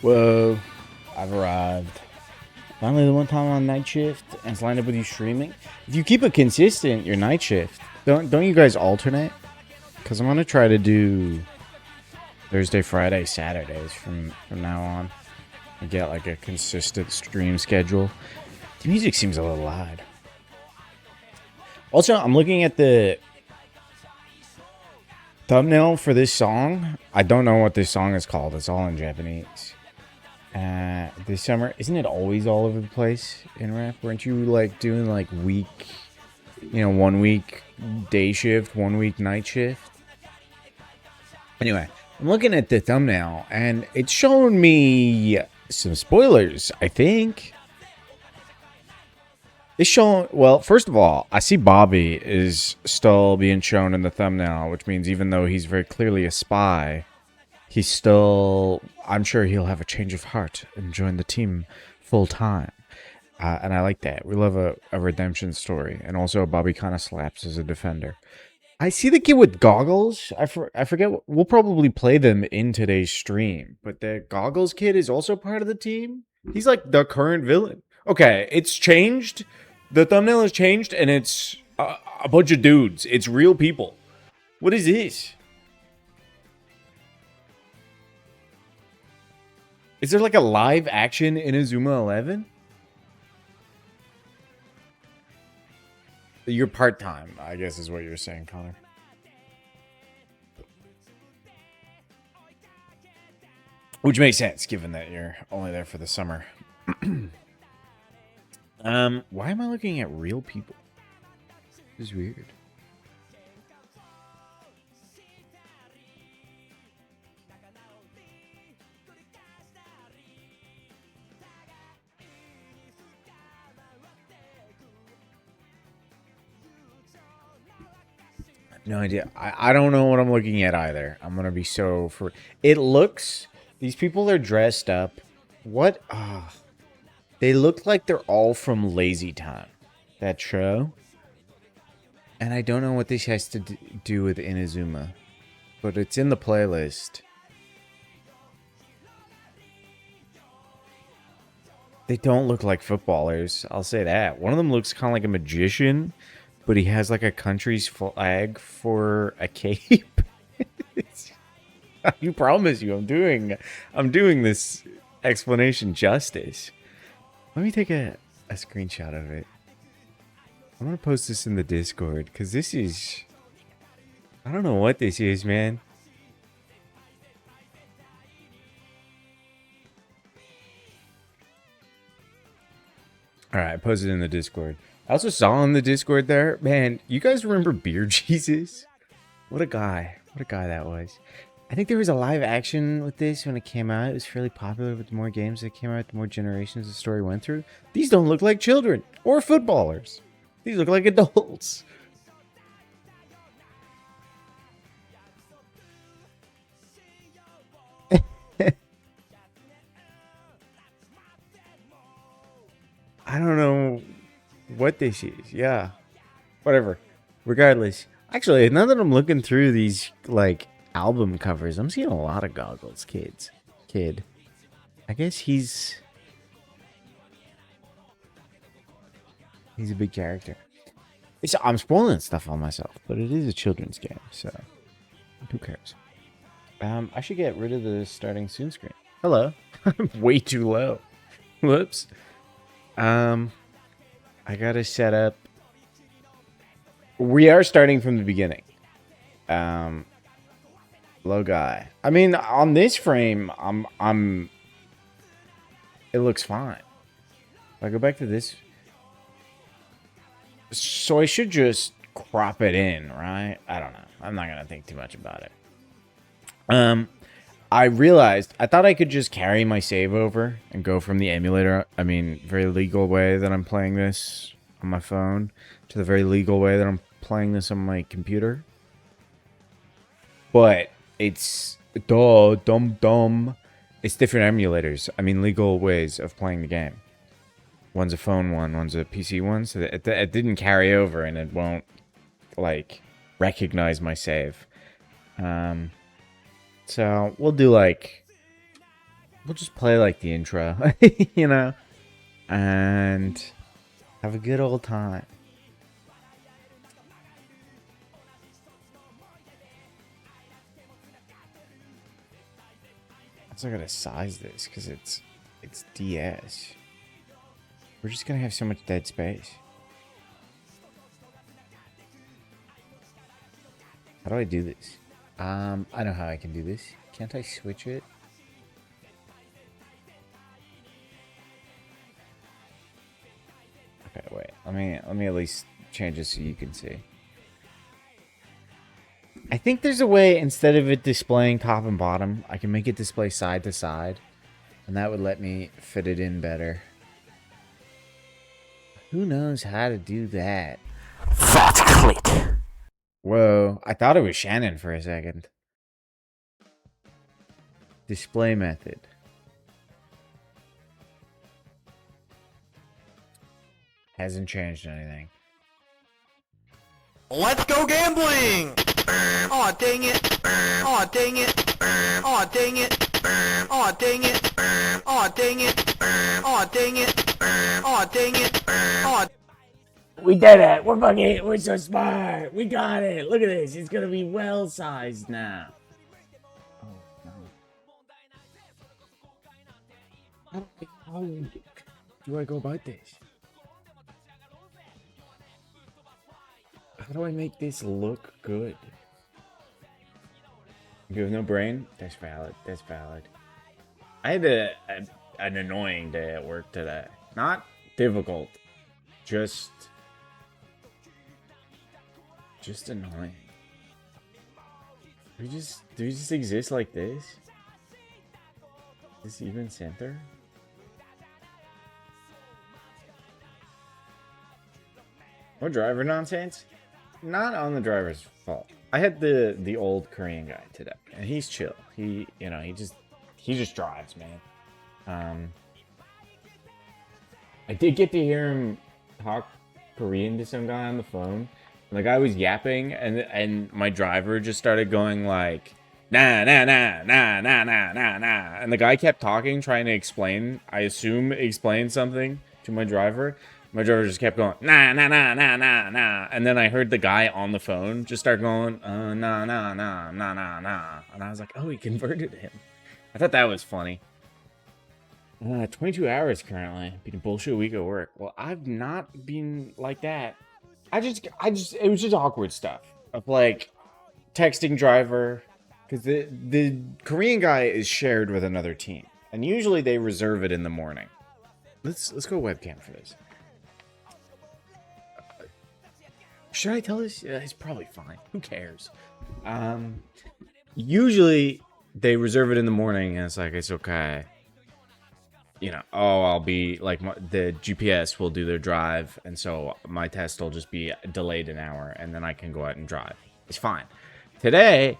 Whoa, I've arrived. Finally, the one time on night shift, and it's lined up with you streaming. If you keep it consistent, your night shift, don't you guys alternate? Because I'm gonna try to do Thursday, Friday, Saturdays from now on, and get like a consistent stream schedule. The music seems a little loud. Also, I'm looking at the thumbnail for this song. I don't know what this song is called. It's all in Japanese. This summer, isn't it always all over the place in rap? Weren't you like doing like week, 1 week day shift, 1 week night shift? Anyway, I'm looking at the thumbnail and it's showing me some spoilers, I think. It's showing, well, first of all, I see Bobby is still being shown in the thumbnail, which means even though he's very clearly a spy, he's still, I'm sure he'll have a change of heart and join the team full time. And I like that. We love a redemption story. And also Bobby kind of slaps as a defender. I see the kid with goggles. I forget. We'll probably play them in today's stream. But the goggles kid is also part of the team. He's like the current villain. Okay, it's changed. The thumbnail has changed and it's a bunch of dudes. It's real people. What is this? Is there like a live action Inazuma 11? You're part-time, I guess is what you're saying, Connor. Which makes sense, given that you're only there for the summer. Why am I looking at real people? This is weird. No idea. I don't know what I'm looking at either. I'm gonna be so for it looks these people are dressed up. What they look like they're all from Lazy Time. That show. And I don't know what this has to do with Inazuma. But it's in the playlist. They don't look like footballers. I'll say that. One of them looks kind of like a magician, but he has like a country's flag for a cape. You promise you, I'm doing this explanation justice. Let me take a screenshot of it. I'm gonna post this in the Discord because this is, I don't know what this is, man. All right, I posted it in the Discord. I also saw in the Discord there, man, you guys remember Beer Jesus? What a guy. What a guy that was. I think there was a live action with this when it came out. It was fairly popular with the more games that came out, the more generations the story went through. These don't look like children or footballers. These look like adults. I don't know what this is. Yeah. Whatever. Regardless. Actually, now that I'm looking through these, like, album covers, I'm seeing a lot of goggles, kid. I guess he's a big character. I'm spoiling stuff on myself, but it is a children's game, so who cares? I should get rid of the starting soon screen. Hello. I'm way too low. Whoops. I gotta set up. We are starting from the beginning. Low guy. I mean, on this frame, it looks fine. If I go back to this, so I should just crop it in, right? I don't know. I'm not gonna think too much about it. I realized I thought I could just carry my save over and go from the emulator. I mean, very legal way that I'm playing this on my phone to the very legal way that I'm playing this on my computer. But it's dumb. It's different emulators. I mean, legal ways of playing the game. One's a phone one, one's a PC one, so it didn't carry over and it won't like recognize my save. So we'll do we'll just play like the intro, you know, and have a good old time. I'm also gonna size this because it's DS. We're just gonna have so much dead space. How do I do this? I know how I can do this. Can't I switch it? Okay, wait. Let me at least change this so you can see. I think there's a way, instead of it displaying top and bottom, I can make it display side to side. And that would let me fit it in better. Who knows how to do that? Fat clit. Whoa, I thought it was Shannon for a second. Display method. Hasn't changed anything. Let's go gambling! Aw, dang it! Aw, dang it! Aw, dang it! Aw, dang it! Aw, dang it! Aw, dang it! Aw, dang it! Aw. We did it! We're so smart! We got it! Look at this! It's gonna be well-sized now. Oh, no. How do I go about this? How do I make this look good? You have no brain? That's valid. That's valid. I had an annoying day at work today. Not difficult. Just annoying. Do we just exist like this? Is this even center? What driver nonsense? Not on the driver's fault. I had the old Korean guy today, and he's chill. He just drives, man. I did get to hear him talk Korean to some guy on the phone. And the guy was yapping, and my driver just started going like, nah, nah, nah, nah, nah, nah, nah, nah. And the guy kept talking, trying to explain, I assume explain something to my driver. My driver just kept going, nah, nah, nah, nah, nah, nah. And then I heard the guy on the phone just start going, nah, nah, nah, nah, nah, nah. And I was like, oh, he converted him. I thought that was funny. 22 hours currently. Been a bullshit week at work. Well, I've not been like that. It was just awkward stuff of like texting driver, because the Korean guy is shared with another team, and usually they reserve it in the morning. Let's go webcam for this. Should I tell this? Yeah, it's probably fine. Who cares? Usually they reserve it in the morning, and it's like, it's okay. You know, oh, I'll be like, the GPS will do their drive, and so my test will just be delayed an hour, and then I can go out and drive. It's fine. Today,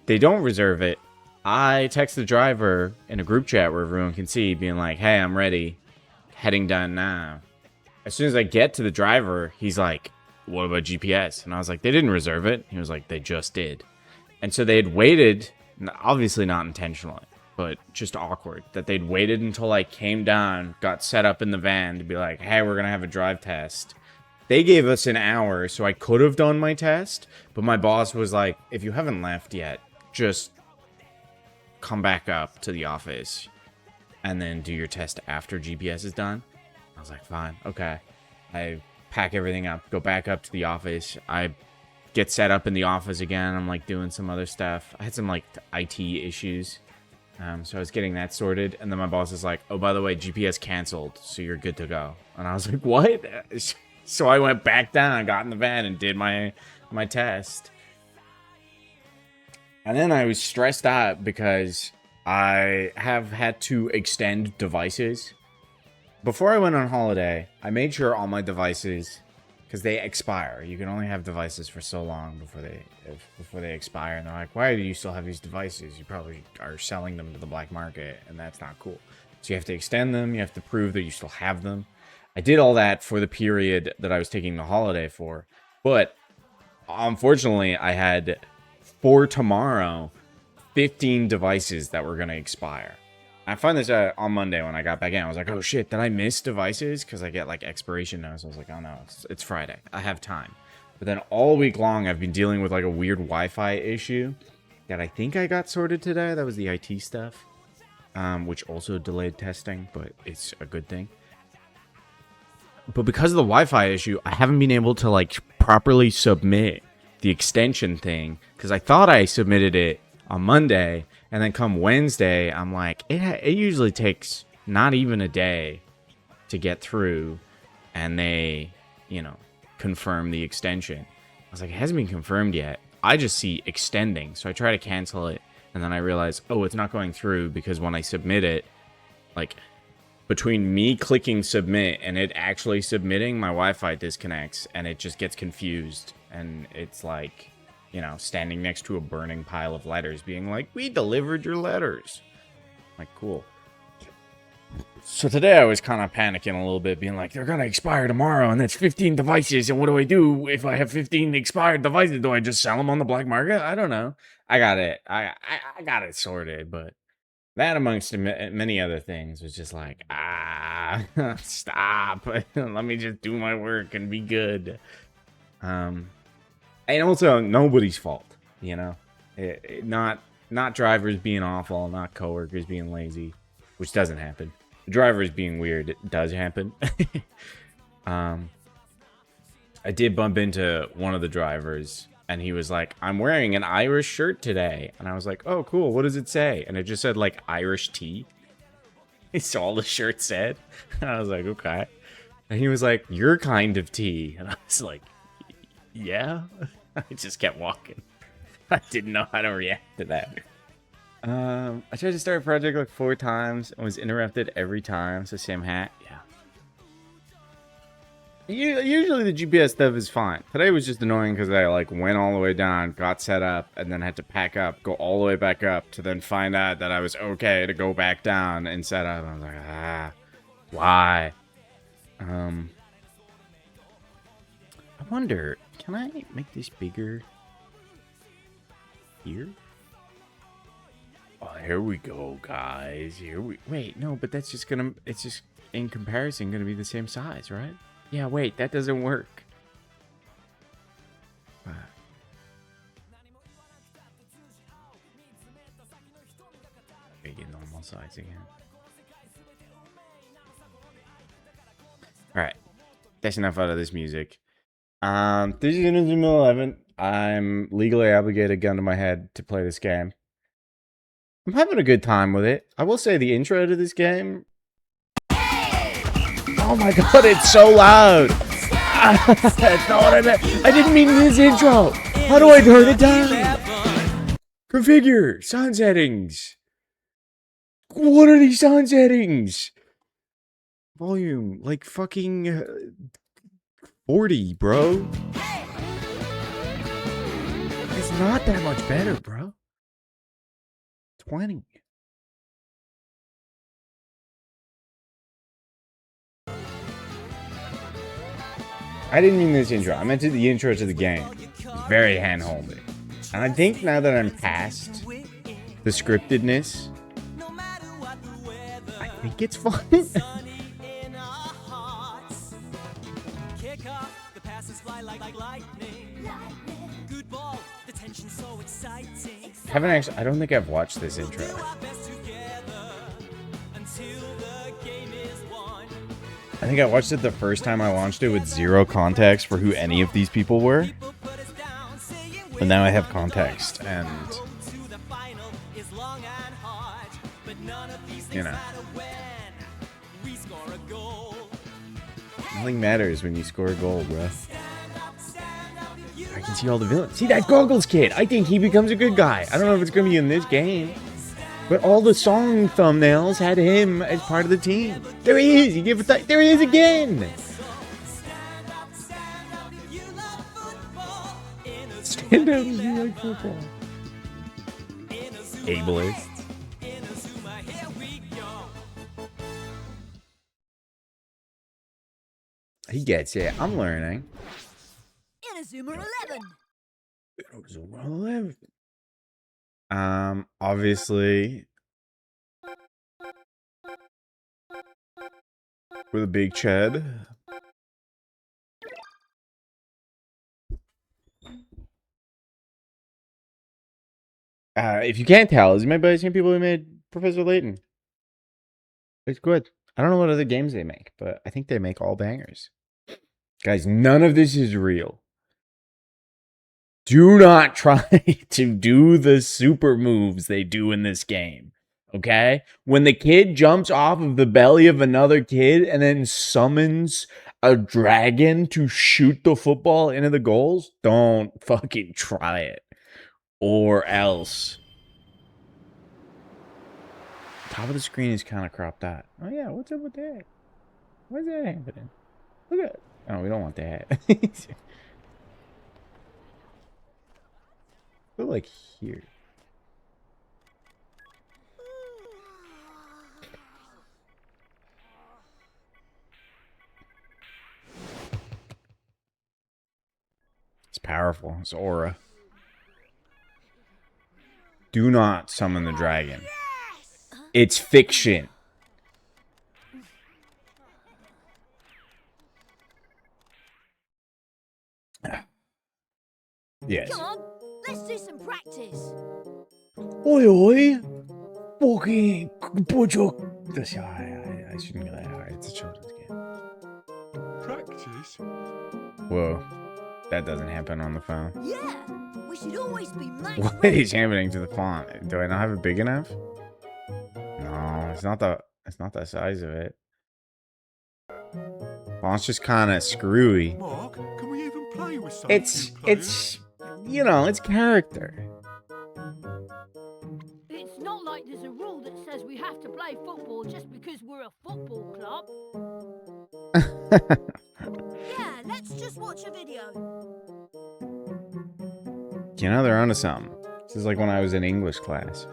they don't reserve it. I text the driver in a group chat where everyone can see, being like, hey, I'm ready. Heading down now. As soon as I get to the driver, he's like, what about GPS? And I was like, they didn't reserve it. He was like, they just did. And so they had waited, obviously not intentionally, but just awkward, that they'd waited until I came down, got set up in the van to be like, hey, we're going to have a drive test. They gave us an hour, so I could have done my test, but my boss was like, if you haven't left yet, just come back up to the office and then do your test after GPS is done. I was like, fine, okay. I pack everything up, go back up to the office. I get set up in the office again. I'm like doing some other stuff. I had some like IT issues. So I was getting that sorted, and then my boss is like, oh, by the way, GPS canceled, so you're good to go. And I was like, what? So I went back down, got in the van, and did my test. And then I was stressed out because I have had to extend devices. Before I went on holiday, I made sure all my devices, because they expire. You can only have devices for so long before they expire. And they're like, why do you still have these devices? You probably are selling them to the black market, and that's not cool. So you have to extend them. You have to prove that you still have them. I did all that for the period that I was taking the holiday for. But unfortunately, I had, for tomorrow, 15 devices that were going to expire. I find this on Monday when I got back in. I was like, oh shit, did I miss devices? Because I get like expiration notice. I was like, oh no, it's Friday. I have time. But then all week long, I've been dealing with like a weird Wi-Fi issue that I think I got sorted today. That was the IT stuff, which also delayed testing, but it's a good thing. But because of the Wi-Fi issue, I haven't been able to like properly submit the extension thing because I thought I submitted it on Monday, and then come Wednesday, I'm like, it usually takes not even a day to get through, and they, confirm the extension. I was like, it hasn't been confirmed yet. I just see extending, so I try to cancel it, and then I realize, oh, it's not going through because when I submit it, like, between me clicking submit and it actually submitting, my Wi-Fi disconnects, and it just gets confused, and it's like, standing next to a burning pile of letters being like, we delivered your letters. Like, cool. So today I was kind of panicking a little bit, being like, they're going to expire tomorrow, and that's 15 devices, and what do I do if I have 15 expired devices? Do I just sell them on the black market? I don't know. I got it. I got it sorted, but that amongst many other things was just like, stop. Let me just do my work and be good. And also, nobody's fault, not drivers being awful, not coworkers being lazy, which doesn't happen. Drivers being weird, it does happen. I did bump into one of the drivers, and he was like, I'm wearing an Irish shirt today. And I was like, oh, cool, what does it say? And it just said, like, Irish tea. It's all the shirt said. And I was like, okay. And he was like, your kind of tea. And I was like, yeah. I just kept walking. I didn't know how to react to that. I tried to start a project like 4 times and was interrupted every time. So same hat. Yeah. Usually the GPS stuff is fine. Today was just annoying because I like went all the way down, got set up, and then had to pack up, go all the way back up to then find out that I was okay to go back down and set up. I was like, why? I wonder, can I make this bigger here? Oh, here we go, guys. Wait, no, but that's just gonna, it's just in comparison gonna be the same size, right? Yeah, wait, that doesn't work. Okay, get normal size again. Alright. That's enough out of this music. This is Inazuma 11. I'm legally obligated, gun to my head, to play this game. I'm having a good time with it. I will say the intro to this game... Oh my god, it's so loud! That's not what I meant. I didn't mean this intro! How do I turn it down? Configure! Sound settings! What are these sound settings? Volume, like fucking 40, bro. It's not that much better, bro. 20. I didn't mean this intro. I meant the intro to the game. It's very hand-holding. And I think now that I'm past the scriptedness, I think it's fun. I don't think I've watched this intro. I think I watched it the first time I launched it with zero context for who any of these people were. But now I have context, and nothing matters when you score a goal, bro. I can see all the villains. See that Goggles kid? I think he becomes a good guy. I don't know if it's going to be in this game, but all the song thumbnails had him as part of the team. There he is. There he is again. Stand up if you like football. Ableist. He gets it. I'm learning. Inazuma 11. Obviously, with a big Chad. If you can't tell, is made by the same people who made Professor Layton. It's good. I don't know what other games they make, but I think they make all bangers. Guys, none of this is real. Do not try to do the super moves they do in this game. Okay? When the kid jumps off of the belly of another kid and then summons a dragon to shoot the football into the goals, don't fucking try it. Or else. Top of the screen is kind of cropped out. Oh yeah, what's up with that? What's that happening? Look at it. Oh, we don't want that. Go like here. It's powerful. It's aura. Do not summon the dragon. It's fiction. Yes. Come on, let's do some practice. Oi, oi. Fucking bojo. I shouldn't be that hard. It's a children's game. Practice? Whoa. That doesn't happen on the phone. Yeah, we should always be match What ready. is happening to the font? Do I not have it big enough? No, it's not the size of it. Font's just kind of screwy. Mark, can we even play with some few players? It's you know, it's character. It's not like there's a rule that says we have to play football just because we're a football club. Yeah, let's just watch a video. You know, they're onto something. This is like when I was in English class.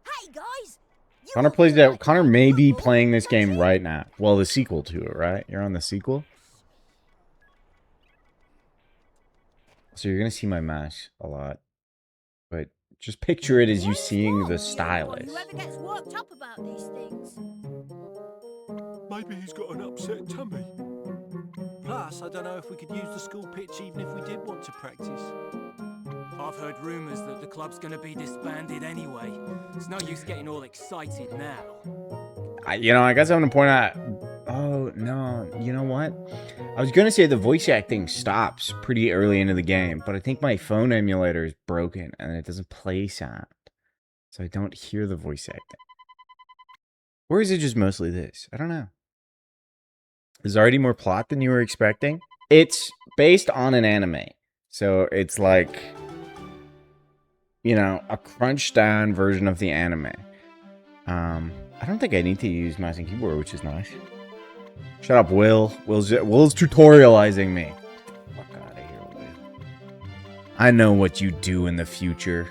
Hey guys, you Connor all plays feel that. like Connor playing may be football? playing this That's game it. right now. Well, the sequel to it, right? You're on the sequel. So you're gonna see my mouse a lot, but just picture it as you What is seeing wrong the with you? stylus. Whoever gets worked up about these things. Maybe he's got an upset tummy. Plus, I don't know if we could use the school pitch even if we did want to practice. I've heard rumours that the club's gonna be disbanded anyway. It's no use getting all excited now. I guess I'm gonna point out. Oh no, you know what? I was gonna say the voice acting stops pretty early into the game, but I think my phone emulator is broken and it doesn't play sound, so I don't hear the voice acting. Or is it just mostly this? I don't know. There's already more plot than you were expecting. It's based on an anime, so it's like, a crunched down version of the anime. I don't think I need to use mouse and keyboard, which is nice. Shut up, Will. Will's tutorializing me. Fuck out of here, Will. I know what you do in the future.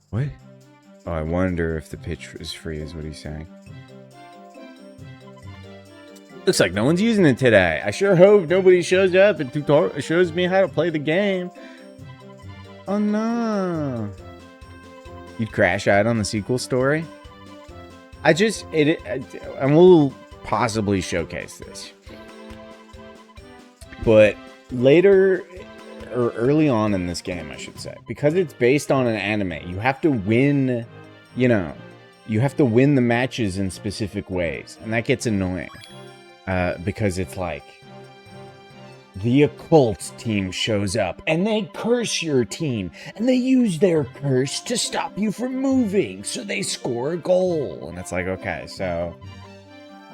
What? Oh, I wonder if the pitch is free, is what he's saying. Looks like no one's using it today. I sure hope nobody shows up and shows me how to play the game. Oh no. You'd crash out on the sequel story? And we'll possibly showcase this. But later, or early on in this game, I should say, because it's based on an anime, you have to win, you have to win the matches in specific ways. And that gets annoying. Because it's like, the occult team shows up and they curse your team and they use their curse to stop you from moving, so they score a goal. And it's like, okay, so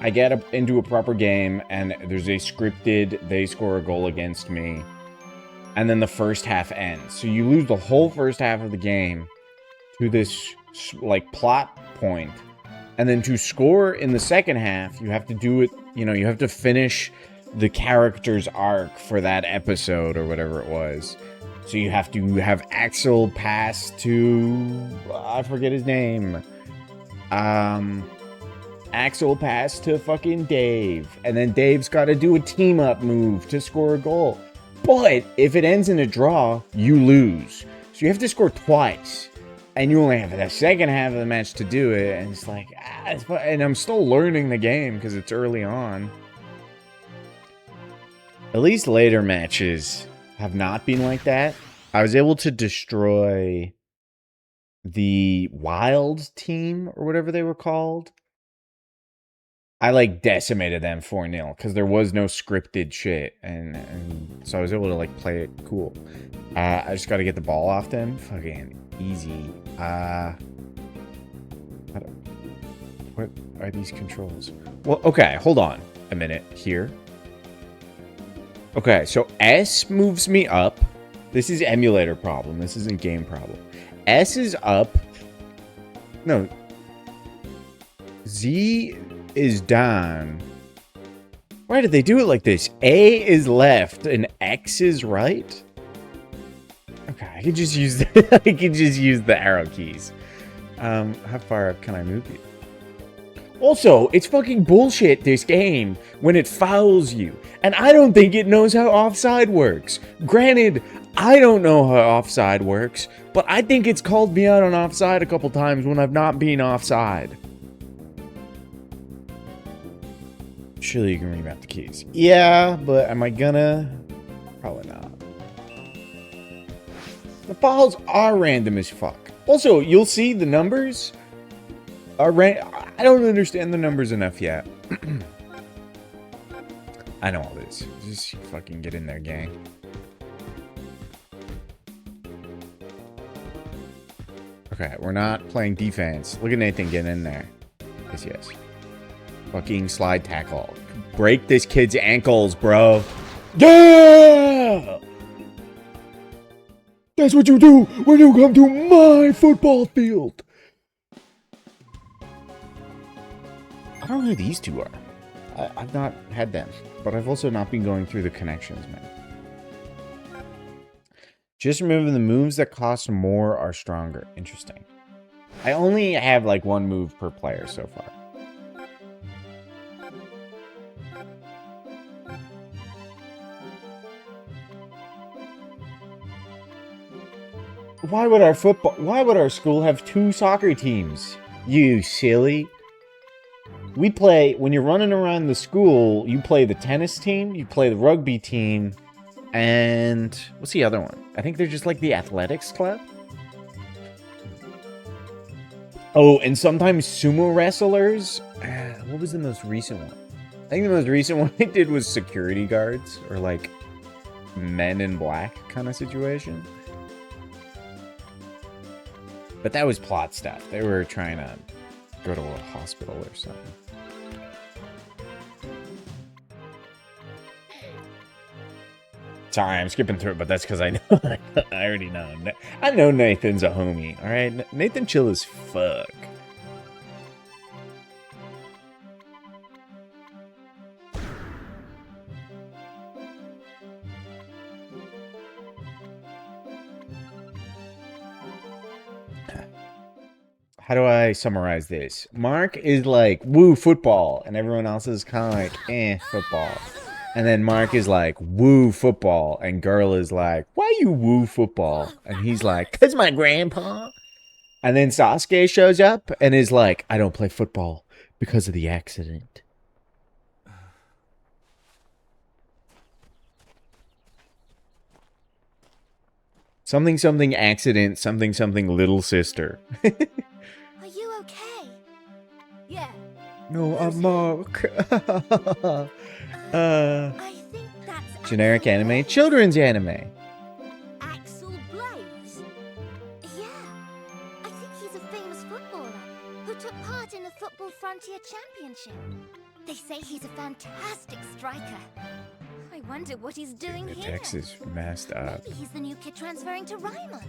I get into a proper game and there's a scripted, they score a goal against me, and then the first half ends. So you lose the whole first half of the game to this like plot point, and then to score in the second half, you have to do it, you have to finish the character's arc for that episode or whatever it was. So you have to have Axel pass to, I forget his name. And Axel pass to fucking Dave. And then Dave's got to do a team-up move to score a goal. But if it ends in a draw, you lose. So you have to score twice. And you only have the second half of the match to do it. And it's like, and I'm still learning the game because it's early on. At least later matches have not been like that. I was able to destroy the Wild team or whatever they were called. I like decimated them 4-0 because there was no scripted shit. And so I was able to like play it cool. I just got to get the ball off them. Fucking easy. What are these controls? Well, okay, hold on a minute here. Okay, so S moves me up. This is emulator problem. This isn't game problem. S is up. No. Z is down. Why did they do it like this? A is left and X is right? Okay, I can just use the arrow keys. How far up can I move you? Also, it's fucking bullshit, this game, when it fouls you. And I don't think it knows how offside works. Granted, I don't know how offside works, but I think it's called me out on offside a couple times when I've not been offside. Surely you can remap the keys. Yeah, but am I gonna? Probably not. The files are random as fuck. Also, you'll see the numbers are I don't understand the numbers enough yet. I know all this. Just fucking get in there, gang. Okay, we're not playing defense. Look at Nathan getting in there. Yes. Fucking slide tackle. Break this kid's ankles, bro. Yeah! That's what you do when you come to my football field. I don't know who these two are. I've not had them, but I've also not been going through the connections, man. Just remember the moves that cost more are stronger. Interesting. I only have like one move per player so far. Why would our school have 2 soccer teams? You silly. We play, when you're running around the school, you play the tennis team, you play the rugby team, and what's the other one? I think they're just like the athletics club. Oh, and sometimes sumo wrestlers. What was the most recent one? I think the most recent one I did was security guards, or like men in black kind of situation. But that was plot stuff. They were trying to go to a hospital or something. Sorry, I'm skipping through it, but that's because I know. I already know. I know Nathan's a homie, alright? Nathan chill as fuck. How do I summarize this? Mark is like, woo, football. And everyone else is kind of like, eh, football. And then Mark is like, woo, football. And Girl is like, why you woo football? And he's like, 'cause my grandpa. And then Sasuke shows up and is like, I don't play football because of the accident. Something, something accident, something, something little sister. Are you okay? Yeah. No, I'm Mark. I think that's Generic Axel anime, Blaze. children's anime. Axel Blaze? Yeah. I think he's a famous footballer who took part in the Football Frontier Championship. They say he's a fantastic striker. I wonder what he's doing The here. text is messed up. Maybe he's the new kid transferring to Ryman.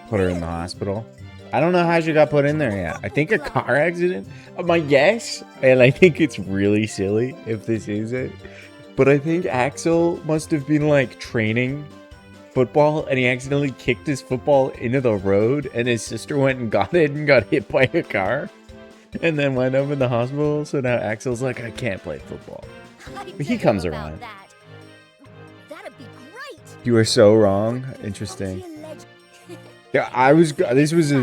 Put her in the hospital. I don't know how she got put in there yet. I think a car accident. My guess, and I think it's really silly if this is it, but I think Axel must have been like training football and he accidentally kicked his football into the road and his sister went and got it and got hit by a car. And then went up in the hospital, so now Axel's like, I can't play football. He comes around. That. That'd be great. You are so wrong. Interesting. Yeah, this was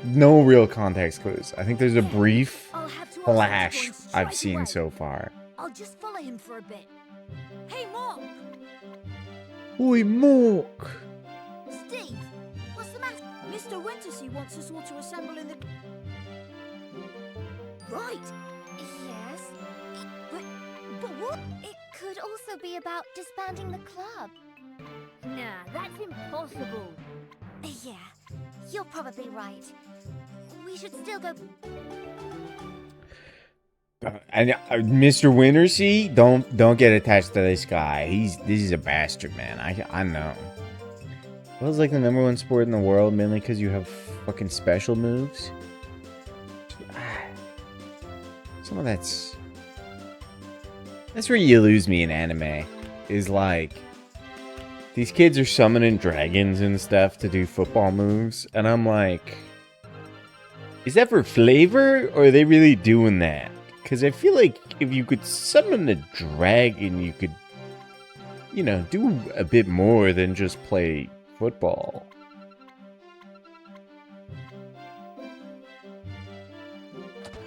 no real context clues. I think there's a brief I'll have to ask flash him to join I've straight seen away. so far. I'll just follow him for a bit. Hey, Mark! Oi, Mork! Steve, what's the matter? Mr. Wintersea wants us all to assemble in the... Right. Yes. But what? It could also be about disbanding the club. Nah, that's impossible. Yeah, you're probably right. We should still go. And Mr. Wintersea, don't get attached to this guy. This is a bastard, man. I know. Well, it's like the #1 sport in the world, mainly because you have fucking special moves. Some of that's where you lose me in anime. Is like these kids are summoning dragons and stuff to do football moves, and I'm like, is that for flavor, or are they really doing that? Because I feel like if you could summon a dragon, you could, you know, do a bit more than just play football.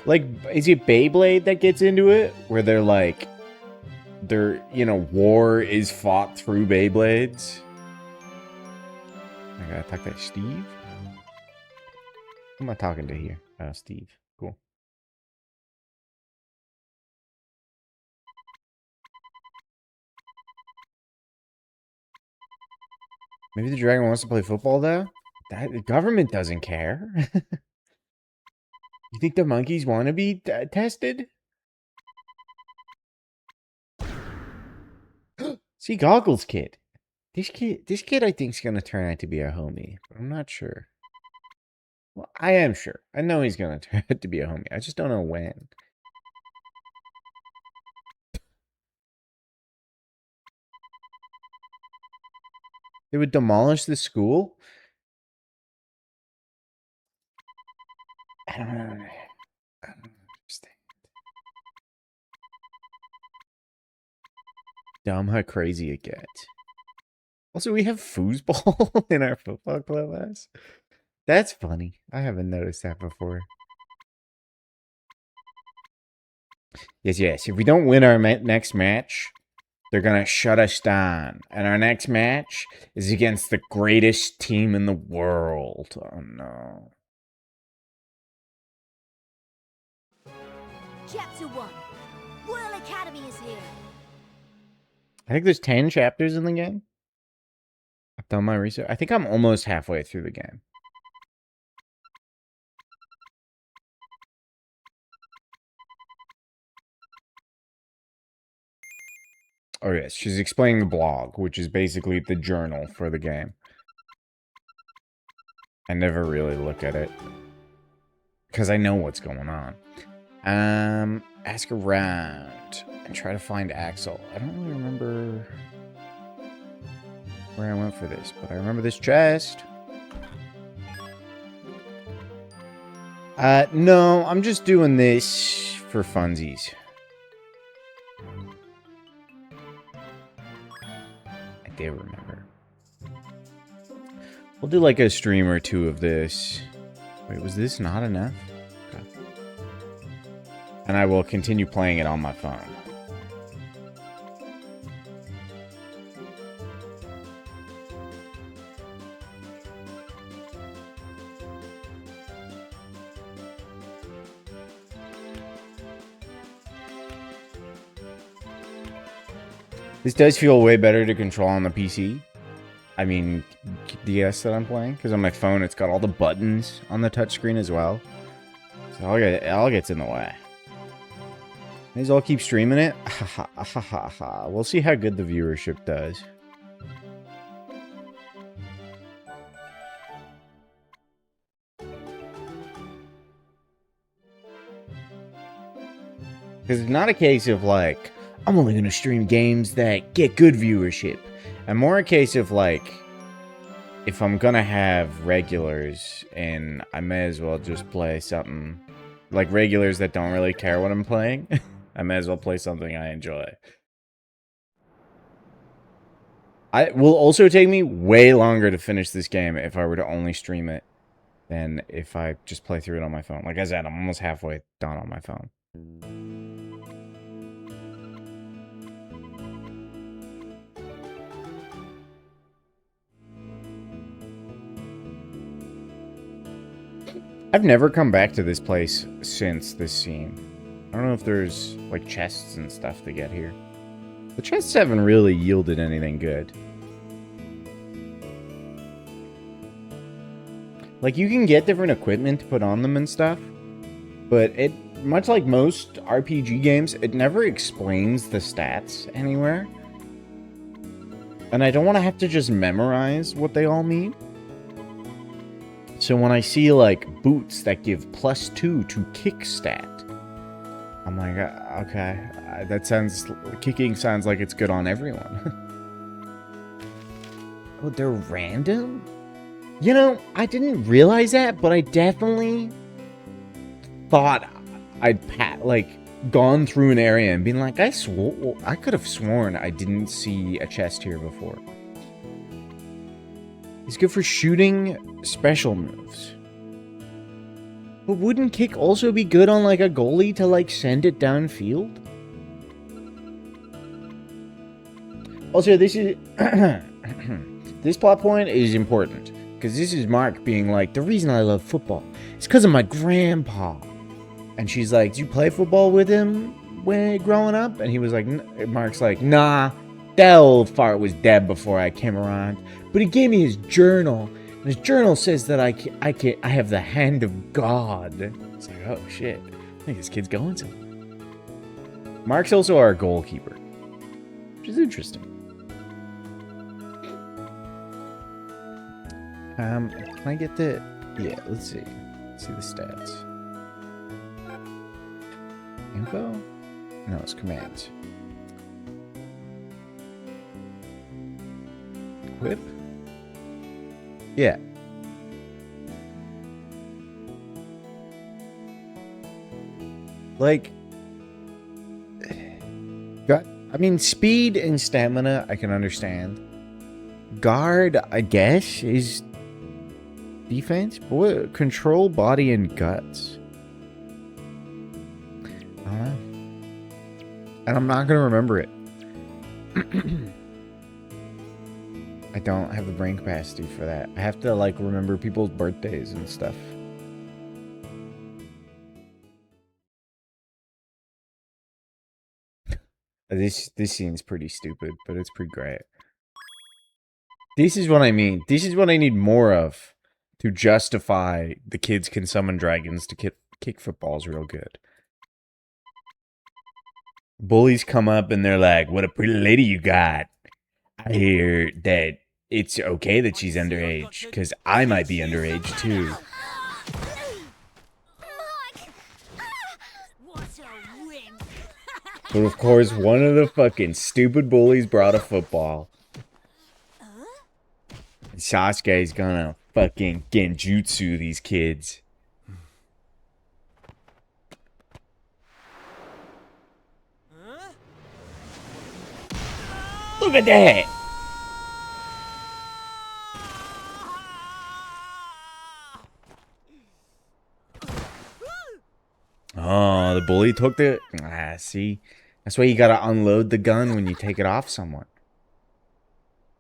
Like, is it Beyblade that gets into it? Where they're like, war is fought through Beyblades? I gotta talk to Steve? Who am I talking to here? Oh, Steve. Cool. Maybe the dragon wants to play football, though? The government doesn't care. You think the monkeys want to be tested? See, Goggles kid. This kid I think is going to turn out to be a homie, but I'm not sure. Well, I am sure. I know he's going to turn out to be a homie. I just don't know when. They would demolish the school? I don't understand. Dumb how crazy it gets. Also, we have foosball in our football clubhouse. That's funny. I haven't noticed that before. Yes. If we don't win our next match, they're going to shut us down. And our next match is against the greatest team in the world. Oh, no. Chapter 1. Royal Academy is here. I think there's 10 chapters in the game. I've done my research. I think I'm almost halfway through the game. Oh, yes. She's explaining the blog, which is basically the journal for the game. I never really look at it. Because I know what's going on. Ask around and try to find Axel. I don't really remember where I went for this, but I remember this chest. No, I'm just doing this for funsies. I do remember. We'll do like a stream or two of this. Wait, was this not enough? Okay. And I will continue playing it on my phone. This does feel way better to control on the PC. I mean, DS that I'm playing. Because on my phone, it's got all the buttons on the touchscreen as well. So all gets in the way. May as well keep streaming it. We'll see how good the viewership does. Because it's not a case of like, I'm only going to stream games that get good viewership. And more a case of like, if I'm going to have regulars, and I may as well just play something like regulars that don't really care what I'm playing, I may as well play something I enjoy. It will also take me way longer to finish this game if I were to only stream it than if I just play through it on my phone. Like I said, I'm almost halfway done on my phone. I've never come back to this place since this scene. I don't know if there's, like, chests and stuff to get here. The chests haven't really yielded anything good. Like, you can get different equipment to put on them and stuff, but it, much like most RPG games, it never explains the stats anywhere. And I don't want to have to just memorize what they all mean. So when I see, like, boots that give +2 to kick stat, I'm like, okay, that sounds, kicking sounds like it's good on everyone. Oh, they're random? You know, I didn't realize that, but I definitely thought I'd, gone through an area and been like, I could have sworn I didn't see a chest here before. It's good for shooting special moves. But wouldn't kick also be good on, like, a goalie to, like, send it downfield? Also, this is... this plot point is important. Because this is Mark being like, the reason I love football is because of my grandpa. And she's like, did you play football with him when growing up? And he was like, Mark's like, nah, that old fart was dead before I came around. But he gave me his journal. And his journal says that I have the hand of God. It's like, oh shit. I think this kid's going somewhere. Mark's also our goalkeeper. Which is interesting. Can I get the... Yeah, let's see. Let's see the stats. Info? No, it's commands. Equip? Yeah. Like... I mean, speed and stamina, I can understand. Guard, I guess, is... defense? What? Control, body, and guts. I don't know. And I'm not going to remember it. I don't have the brain capacity for that. I have to, like, remember people's birthdays and stuff. This scene's pretty stupid, but it's pretty great. This is what I mean. This is what I need more of to justify the kids can summon dragons to kick footballs real good. Bullies come up and they're like, what a pretty lady you got. I hear that it's okay that she's underage, because I might be underage too. But of course, one of the fucking stupid bullies brought a football. And Sasuke's gonna fucking genjutsu these kids. Look at that! Oh, the bully took the... Ah, see? That's why you gotta unload the gun when you take it off someone.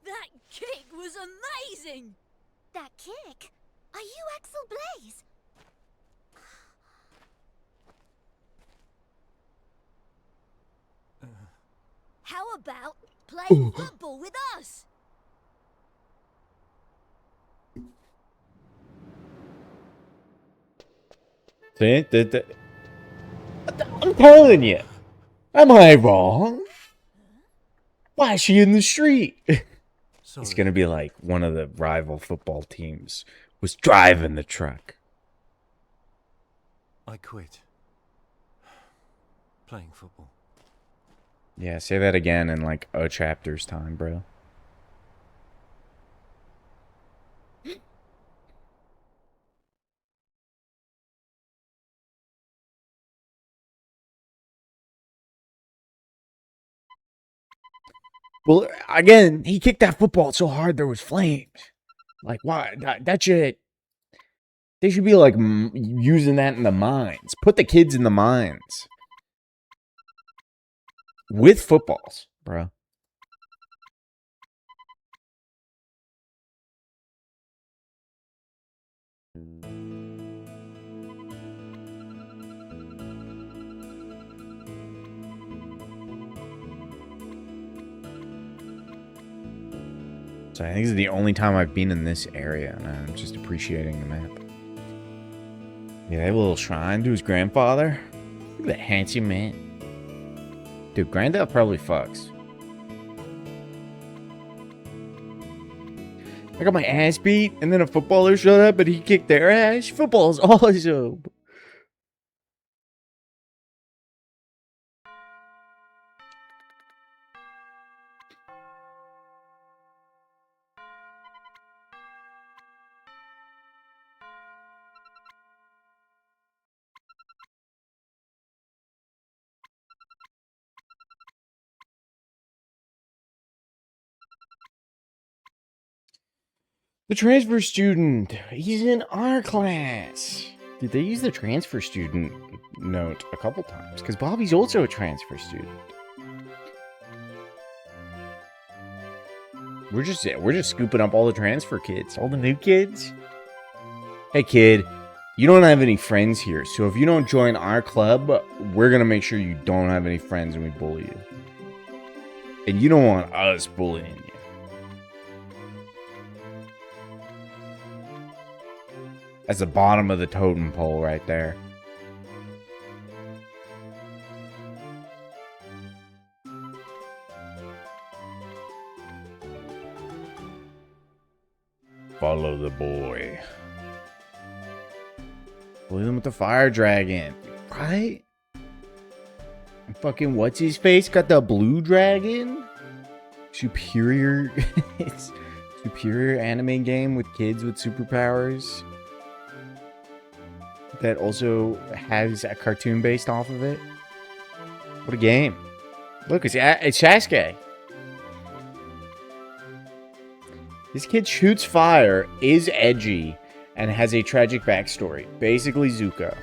That kick was amazing! That kick? Are you Axel Blaze? How about playing football with us? See? I'm telling you. Am I wrong? Why is she in the street? It's gonna be like one of the rival football teams was driving the truck. I quit. Playing football. Yeah, say that again in like a chapter's time, bro. Well, again, he kicked that football so hard there was flames. Like, why? That shit. They should be like using that in the mines. Put the kids in the mines with footballs, bro. So I think this is the only time I've been in this area, and I'm just appreciating the map. Yeah, they have a little shrine to his grandfather. Look at that handsome man. Dude, Granddad probably fucks. I got my ass beat, and then a footballer showed up, and he kicked their ass. Football's awesome. The transfer student. He's in our class. Did they use the transfer student note a couple times? Because Bobby's also a transfer student. We're just scooping up all the transfer kids, all the new kids. Hey kid, you don't have any friends here, so if you don't join our club, we're gonna make sure you don't have any friends and we bully you. And you don't want us bullying you. That's the bottom of the totem pole right there. Follow the boy. Bully them with the fire dragon. Right? And fucking what's his face? Got the blue dragon? Superior. It's superior anime game with kids with superpowers. That also has a cartoon based off of it. What a game. Look, it's Sasuke. This kid shoots fire, is edgy, and has a tragic backstory. Basically Zuko.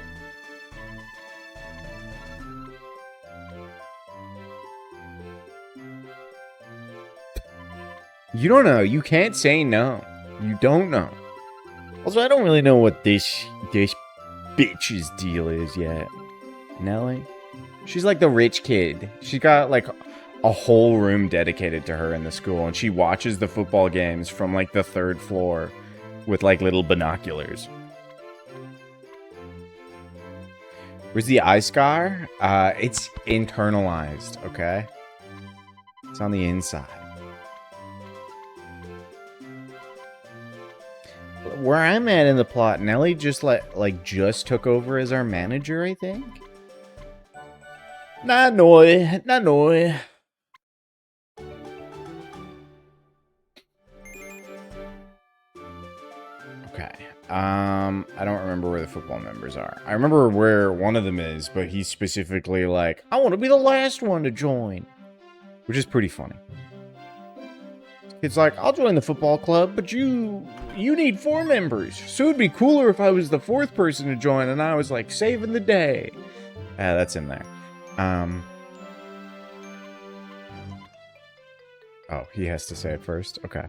You don't know. You can't say no. You don't know. Also, I don't really know what this bitch's deal is yet. Nelly? She's like the rich kid. She's got like a whole room dedicated to her in the school, and she watches the football games from like the 3rd floor with like little binoculars. Where's the eye scar? It's internalized, okay? It's on the inside. Where I'm at in the plot, Nelly just just took over as our manager, I think. Nah, no. Okay. I don't remember where the football members are. I remember where one of them is, but he's specifically like, I want to be the last one to join. Which is pretty funny. It's like, I'll join the football club, but you need 4 members. So it'd be cooler if I was the 4th person to join and I was like saving the day. That's in there. Oh, he has to say it first? Okay.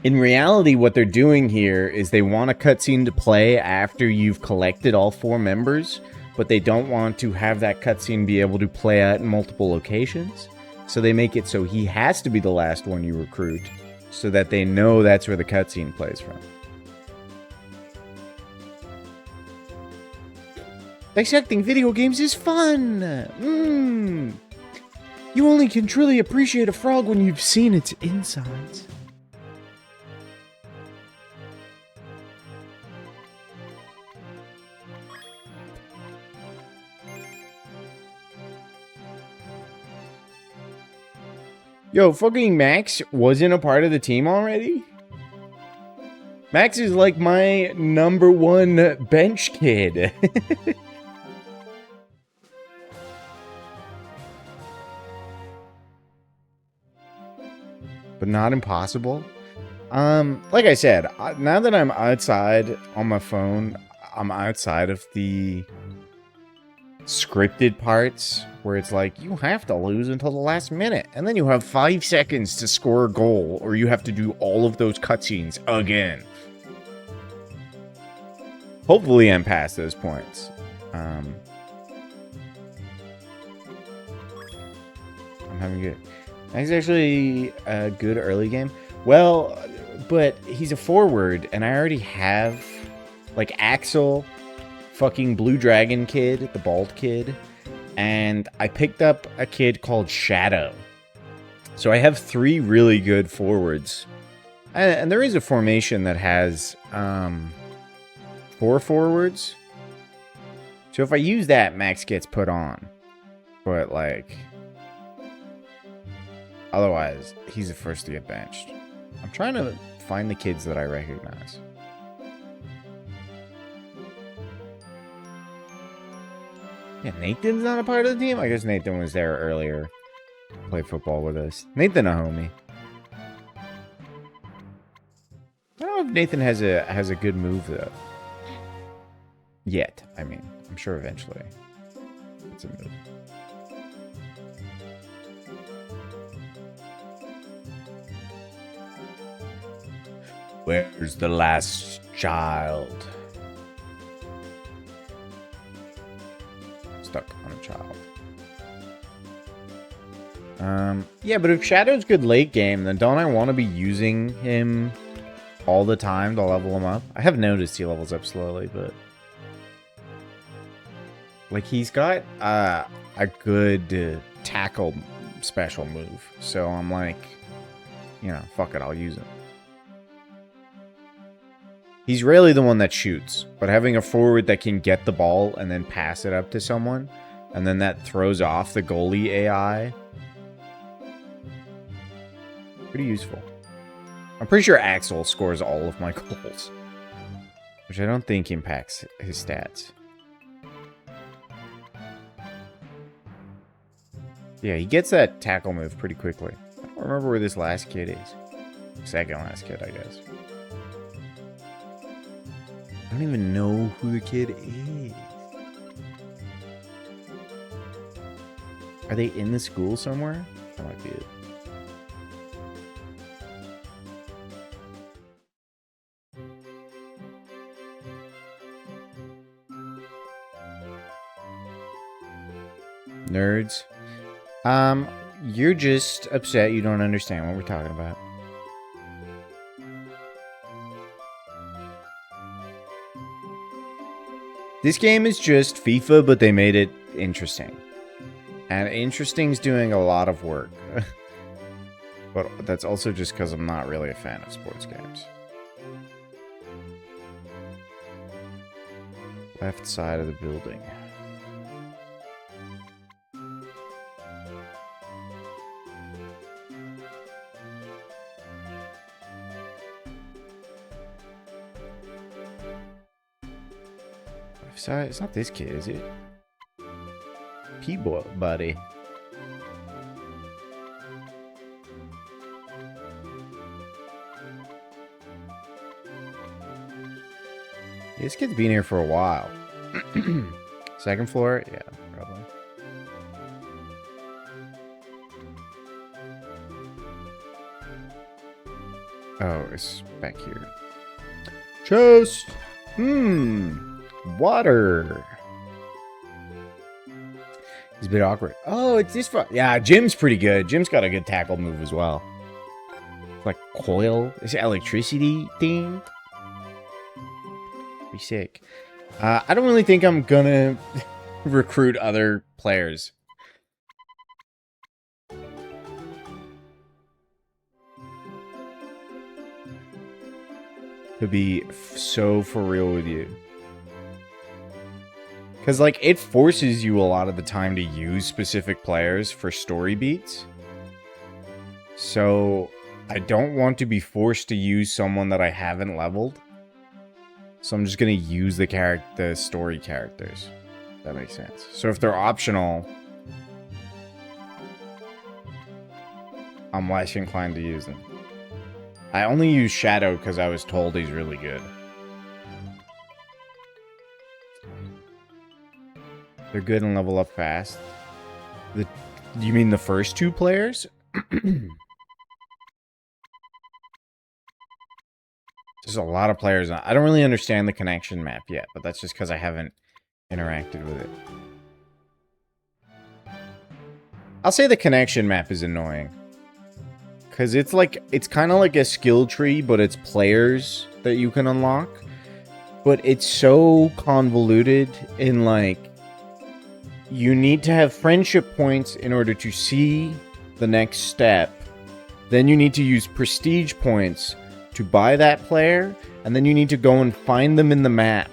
In reality, what they're doing here is they want a cutscene to play after you've collected all 4 members, but they don't want to have that cutscene be able to play out in multiple locations. So they make it so he has to be the last one you recruit, so that they know that's where the cutscene plays from. Dissecting video games is fun! You only can truly appreciate a frog when you've seen its insides. Yo, fucking Max wasn't a part of the team already? Max is like my #1 bench kid. but not impossible. Like I said, now that I'm outside on my phone, I'm outside of the scripted parts where it's like, you have to lose until the last minute, and then you have 5 seconds to score a goal, or you have to do all of those cutscenes again. Hopefully I'm past those points. I'm having good. That's actually a good early game. Well, but he's a forward, and I already have, like, Axel, fucking Blue Dragon kid, the bald kid, and I picked up a kid called Shadow. So I have 3 really good forwards. And there is a formation that has 4 forwards. So if I use that, Max gets put on. But, like, otherwise, he's the first to get benched. I'm trying to find the kids that I recognize. Yeah, Nathan's not a part of the team? I guess Nathan was there earlier. Played football with us. Nathan, a homie. I don't know if Nathan has a good move, though. Yet, I mean. I'm sure eventually. It's a move. Where's the last child? Stuck on a child. Yeah, but if Shadow's good late game, then don't I want to be using him all the time to level him up? I have noticed he levels up slowly, but... like, he's got a good tackle special move. So I'm like, you know, fuck it, I'll use him. He's rarely the one that shoots, but having a forward that can get the ball and then pass it up to someone, and then that throws off the goalie AI, pretty useful. I'm pretty sure Axel scores all of my goals, which I don't think impacts his stats. Yeah, he gets that tackle move pretty quickly. I don't remember where this last kid is. Second last kid, I guess. I don't even know who the kid is. Are they in the school somewhere? That might be it. Nerds. You're just upset you don't understand what we're talking about. This game is just FIFA, but they made it interesting. And interesting's doing a lot of work. But that's also just because I'm not really a fan of sports games. Left side of the building. So it's not this kid, is it? P-boy, buddy. Yeah, this kid's been here for a while. Second floor? Yeah, probably. Oh, it's back here. Chest! Water. He's a bit awkward. Oh, it's this fun. Yeah, Jim's pretty good. Jim's got a good tackle move as well. Like coil. Is it electricity thing? Pretty sick. I don't really think I'm gonna recruit other players. To be so for real with you. Because, like, it forces you a lot of the time to use specific players for story beats. So, I don't want to be forced to use someone that I haven't leveled. So I'm just going to use the story characters. If that makes sense. So if they're optional, I'm less inclined to use them. I only use Shadow because I was told he's really good. They're good and level up fast. You mean the first two players? There's a lot of players. I don't really understand the connection map yet, but that's just because I haven't interacted with it. I'll say the connection map is annoying. Because it's kind of like a skill tree, but it's players that you can unlock. But it's so convoluted in, like, you need to have friendship points in order to see the next step. Then you need to use prestige points to buy that player. And then you need to go and find them in the map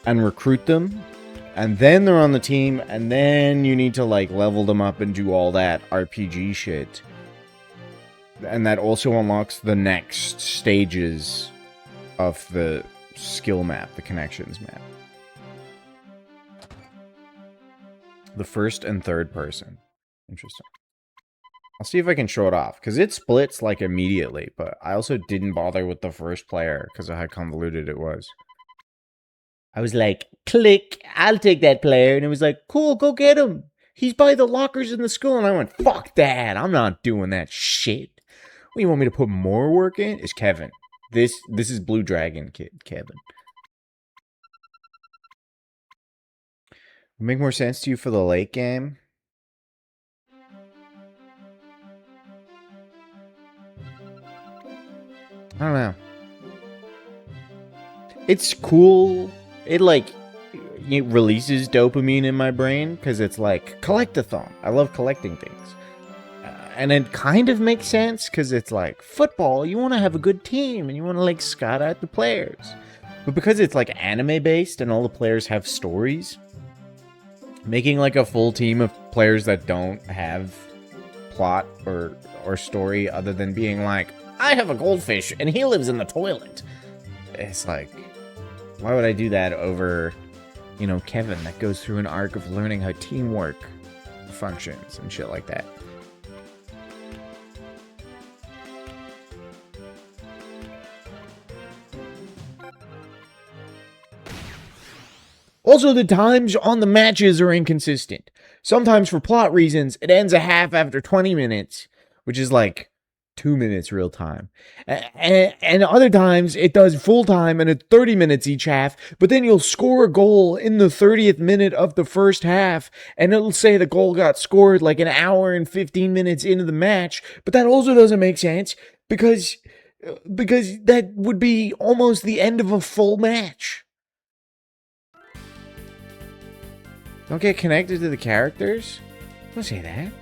and recruit them. And then they're on the team. And then you need to, like, level them up and do all that RPG shit. And that also unlocks the next stages of the skill map, the connections map. The first and third person. Interesting. I'll see if I can show it off, because it splits, like, immediately, but I also didn't bother with the first player, because of how convoluted it was. I was like, click, I'll take that player, and it was like, cool, go get him. He's by the lockers in the school, and I went, fuck that, I'm not doing that shit. What, you want me to put more work in? It's Kevin. This is Blue Dragon kid, Kevin. Make more sense to you for the late game? I don't know. It's cool. It, like, it releases dopamine in my brain because it's like, collect-a-thon. I love collecting things. And it kind of makes sense because it's like, football, you want to have a good team and you want to, like, scout out the players. But because it's, like, anime-based and all the players have stories, making, like, a full team of players that don't have plot or story other than being like, I have a goldfish and he lives in the toilet. It's like, why would I do that over, you know, Kevin that goes through an arc of learning how teamwork functions and shit like that. Also, the times on the matches are inconsistent. Sometimes for plot reasons, it ends a half after 20 minutes, which is like 2 minutes real time. And other times, it does full time and it's 30 minutes each half, but then you'll score a goal in the 30th minute of the first half, and it'll say the goal got scored like an hour and 15 minutes into the match, but that also doesn't make sense because that would be almost the end of a full match. Don't get connected to the characters? Don't say that.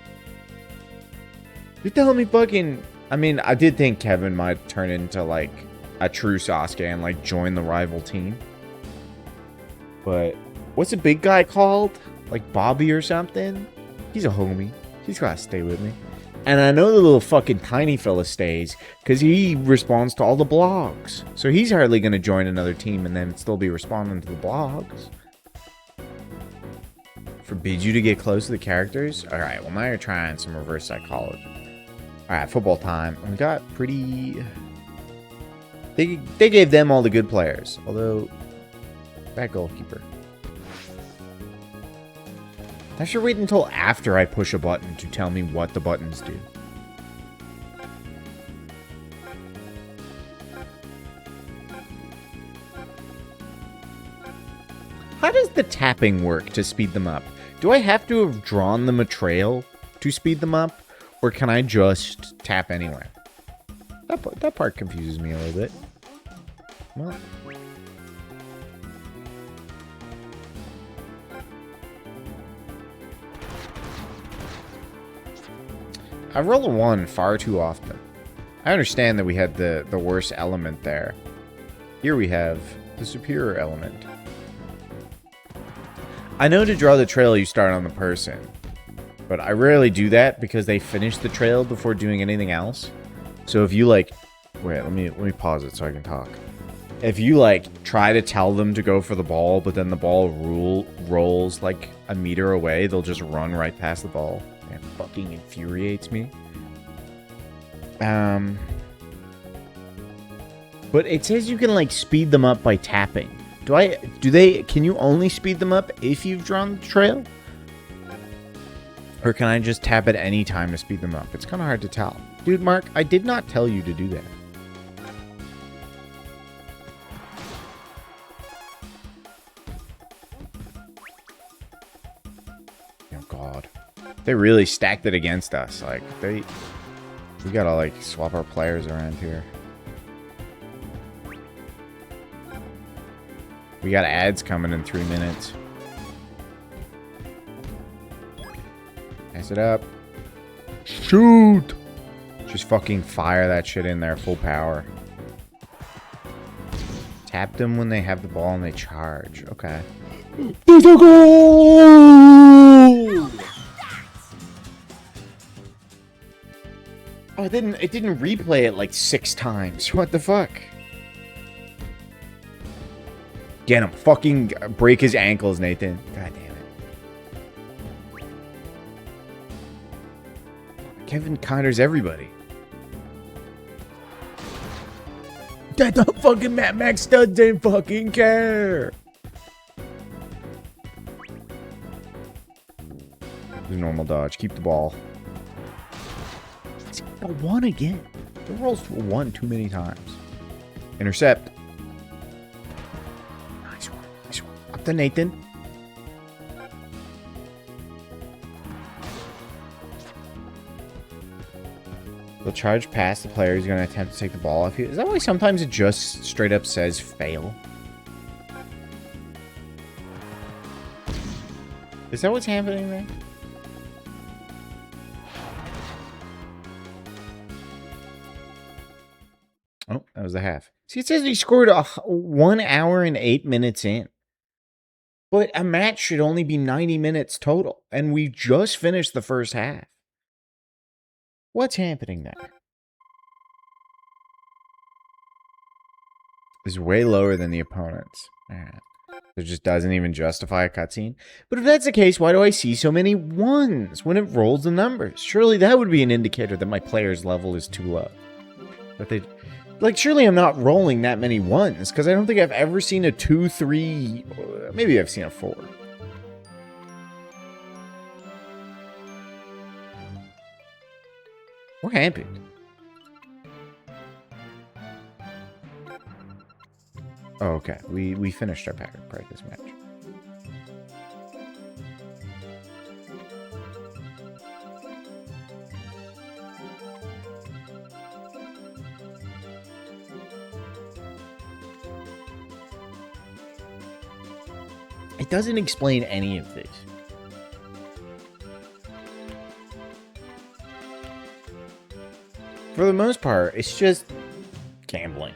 You're telling me fucking... I mean, I did think Kevin might turn into, like, a true Sasuke and, like, join the rival team. But, what's the big guy called? Like, Bobby or something? He's a homie. He's gotta stay with me. And I know the little fucking tiny fella stays, because he responds to all the blogs. So he's hardly gonna join another team and then still be responding to the blogs. Forbid you to get close to the characters? Alright, well now you're trying some reverse psychology. Alright, football time. We got pretty... They gave them all the good players. Although, that goalkeeper. I should wait until after I push a button to tell me what the buttons do. How does the tapping work to speed them up? Do I have to have drawn them a trail to speed them up? Or can I just tap anywhere? That part confuses me a little bit. Well. I roll a 1 far too often. I understand that we had the worst element there. Here we have the superior element. I know to draw the trail you start on the person, but I rarely do that because they finish the trail before doing anything else. So if you like, wait, let me pause it so I can talk. If you like try to tell them to go for the ball, but then the ball rolls like a meter away, they'll just run right past the ball. It fucking infuriates me. But it says you can like speed them up by tapping. Can you only speed them up if you've drawn the trail? Or can I just tap at any time to speed them up? It's kind of hard to tell. Dude, Mark, I did not tell you to do that. Oh, God. They really stacked it against us. Like, we gotta, like, swap our players around here. We got ads coming in 3 minutes. Pass it up. Shoot! Just fucking fire that shit in there full power. Tap them when they have the ball and they charge. Okay. There's a goal! Oh, it didn't replay it like 6 times. What the fuck? Get him. Fucking break his ankles, Nathan. God damn it. Kevin counters everybody. That the fucking Mad Max doesn't fucking care. The normal dodge. Keep the ball. It's a 1 again. The rolls to a 1 too many times. Intercept. Nice one. Nice one. Up to Nathan. They'll charge past the player who's going to attempt to take the ball off you. Is that why sometimes it just straight up says fail? Is that what's happening there? Oh, that was the half. See, it says he scored 1 hour and 8 minutes in. But a match should only be 90 minutes total. And we just finished the first half. What's happening there? It's way lower than the opponent's. Alright. It just doesn't even justify a cutscene. But if that's the case, why do I see so many 1s when it rolls the numbers? Surely that would be an indicator that my player's level is too low. But they... Like, surely I'm not rolling that many 1s, because I don't think I've ever seen a 2, 3... Maybe I've seen a 4. What happened? Oh, okay. We finished our practice match. It doesn't explain any of this. For the most part, it's just gambling.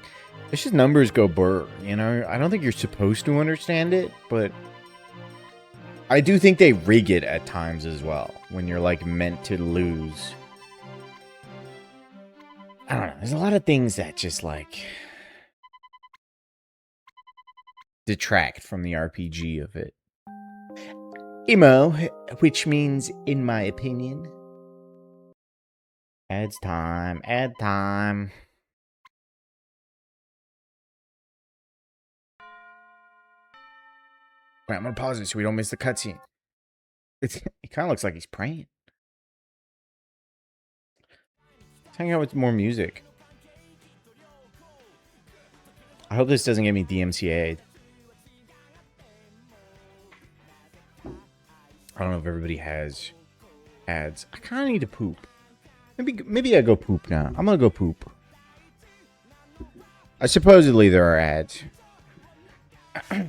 It's just numbers go burr, you know? I don't think you're supposed to understand it, but I do think they rig it at times as well, when you're, like, meant to lose. I don't know. There's a lot of things that just, like, detract from the RPG of it. Emo, which means, in my opinion... Ads time. Ad time. Wait, I'm gonna pause it so we don't miss the cutscene. It kind of looks like he's praying. Let's hang out with more music. I hope this doesn't get me DMCA'd. I don't know if everybody has ads. I kind of need to poop. Maybe I go poop now. I'm gonna go poop. Supposedly there are ads. I don't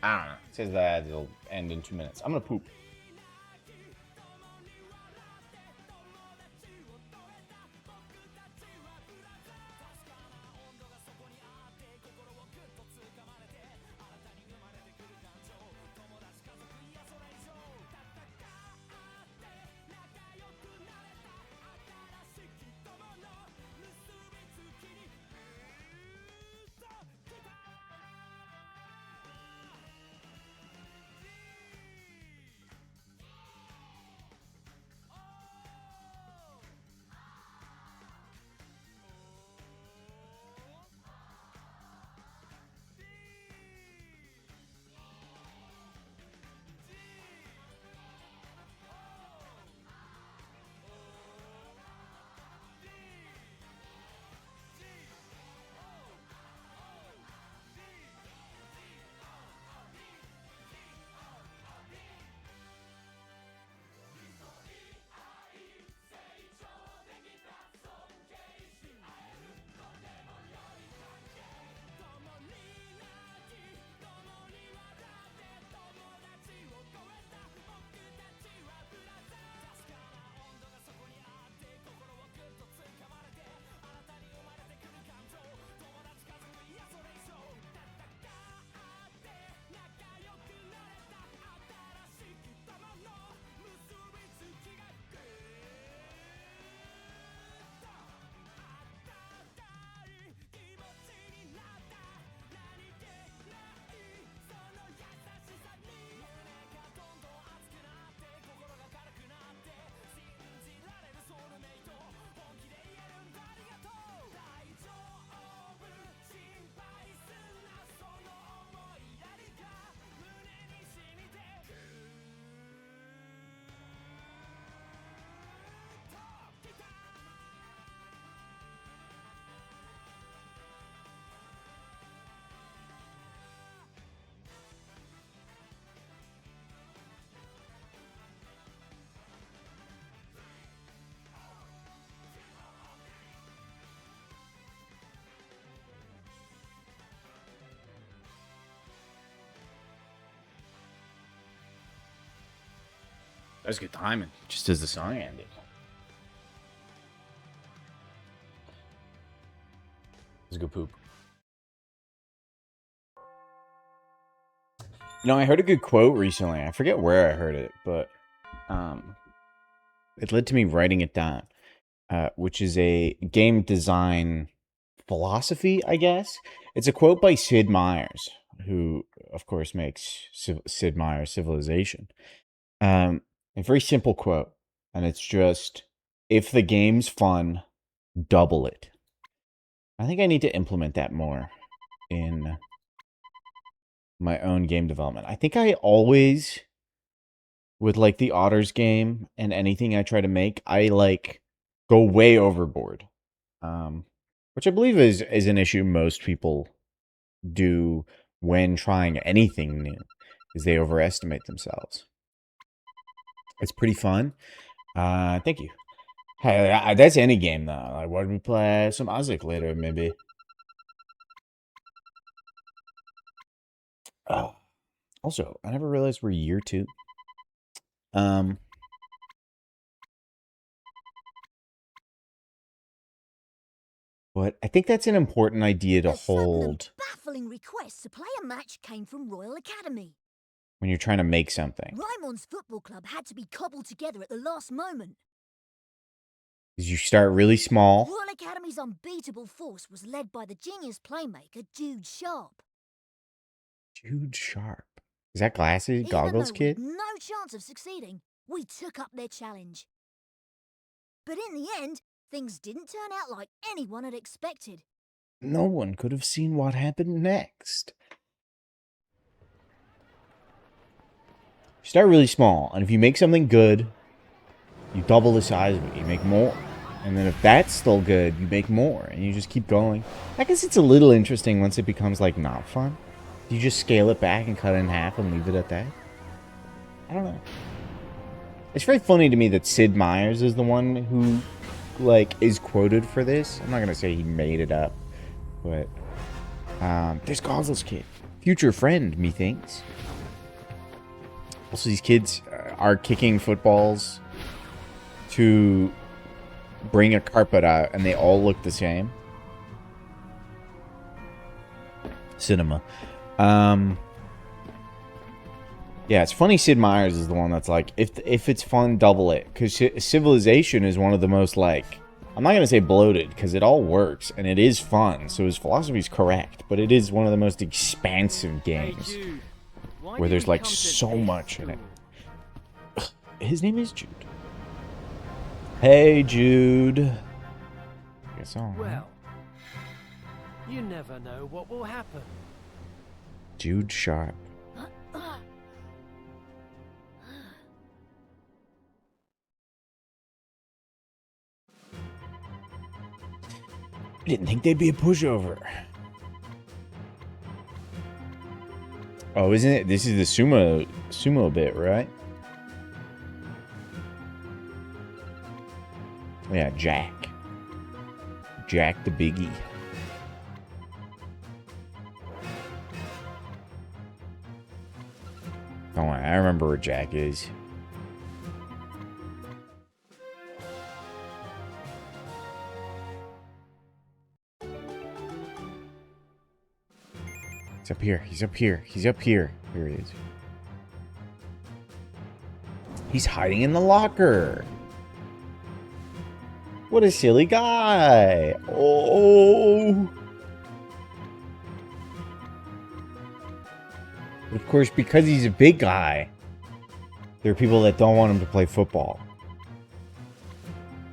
know. It says the ads will end in 2 minutes. I'm gonna poop. That's good timing. Just as the song ended. Let's go poop. You know, I heard a good quote recently. I forget where I heard it, but it led to me writing it down, which is a game design philosophy, I guess. It's a quote by Sid Meier's, who, of course, makes Sid Meier's Civilization. A very simple quote, and it's just, if the game's fun, double it. I think I need to implement that more in my own game development. I think I always, with like the Otters game and anything I try to make, I like go way overboard. Which I believe is an issue most people do when trying anything new, is they overestimate themselves. It's pretty fun. Thank you. Hey, that's any game though. Like, why don't we play some Isaac later, maybe? Also, I never realized we're year 2. But I think that's an important idea to A sudden and hold baffling request to play a match came from Royal Academy. when you're trying to make something. Rymon's football club had to be cobbled together at the last moment. Is you start really small. Royal Academy's unbeatable force was led by the genius playmaker Jude Sharp. Jude Sharp. Is that glasses, goggles Even though kid? we'd no chance of succeeding, we took up their challenge. But in the end, things didn't turn out like anyone had expected. No one could have seen what happened next. You start really small, and if you make something good, you double the size of it. You make more. And then if that's still good, you make more, and you just keep going. I guess it's a little interesting once it becomes, like, not fun. You just scale it back and cut it in half and leave it at that. I don't know. It's very funny to me that Sid Meier's is the one who, like, is quoted for this. I'm not going to say he made it up, but there's Goggles Kid. Future friend, methinks. Also, these kids are kicking footballs to bring a carpet out, and they all look the same. Cinema. Yeah, it's funny Sid Meier's is the one that's like, if it's fun, double it. Because Civilization is one of the most, like, I'm not going to say bloated, because it all works, and it is fun, so his philosophy is correct, but it is one of the most expansive games, Hey, Jude, why where did there's, we like, come to so this much in it. school? His name is Jude. Hey, Jude. I guess so. Well, you never know what will happen. Jude Sharp. I didn't think they'd be a pushover. Oh, isn't it? This is the sumo bit, right? Yeah, Jack. Jack the Biggie. Don't worry, I remember where Jack is. He's up here. He's up here. He's up here. Here he is. He's hiding in the locker. What a silly guy. Oh. But of course, because he's a big guy, there are people that don't want him to play football.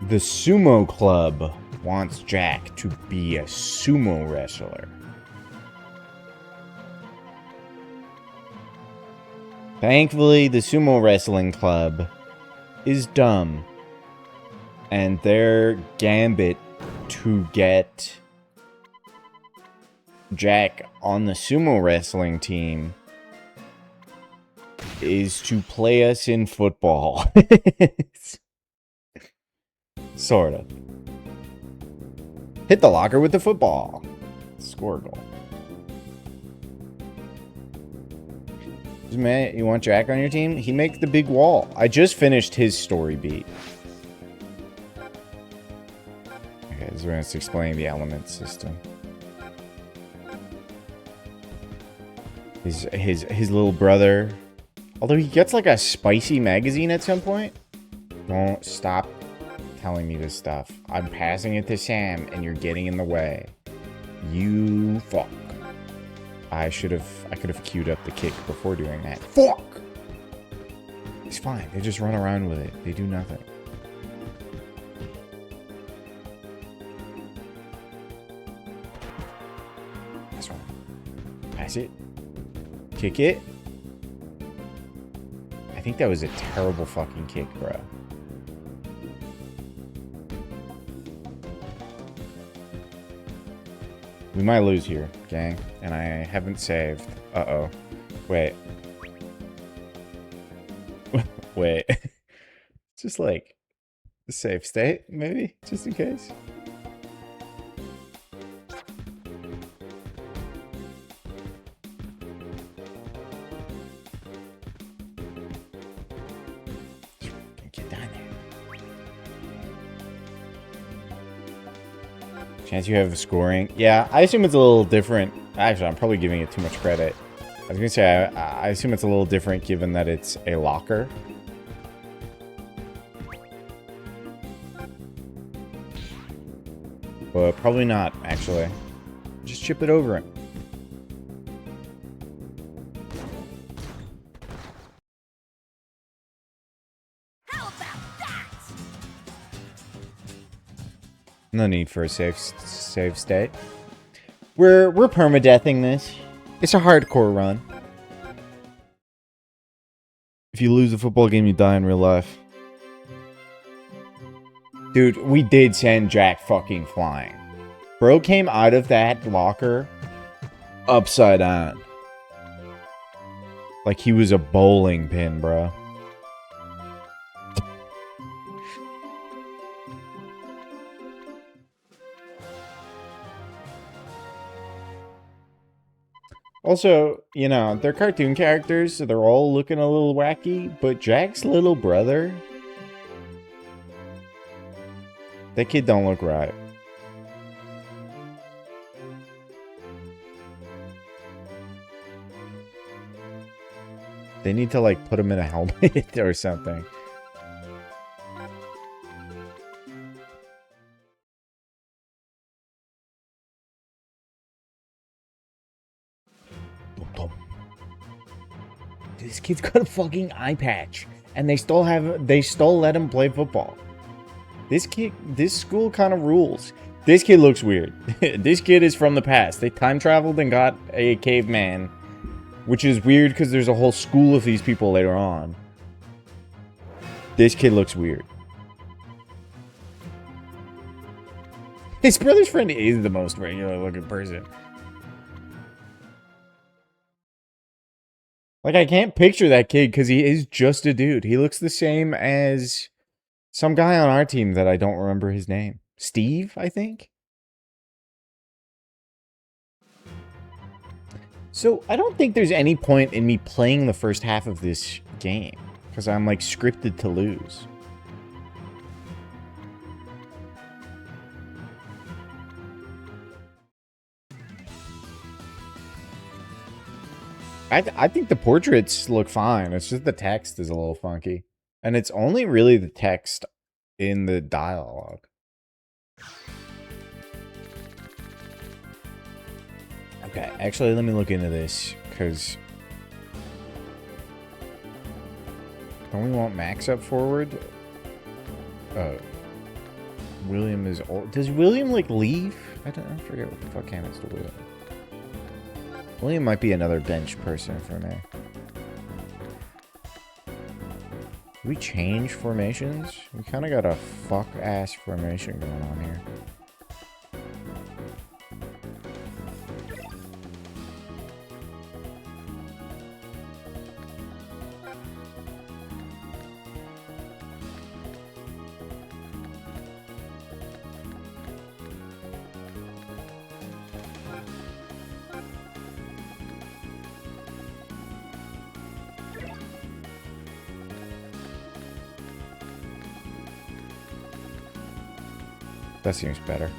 The sumo club wants Jack to be a sumo wrestler. Thankfully, the sumo wrestling club is dumb. And their gambit to get Jack on the sumo wrestling team is to play us in football. Sort of. Hit the locker with the football. Score a goal. Man, you want Jack on your team? He makes the big wall. I just finished his story beat. Okay, this is where it's explaining the element system. His little brother. Although he gets like a spicy magazine at some point. Don't stop telling me this stuff. I'm passing it to Sam and you're getting in the way. You fuck. I could have queued up the kick before doing that. Fuck! It's fine. They just run around with it. They do nothing. That's right. Pass it. Kick it. I think that was a terrible fucking kick, bro. We might lose here, gang. And I haven't saved. Uh-oh. Wait. Wait. Just like a safe state, maybe? Just in case. Get down there. Chance you have scoring. Yeah, I assume it's a little different. Actually, I'm probably giving it too much credit. I was gonna say, I assume it's a little different given that it's a locker. But probably not, actually. Just chip it over him. How about that? No need for a save state. We're permadeathing this. It's a hardcore run. If you lose a football game, you die in real life. Dude, we did send Jack fucking flying. Bro came out of that locker upside down. Like he was a bowling pin, bro. Also, you know, they're cartoon characters, so they're all looking a little wacky, but Jack's little brother... That kid don't look right. They need to, like, put him in a helmet or something. This kid's got a fucking eye patch, and they still let him play football. This school kind of rules. This kid looks weird. This kid is from the past. They time traveled and got a caveman, which is weird because there's a whole school of these people later on. This kid looks weird. His brother's friend is the most regular looking person. Like, I can't picture that kid because he is just a dude. He looks the same as some guy on our team that I don't remember his name. Steve, I think? So, I don't think there's any point in me playing the first half of this game. Because I'm, like, scripted to lose. I think the portraits look fine. It's just the text is a little funky. And it's only really the text in the dialogue. Okay, actually, let me look into this, because... Don't we want Max up forward? William is old. Does William, like, leave? I forget what the fuck happens to William. William might be another bench person for me. We change formations? We kind of got a fuck-ass formation going on here. That seems better.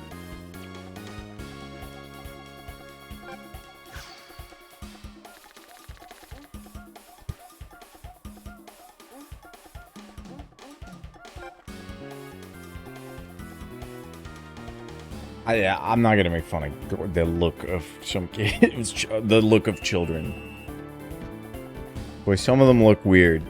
I'm not gonna make fun of the look of some kids, the look of children. Boy, some of them look weird.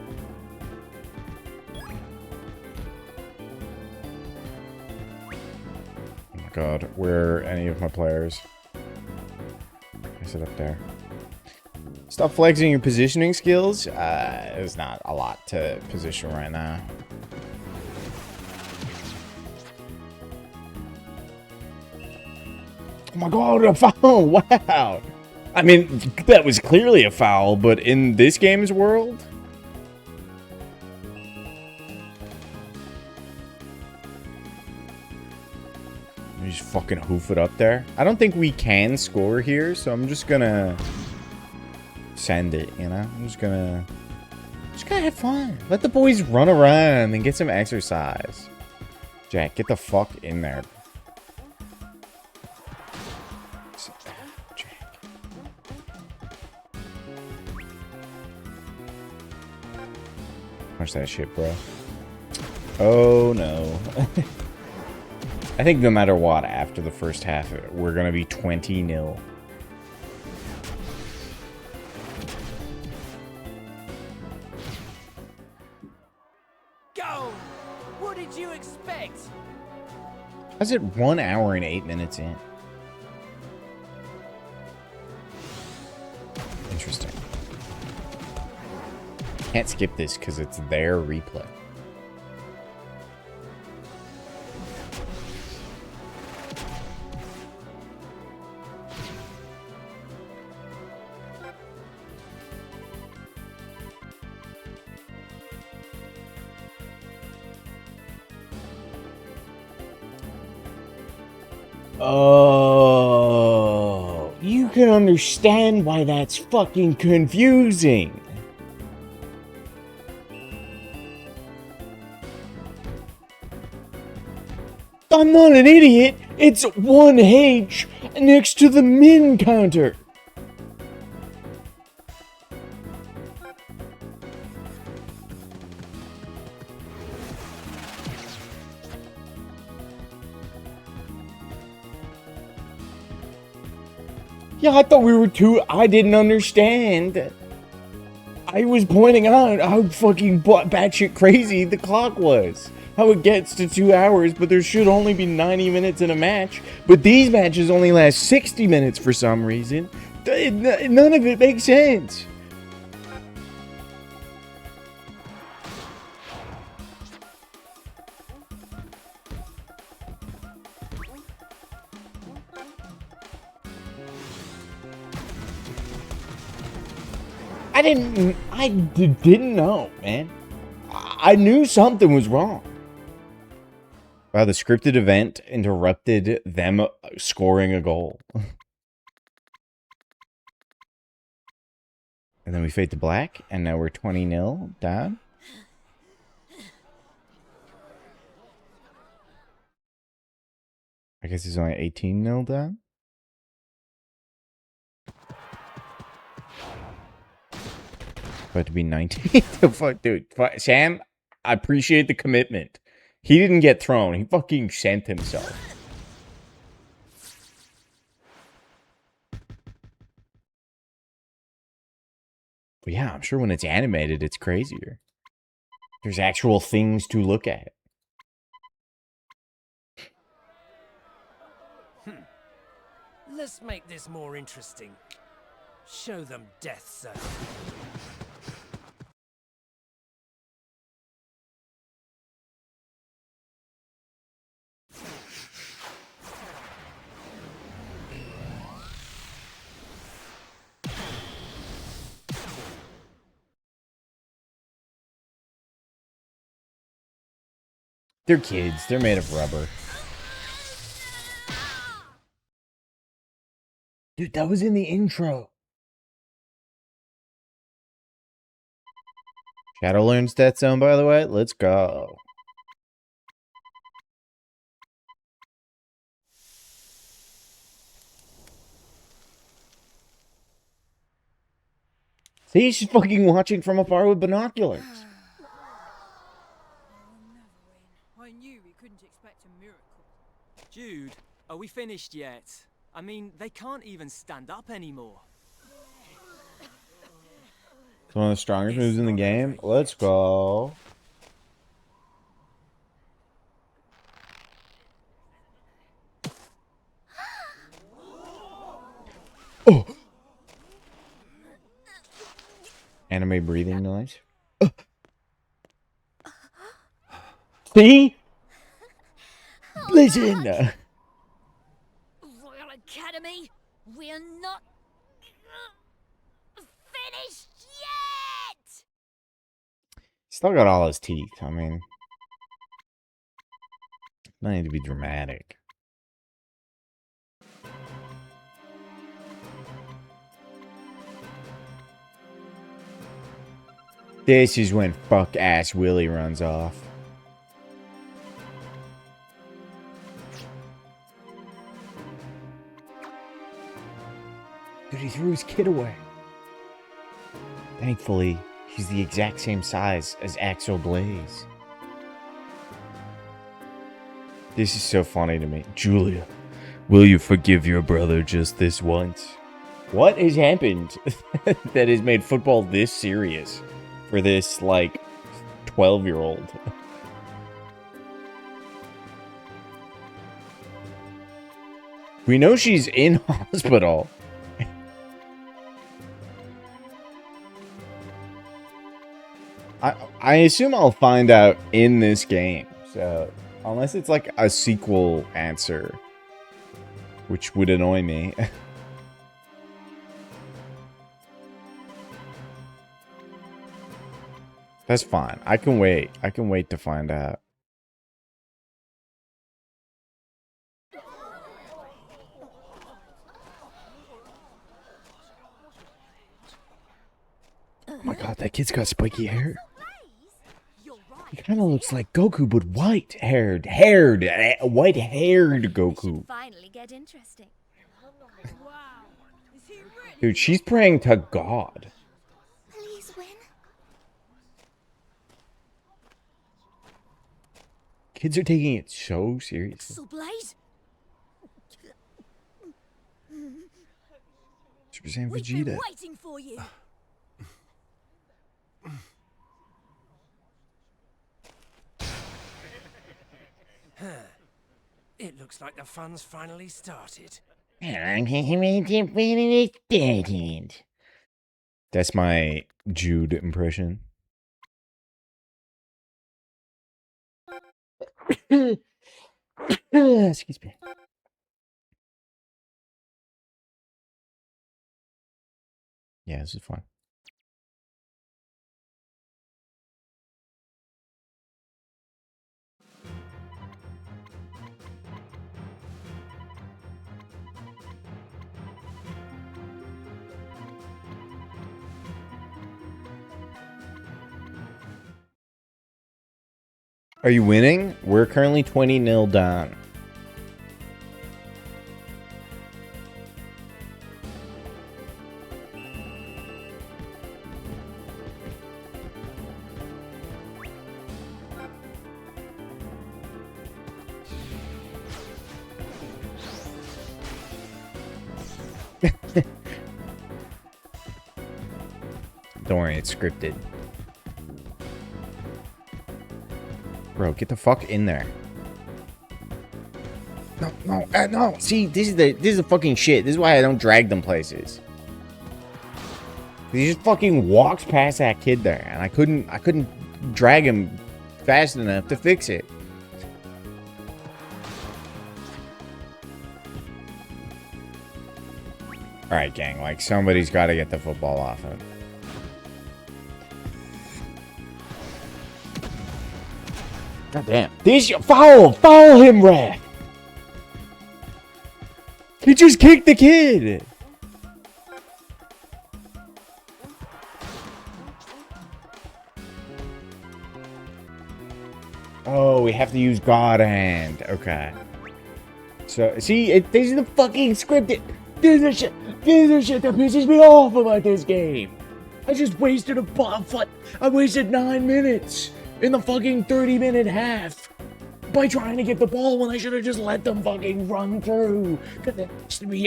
Oh my god, where are any of my players? Is it up there? Stop flexing your positioning skills. There's not a lot to position right now. Oh my god, a foul! Wow! I mean, that was clearly a foul, but in this game's world? You just fucking hoof it up there. I don't think we can score here, so I'm just gonna send it, you know? I'm just gonna have fun. Let the boys run around and get some exercise. Jack, get the fuck in there. Punch that shit, bro. Oh, no. I think no matter what, after the first half, we're going to be 20-0. Go! What did you expect? How's it 1 hour and 8 minutes in? Interesting. Can't skip this because it's their replay. Oh, you can understand why that's fucking confusing. I'm not an idiot. It's 1H next to the min counter. Yeah, I thought we were too... I didn't understand. I was pointing out how fucking batshit crazy the clock was. How it gets to 2 hours, but there should only be 90 minutes in a match. But these matches only last 60 minutes for some reason. None of it makes sense. I didn't know, man. I knew something was wrong. Wow, the scripted event interrupted them scoring a goal. And then we fade to black, and now we're 20-0 down. I guess he's only 18-0 down. About to be 19. Fuck, dude. Sam, I appreciate the commitment. He didn't get thrown. He fucking sent himself. But yeah, I'm sure when it's animated, it's crazier. There's actual things to look at. Let's make this more interesting. Show them death, sir. They're kids. They're made of rubber. Dude, that was in the intro. Shadow learns Death Zone, by the way. Let's go. See, she's fucking watching from afar with binoculars. I knew we couldn't expect a miracle. Jude, are we finished yet? I mean, they can't even stand up anymore. It's one of the strongest moves in the game. Let's go. Oh. Anime breathing noise. See? Listen. Royal Academy, we're not finished yet! Still got all his teeth. I mean, no need to be dramatic. This is when fuck ass Willie runs off. Dude, he threw his kid away. Thankfully, he's the exact same size as Axel Blaze. This is so funny to me. Julia, will you forgive your brother just this once? What has happened that has made football this serious for this, like, 12-year-old? We know she's in hospital. I assume I'll find out in this game. So, unless it's like a sequel answer, which would annoy me. That's fine. I can wait. I can wait to find out. Oh my god, that kid's got spiky hair. He kind of looks like Goku, but white-haired Goku. Finally get interesting. Wow. Is he really? Dude, she's praying to God. Please win. Kids are taking it so seriously. Axel Blaze? Super Saiyan We've been Vegeta. waiting for you. It looks like the fun's finally started. That's my Jude impression. Excuse me. Yeah, this is fun. Are you winning? We're currently 20-0 down. Don't worry, it's scripted. Bro, get the fuck in there. No. See, this is the fucking shit. This is why I don't drag them places. He just fucking walks past that kid there, and I couldn't drag him fast enough to fix it. All right, gang. Like, somebody's got to get the football off him. God damn. This foul him, ref. He just kicked the kid. Oh, we have to use God Hand. Okay. So, see, this is the fucking scripted. This is the shit that pisses me off about this game. I just wasted I wasted 9 minutes in the fucking 30-minute half by trying to get the ball when I should have just let them fucking run through. Because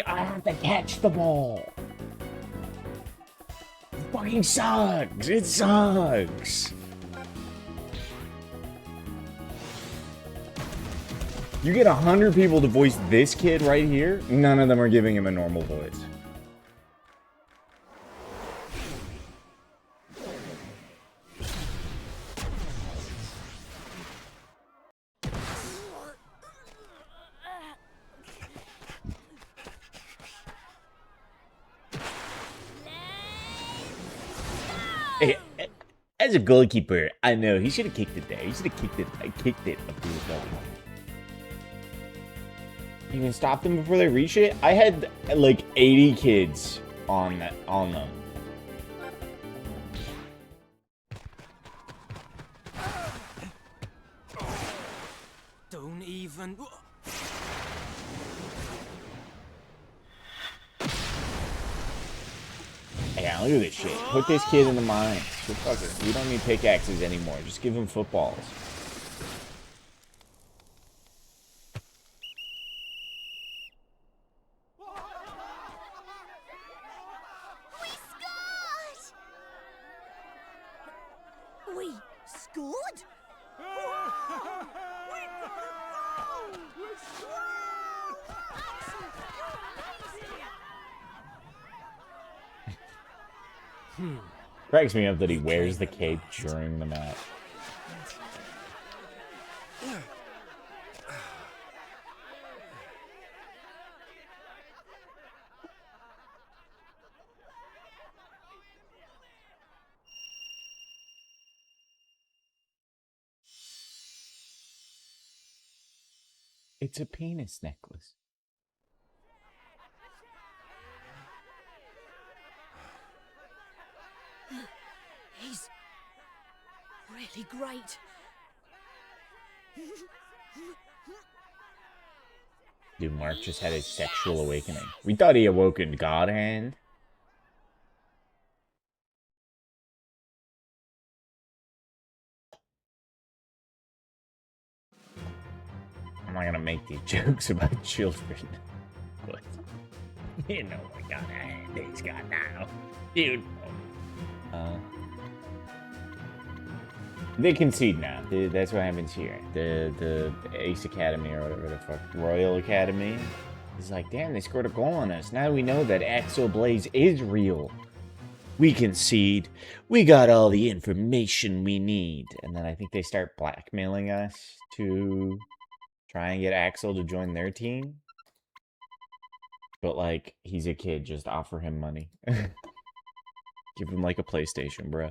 I have to catch the ball. It fucking sucks. It sucks. You get 100 people to voice this kid right here, none of them are giving him a normal voice. Hey, as a goalkeeper, I know he should have kicked it there. He should have kicked it. I kicked it up to the goal. You can stop them before they reach it. I had like 80 kids on them. Don't even. Yeah, look at this shit. Put this kid in the mines. We don't need pickaxes anymore. Just give him footballs. We scored? Cracks me up that he wears the cape during the match. It's a penis necklace. He's really great. Dude, Mark just had his sexual awakening. We thought he awoke in God Hand. I'm not gonna make these jokes about children. But you know what God Hand he's got now. Dude. They concede now. That's what happens here. The Ace Academy or whatever the fuck, Royal Academy, is like, damn, they scored a goal on us. Now we know that Axel Blaze is real. We concede. We got all the information we need. And then I think they start blackmailing us to try and get Axel to join their team. But like, he's a kid. Just offer him money. Give him like a PlayStation, bruh.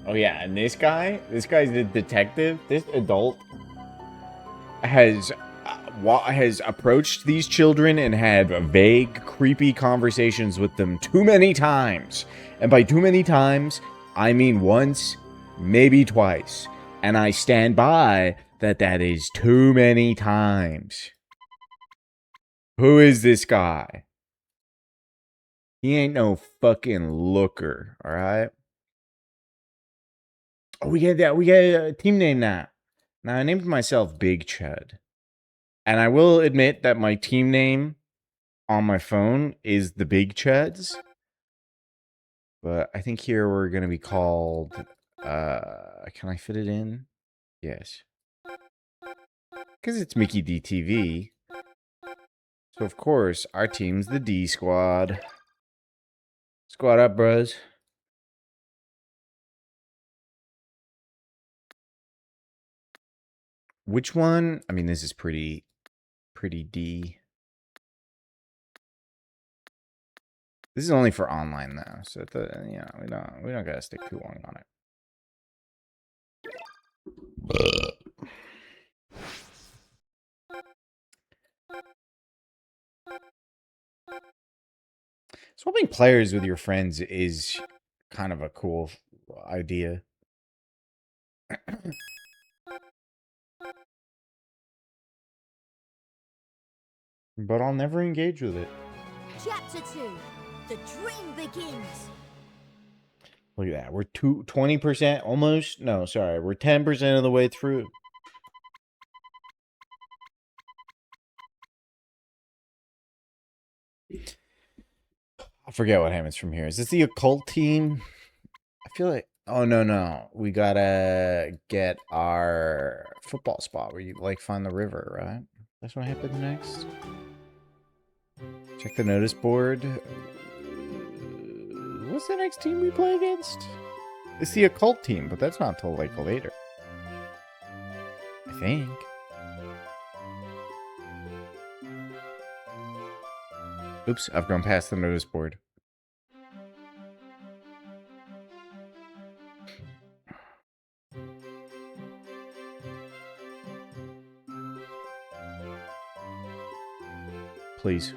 Oh yeah, and this guy's the detective. This adult has approached these children and had vague, creepy conversations with them too many times. And by too many times, I mean once, maybe twice. And I stand by that is too many times. Who is this guy? He ain't no fucking looker, alright? Oh, we get a team name now. Now, I named myself Big Chud. And I will admit that my team name on my phone is the Big Chuds. But I think here we're going to be called... can I fit it in? Yes. Because it's Mickey DTV. So, of course, our team's the D Squad. Squad up, bros. Which one? I mean, this is pretty D. This is only for online though, so we don't gotta stick too long on it. Swapping players with your friends is kind of a cool idea. But I'll never engage with it. Chapter 2. The dream begins. Look at that. We're 20% almost. No, sorry. We're 10% of the way through. I forget what happens from here. Is this the occult team? I feel like... Oh, no. We gotta get our football spot where you, like, find the river, right? That's what happens next. Check the notice board. What's the next team we play against? It's the occult team, but that's not till, like, later. I think. Oops, I've gone past the notice board. Please.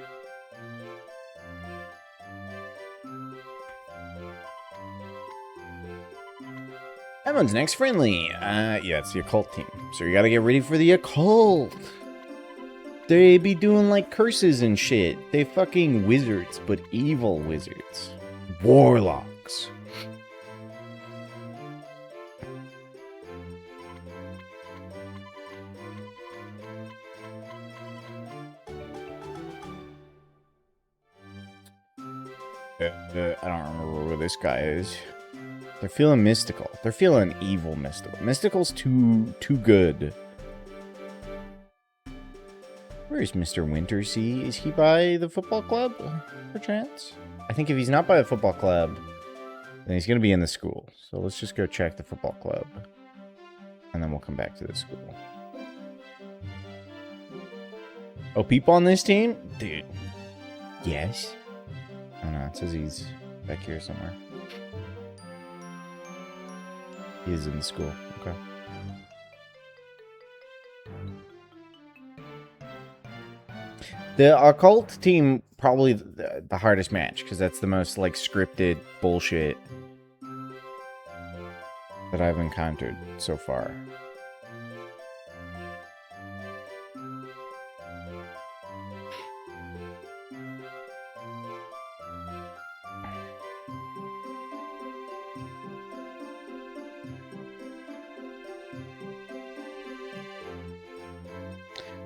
Everyone's next friendly. Yeah, it's the occult team. So you gotta get ready for the occult. They be doing like curses and shit. They fucking wizards, but evil wizards. Warlocks. I don't remember where this guy is. They're feeling mystical. They're feeling evil mystical. Mystical's too good. Where is Mr. Wintersea? Is he by the football club, perchance? I think if he's not by the football club, then he's going to be in the school. So let's just go check the football club. And then we'll come back to the school. Oh, people on this team? Dude. Yes. Oh no, it says he's back here somewhere. He is in the school. Okay. The occult team, probably the hardest match, because that's the most, like, scripted bullshit that I've encountered so far.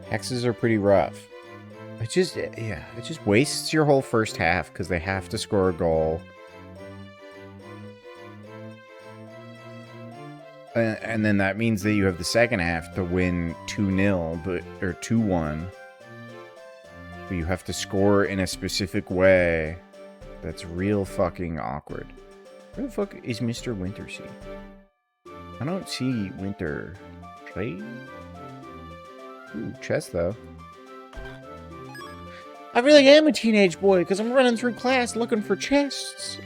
Hexes are pretty rough. It just wastes your whole first half because they have to score a goal. And then that means that you have the second half to win 2-0, or 2-1. But you have to score in a specific way that's real fucking awkward. Where the fuck is Mr. Wintersea? I don't see Winter. Play? Ooh, chest though. I really am a teenage boy because I'm running through class looking for chests.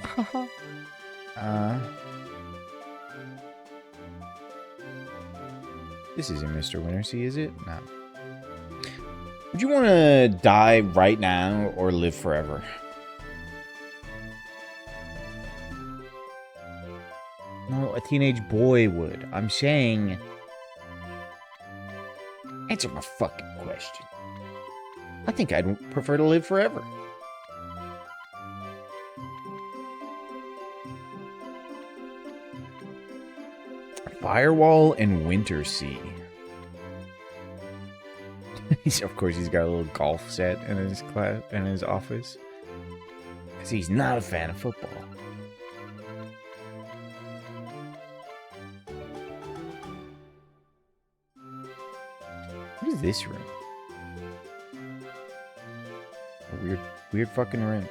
This isn't Mr. Wintersea, is it? No. Would you want to die right now or live forever? No, a teenage boy would. I'm saying... Answer my fucking question. I think I'd prefer to live forever. Firewall and Wintersea. Of course, he's got a little golf set in his class, in his office. Because he's not a fan of football. What is this room? A weird fucking room.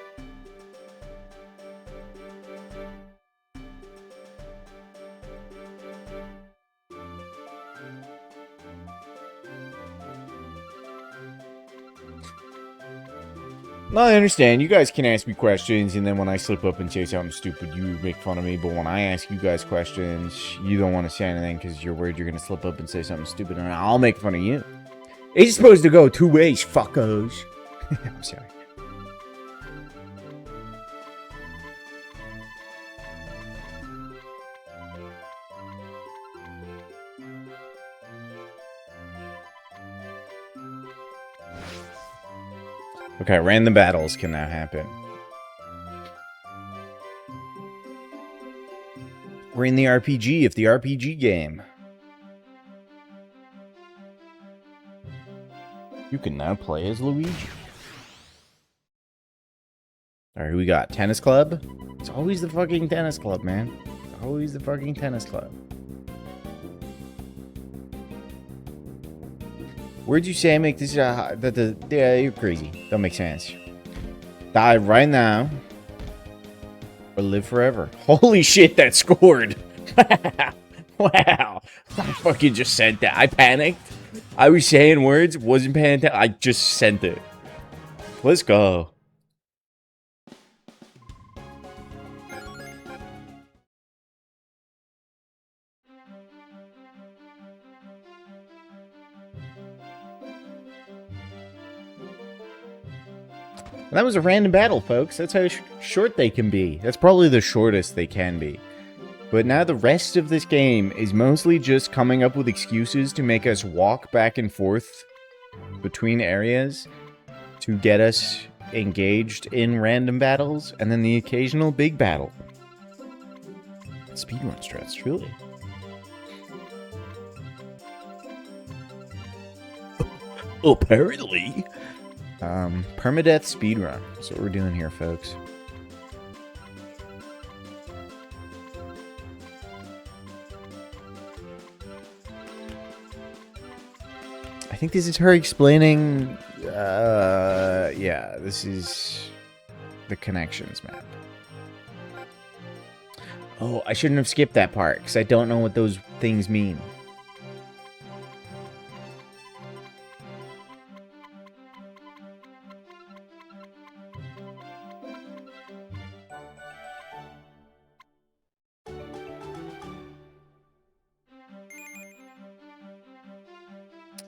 No, I understand. You guys can ask me questions, and then when I slip up and say something stupid, you make fun of me. But when I ask you guys questions, you don't want to say anything because you're worried you're going to slip up and say something stupid, and I'll make fun of you. It's supposed to go two ways, fuckos. I'm sorry. Okay, random battles can now happen. We're in the RPG, if the RPG game. You can now play as Luigi. Alright, who we got? Tennis club? It's always the fucking tennis club, man. It's always the fucking tennis club. Where'd you say make this yeah, you're crazy. Don't make sense. Die right now. Or live forever. Holy shit, that scored. Wow. I fucking just sent that. I panicked. I was saying words, wasn't paying attention. I just sent it. Let's go. And that was a random battle, folks. That's how short they can be. That's probably the shortest they can be. But now the rest of this game is mostly just coming up with excuses to make us walk back and forth between areas to get us engaged in random battles, and then the occasional big battle. Speedrun strats, truly. Apparently. Permadeath speedrun. That's what we're doing here, folks. I think this is her explaining, yeah, this is the connections map. Oh, I shouldn't have skipped that part, because I don't know what those things mean.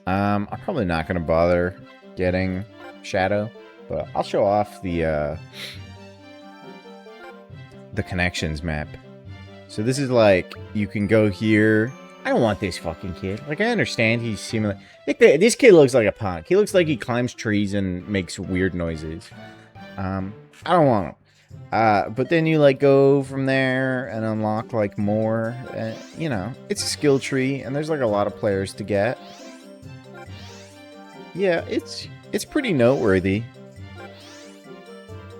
I'm probably not going to bother getting Shadow, but I'll show off the connections map. So this is like, you can go here. I don't want this fucking kid. Like, I understand he's seemingly... This kid looks like a punk. He looks like he climbs trees and makes weird noises. I don't want him. But then you, like, go from there and unlock, like, more. You know, it's a skill tree, and there's, like, a lot of players to get. Yeah, it's pretty noteworthy.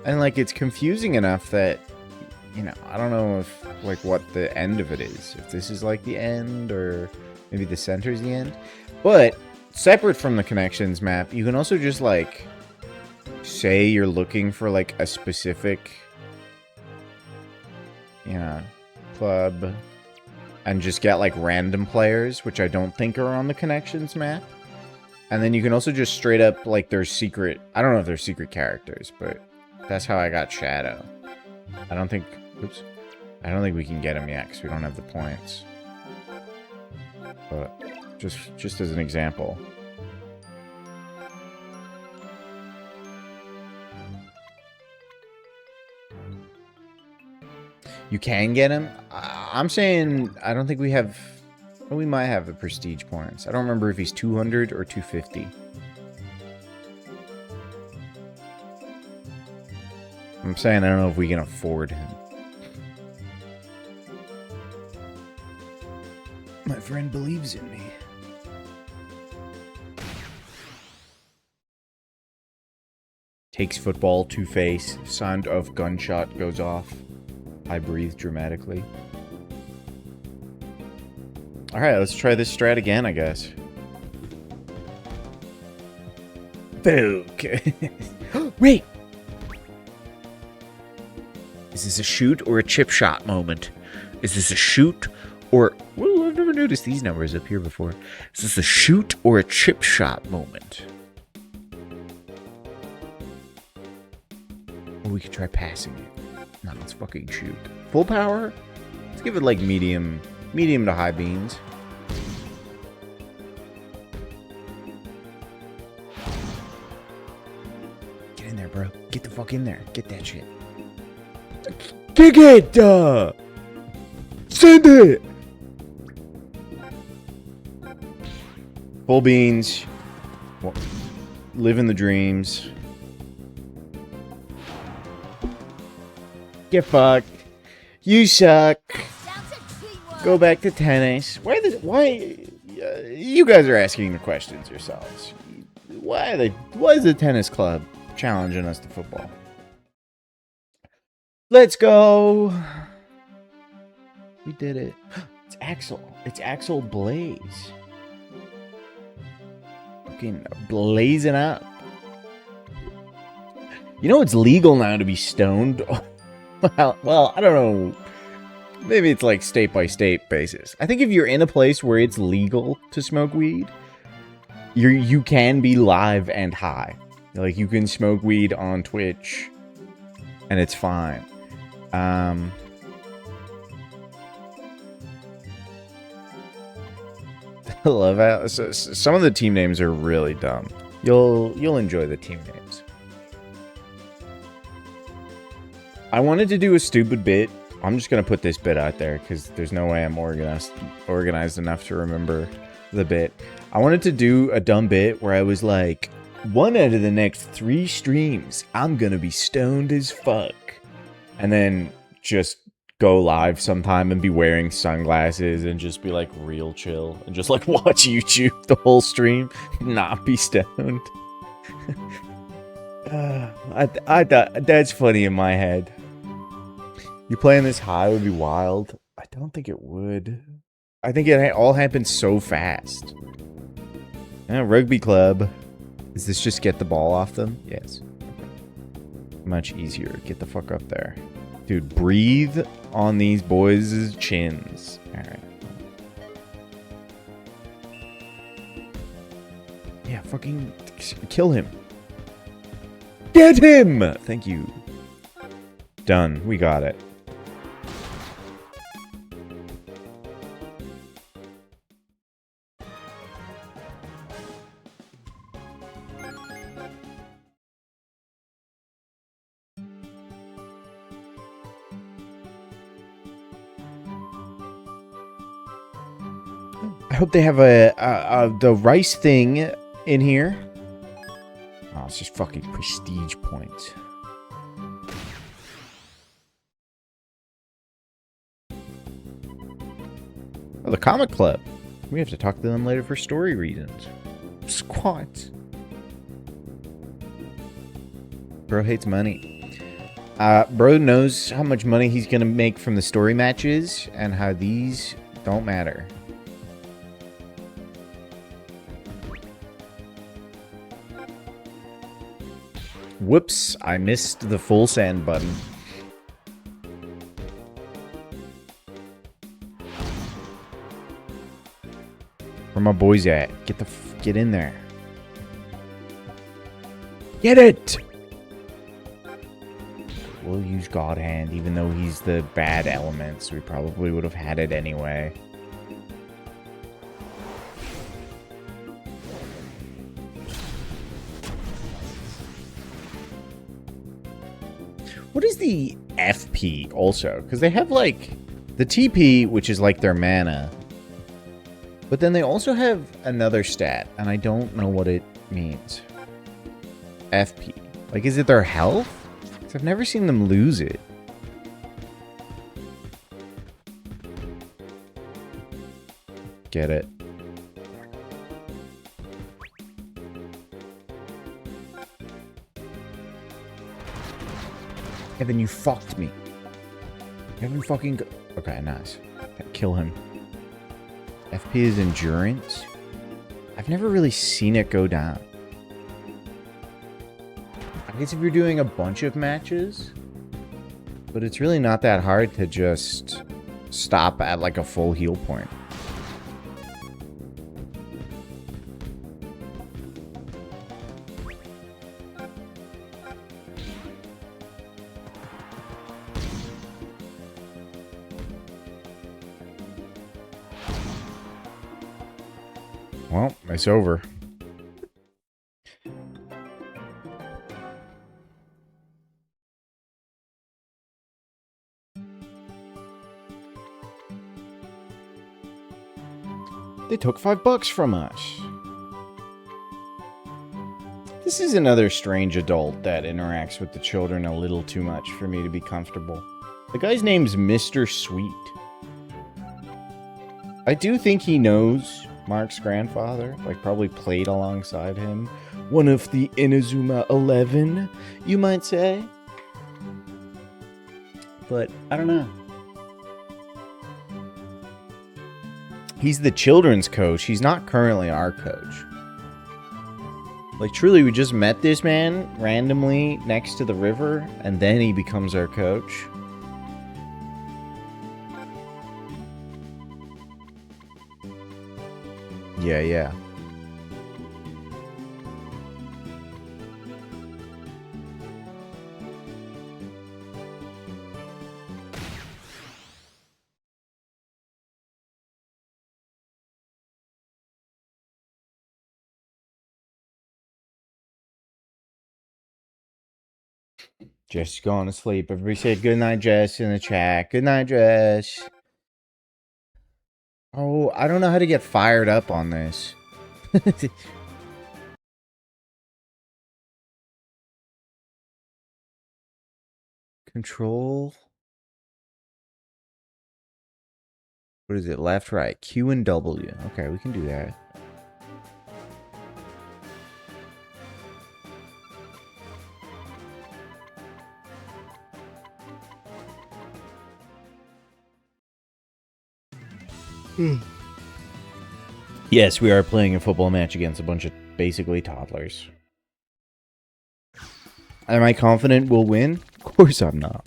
And, like, it's confusing enough that, you know, I don't know if, like, what the end of it is. If this is, like, the end, or maybe the center's the end. But, separate from the connections map, you can also just, like, say you're looking for, like, a specific, you know, club, and just get, like, random players, which I don't think are on the connections map. And then you can also just straight up, like, there's secret... I don't know if they're secret characters, but that's how I got Shadow. I don't think... Oops. I don't think we can get him yet, because we don't have the points. But, just as an example. You can get him? I'm saying I don't think we have... Well, we might have the prestige points. I don't remember if he's 200 or 250. I'm saying I don't know if we can afford him. My friend believes in me. Takes football to face. Sound of gunshot goes off. I breathe dramatically. Alright, let's try this strat again, I guess. Okay. Wait! Is this a shoot or a chip shot moment? Is this a shoot or... Well, I've never noticed these numbers up here before. Is this a shoot or a chip shot moment? Or we could try passing it. No, let's fucking shoot. Full power? Let's give it like medium to high beams. Get in there, bro. Get the fuck in there. Get that shit. Kick it! Send it! Full beans. Living the dreams. Get fucked. You suck. Down to teamwork. Go back to tennis. Why you guys are asking the questions yourselves. Why is the tennis club challenging us to football? Let's go. We did it. It's Axel. It's Axel Blaze. Fucking blazing up. You know it's legal now to be stoned? well, I don't know. Maybe it's like state by state basis. I think if you're in a place where it's legal to smoke weed, you can be live and high. Like you can smoke weed on Twitch and it's fine. I love how some of the team names are really dumb. You'll enjoy the team names. I wanted to do a stupid bit. I'm just gonna put this bit out there because there's no way I'm organized enough to remember the bit. I wanted to do a dumb bit where I was like, 1 out of the next 3 streams, I'm gonna be stoned as fuck. And then just go live sometime and be wearing sunglasses and just be like real chill and just like watch YouTube the whole stream, not be stoned. I thought that's funny in my head. You playing this high would be wild. I don't think it would. I think it all happens so fast. Rugby club. Is this just get the ball off them? Yes. Much easier. Get the fuck up there. Dude, breathe on these boys' chins. Alright. Yeah, fucking kill him. Get him! Thank you. Done. We got it. I hope they have the rice thing in here. Oh, it's just fucking prestige points. Oh, the comic club. We have to talk to them later for story reasons. Squat. Bro hates money. Bro knows how much money he's gonna make from the story matches and how these don't matter. Whoops, I missed the full sand button. Where my boys at? Get in there. Get it! We'll use God Hand, even though he's the bad element, so we probably would have had it anyway. What is the FP also? Because they have like the TP, which is like their mana. But then they also have another stat, and I don't know what it means. FP. Like, is it their health? Because I've never seen them lose it. Get it. Evan, you fucked me. Evan fucking... Okay, nice. Kill him. FP is endurance. I've never really seen it go down. I guess if you're doing a bunch of matches, but it's really not that hard to just stop at like a full heal point. Well, it's over. They took $5 from us. This is another strange adult that interacts with the children a little too much for me to be comfortable. The guy's name's Mr. Sweet. I do think he knows Mark's grandfather. Like, probably played alongside him. One of the Inazuma 11, you might say. But, I don't know. He's the children's coach. He's not currently our coach. Like, truly, we just met this man randomly next to the river, and then he becomes our coach. Yeah. Jess is going to sleep. Everybody say good night, Jess, in the chat. Good night, Jess. Oh, I don't know how to get fired up on this. Control. What is it? Left, right. Q and W. Okay, we can do that. Yes, we are playing a football match against a bunch of basically toddlers. Am I confident we'll win? Of course I'm not.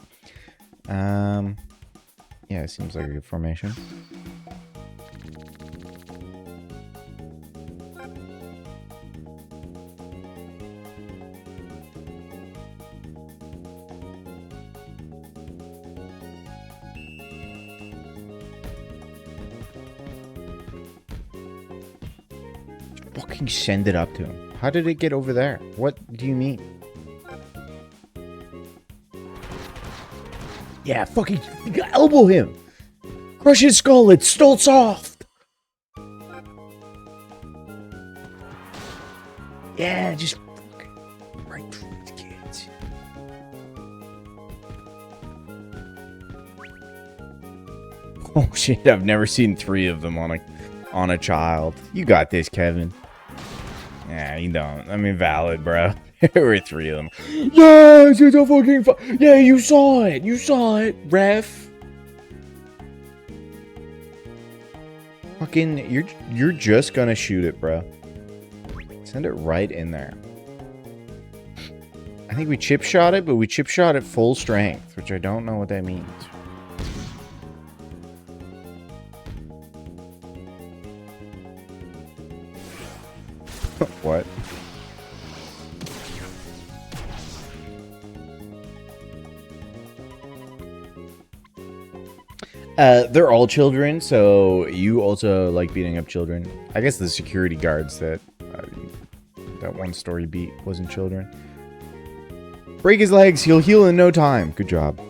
Yeah, it seems like a good formation. Fucking send it up to him. How did it get over there? What do you mean? Yeah, fucking elbow him. Crush his skull. It's still soft. Yeah, just fucking right through the kids. Oh shit! I've never seen 3 of them on a child. You got this, Kevin. Yeah, you don't. I mean, valid, bro. There were 3 of them. Yes, it's a fucking yeah, you saw it. You saw it, ref. Fucking, you're just gonna shoot it, bro. Send it right in there. I think we chip shot it, but we chip shot at full strength, which I don't know what that means. What? They're all children, so you also like beating up children. I guess the security guards that one story beat wasn't children. Break his legs, he'll heal in no time. Good job.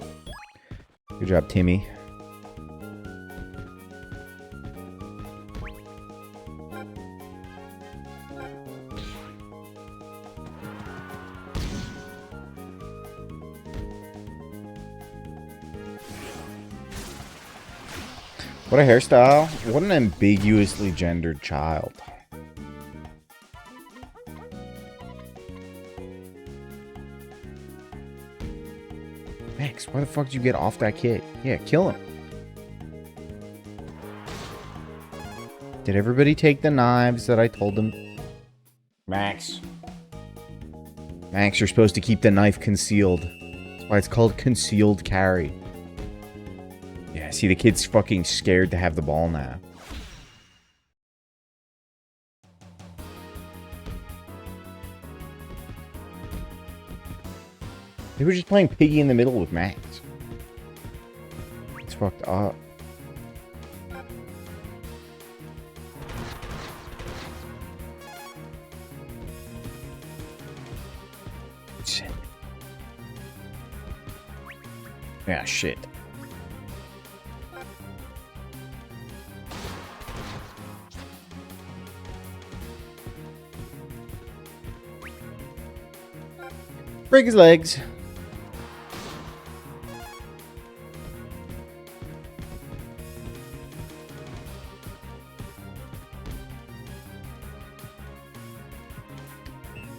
Good job, Timmy. What a hairstyle. What an ambiguously gendered child. Max, why the fuck did you get off that kid? Yeah, kill him. Did everybody take the knives that I told them? Max. Max, you're supposed to keep the knife concealed. That's why it's called concealed carry. Yeah, see, the kid's fucking scared to have the ball now. They were just playing piggy in the middle with Max. It's fucked up. Shit. Yeah, shit. Break his legs.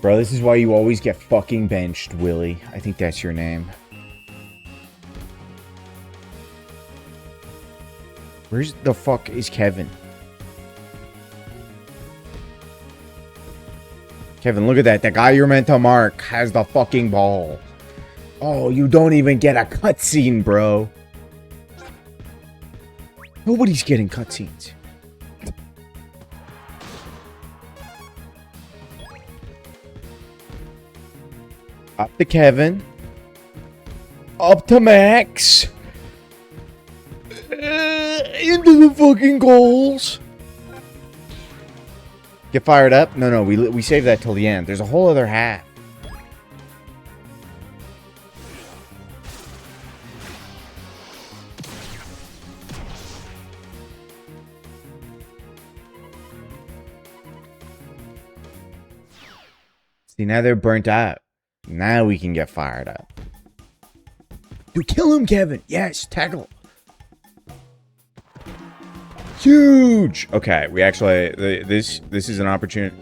Bro, this is why you always get fucking benched, Willie. I think that's your name. Where's the fuck is Kevin? Kevin, look at that. The guy you're meant to mark has the fucking ball. Oh, you don't even get a cutscene, bro. Nobody's getting cutscenes. Up to Kevin. Up to Max. Into the fucking goals. Get fired up? No, we save that till the end. There's a whole other half. See, now they're burnt out. Now we can get fired up. Dude, kill him, Kevin. Yes, tackle. Huge. Okay, we actually this is an opportunity.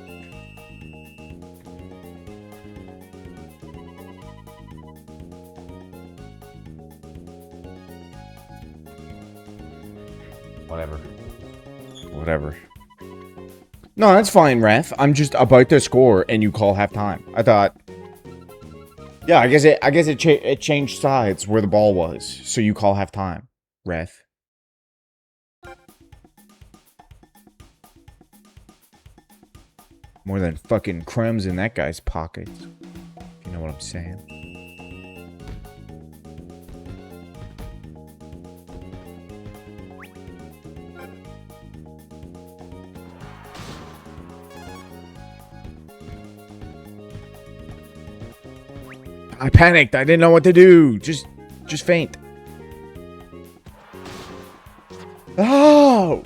Whatever. No, that's fine, ref. I'm just about to score and you call halftime. I thought. Yeah, I guess it changed sides where the ball was, so you call halftime, ref. More than fucking crumbs in that guy's pockets. If you know what I'm saying. I panicked. I didn't know what to do. Just faint. Oh!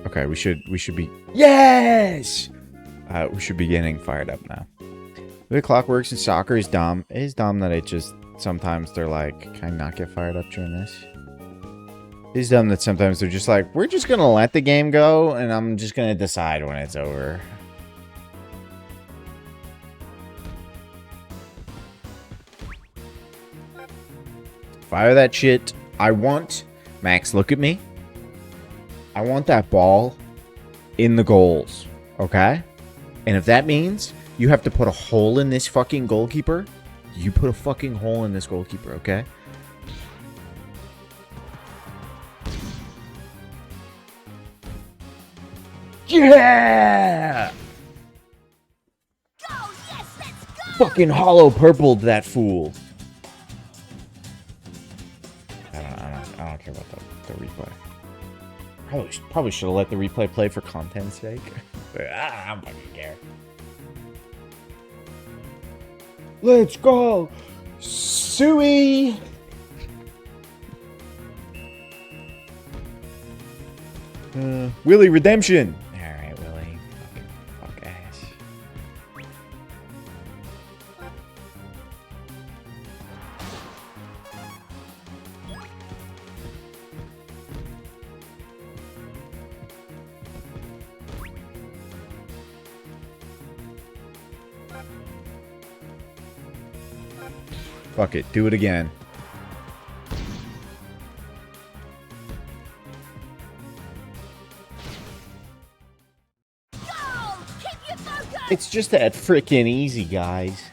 Okay, we should be... Yes! We should be getting fired up now. The way the clock works in soccer is dumb. It is dumb that it just... Sometimes they're like, can I not get fired up during this? It is dumb that sometimes they're just like, we're just gonna let the game go, and I'm just gonna decide when it's over. Fire that shit. I want... Max, look at me. I want that ball in the goals. Okay? And if that means you have to put a hole in this fucking goalkeeper, you put a fucking hole in this goalkeeper, okay? Yeah! Go! Yes, let's go! Fucking hollow purpled that fool. I don't care about the replay. Probably should have let the replay play for content's sake. But I don't fucking care. Let's go, Suey. Willie redemption. All right, Willie. Fuck ass. Fuck it, do it again. Go! Keep your focus! It's just that freaking easy, guys.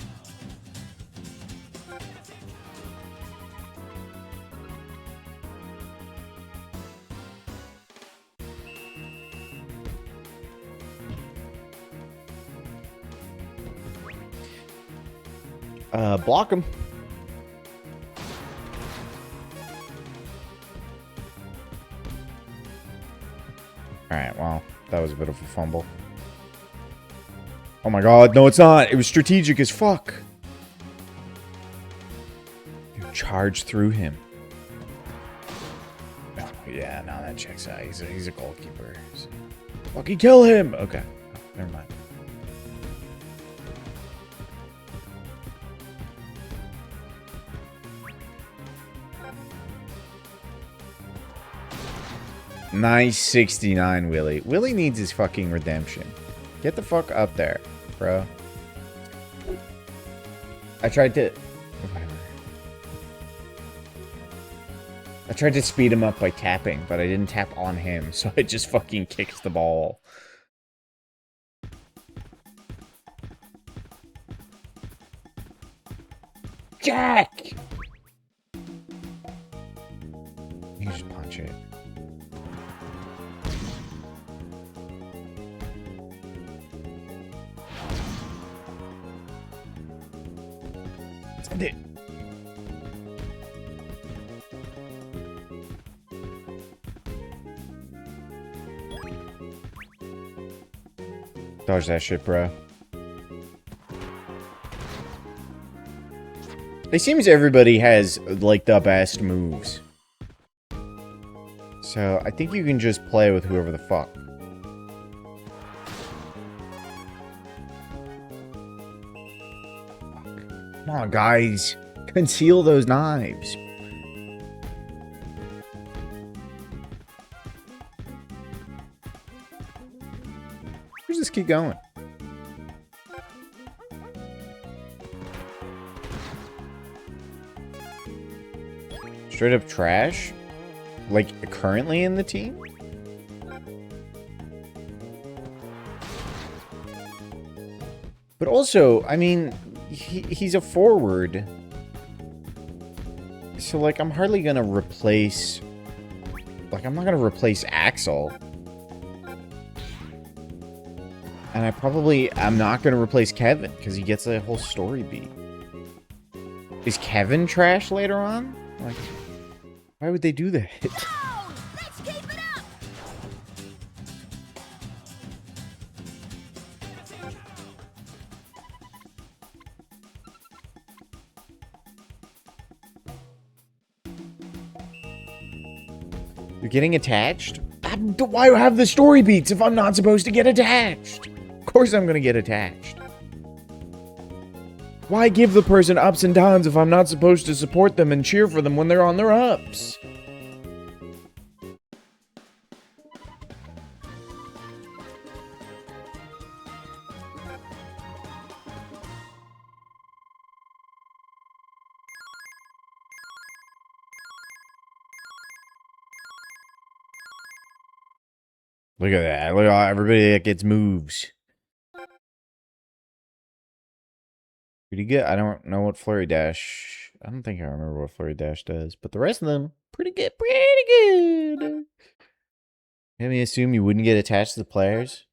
Block him. Alright, well, that was a bit of a fumble. Oh my god, no it's not. It was strategic as fuck. You charged through him. Oh, yeah, now that checks out. He's a goalkeeper. So. Fucking kill him! Okay, oh, never mind. Nice 69, Willie. Willie needs his fucking redemption. Get the fuck up there, bro. I tried to... Whatever. I tried to speed him up by tapping, but I didn't tap on him, so I just fucking kicked the ball. Jack! You can just punch it. Send it. Dodge that shit, bro. It seems everybody has, like, the best moves. So, I think you can just play with whoever the fuck. Come on, guys. Conceal those knives. Where's this kid going? Straight up trash? Like, currently in the team? But also, I mean, he's a forward. So, like, I'm hardly gonna replace... Like, I'm not gonna replace Axel. And I'm not gonna replace Kevin, because he gets a whole story beat. Is Kevin trash later on? Like, why would they do that? Let's keep it up! You're getting attached? Why have the story beats if I'm not supposed to get attached? Of course I'm gonna get attached. Why give the person ups and downs if I'm not supposed to support them and cheer for them when they're on their ups? Look at that. Look at everybody that gets moves. Pretty good. I don't know what Flurry Dash... I don't think I remember what Flurry Dash does. But the rest of them, pretty good. Pretty good. Let me assume you wouldn't get attached to the players.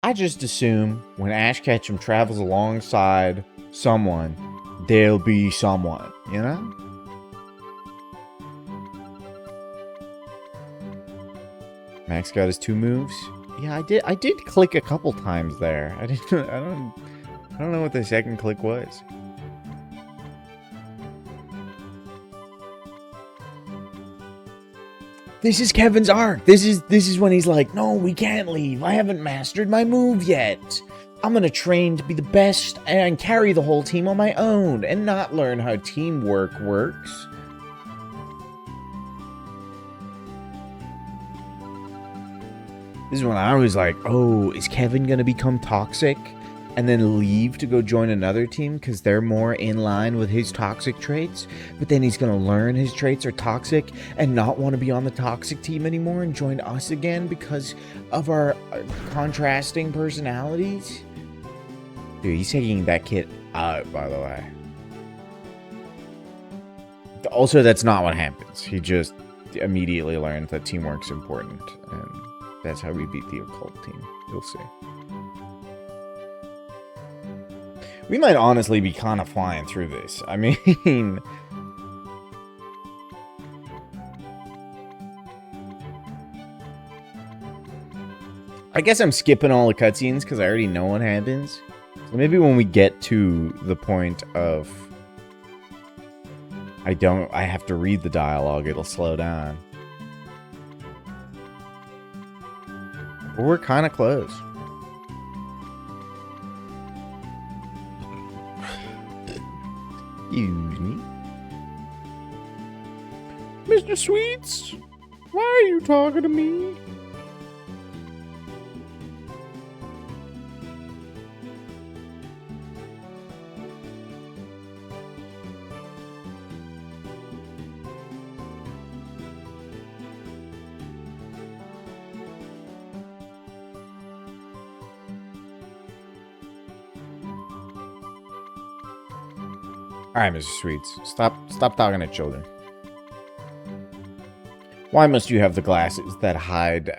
I just assume when Ash Ketchum travels alongside someone, there'll be someone, you know? Max got his 2 moves. Yeah, I did click a couple times there. I don't know what the second click was. This is Kevin's arc. This is when he's like, "No, we can't leave. I haven't mastered my move yet. I'm gonna train to be the best and carry the whole team on my own and not learn how teamwork works." This is when I was like, oh, is Kevin going to become toxic and then leave to go join another team because they're more in line with his toxic traits? But then he's going to learn his traits are toxic and not want to be on the toxic team anymore and join us again because of our contrasting personalities? Dude, he's taking that kid out, by the way. Also, that's not what happens. He just immediately learns that teamwork's important, and that's how we beat the occult team. You'll see. We might honestly be kind of flying through this. I mean... I guess I'm skipping all the cutscenes because I already know what happens. So maybe when we get to the point of... I have to read the dialogue, it'll slow down. But we're kind of close. Excuse me. Mr. Sweets, why are you talking to me? Alright, Mr. Sweets. Stop talking to children. Why must you have the glasses that hide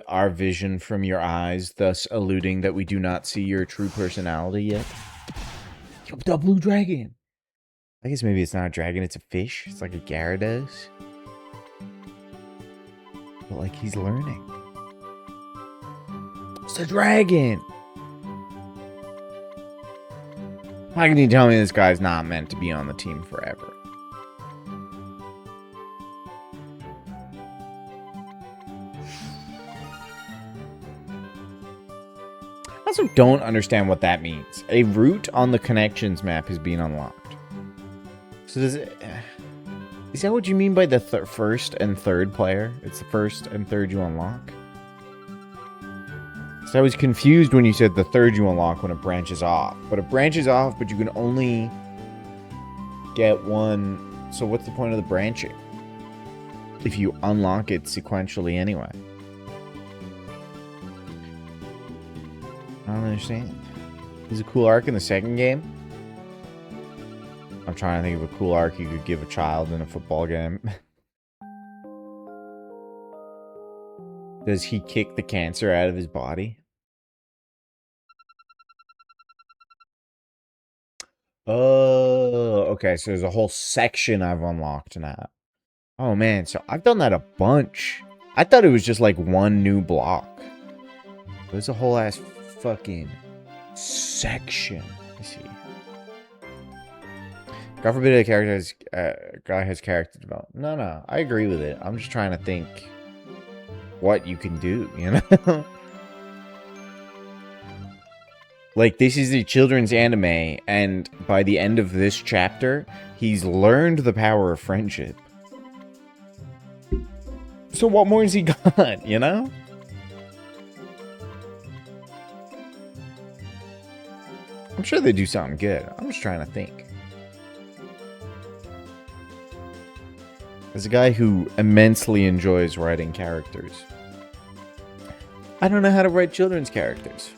our vision from your eyes, thus alluding that we do not see your true personality yet? Yo, the blue dragon! I guess maybe it's not a dragon, it's a fish. It's like a Gyarados. But like he's learning. It's a dragon! How can you tell me this guy's not meant to be on the team forever? I also don't understand what that means. A route on the connections map is being unlocked. So does it... Is that what you mean by the first and third player? It's the first and third you unlock? So I was confused when you said the third you unlock when it branches off. But it branches off, but you can only get one. So what's the point of the branching? If you unlock it sequentially anyway. I don't understand. There's a cool arc in the second game. I'm trying to think of a cool arc you could give a child in a football game. Does he kick the cancer out of his body? Oh, okay. So there's a whole section I've unlocked now. Oh, man. So I've done that a bunch. I thought it was just like one new block. There's a whole ass fucking section. Let's see. God forbid a character has, guy has character development. No. I agree with it. I'm just trying to think what you can do, you know? Like, this is a children's anime, and by the end of this chapter, he's learned the power of friendship. So what more has he got, you know? I'm sure they do something good. I'm just trying to think. As a guy who immensely enjoys writing characters, I don't know how to write children's characters.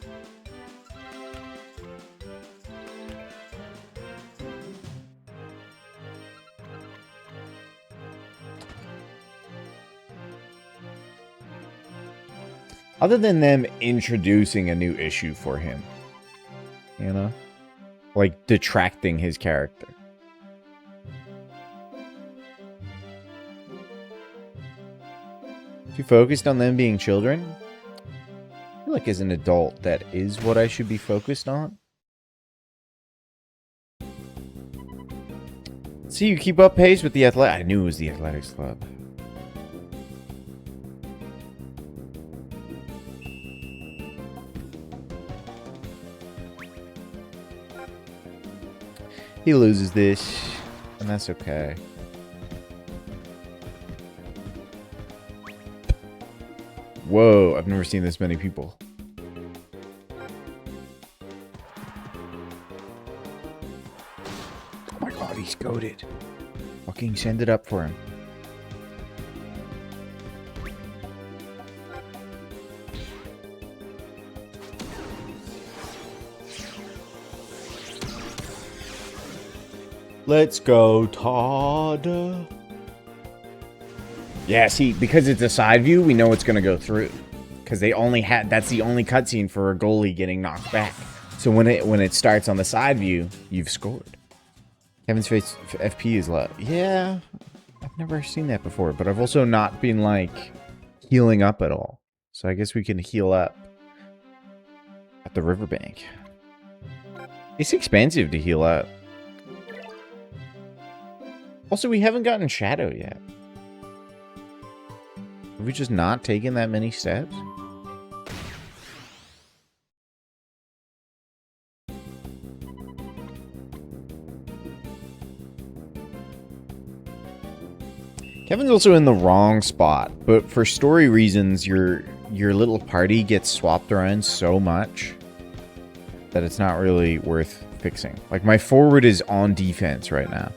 Other than them introducing a new issue for him. You know? Like, detracting his character. If you focused on them being children, I feel like as an adult, that is what I should be focused on. See, you keep up pace with the athletic. I knew it was the athletics club. He loses this, and that's okay. Whoa, I've never seen this many people. Oh my god, he's goated. Fucking send it up for him. Let's go, Todd. Yeah, see, because it's a side view, we know it's going to go through. Because they only had, that's the only cutscene for a goalie getting knocked back. So when it starts on the side view, you've scored. Kevin's face FP is low. Yeah, I've never seen that before, but I've also not been, like, healing up at all. So I guess we can heal up at the riverbank. It's expensive to heal up. Also, we haven't gotten Shadow yet. Have we just not taken that many steps? Kevin's also in the wrong spot, but for story reasons, your little party gets swapped around so much that it's not really worth fixing. Like, my forward is on defense right now.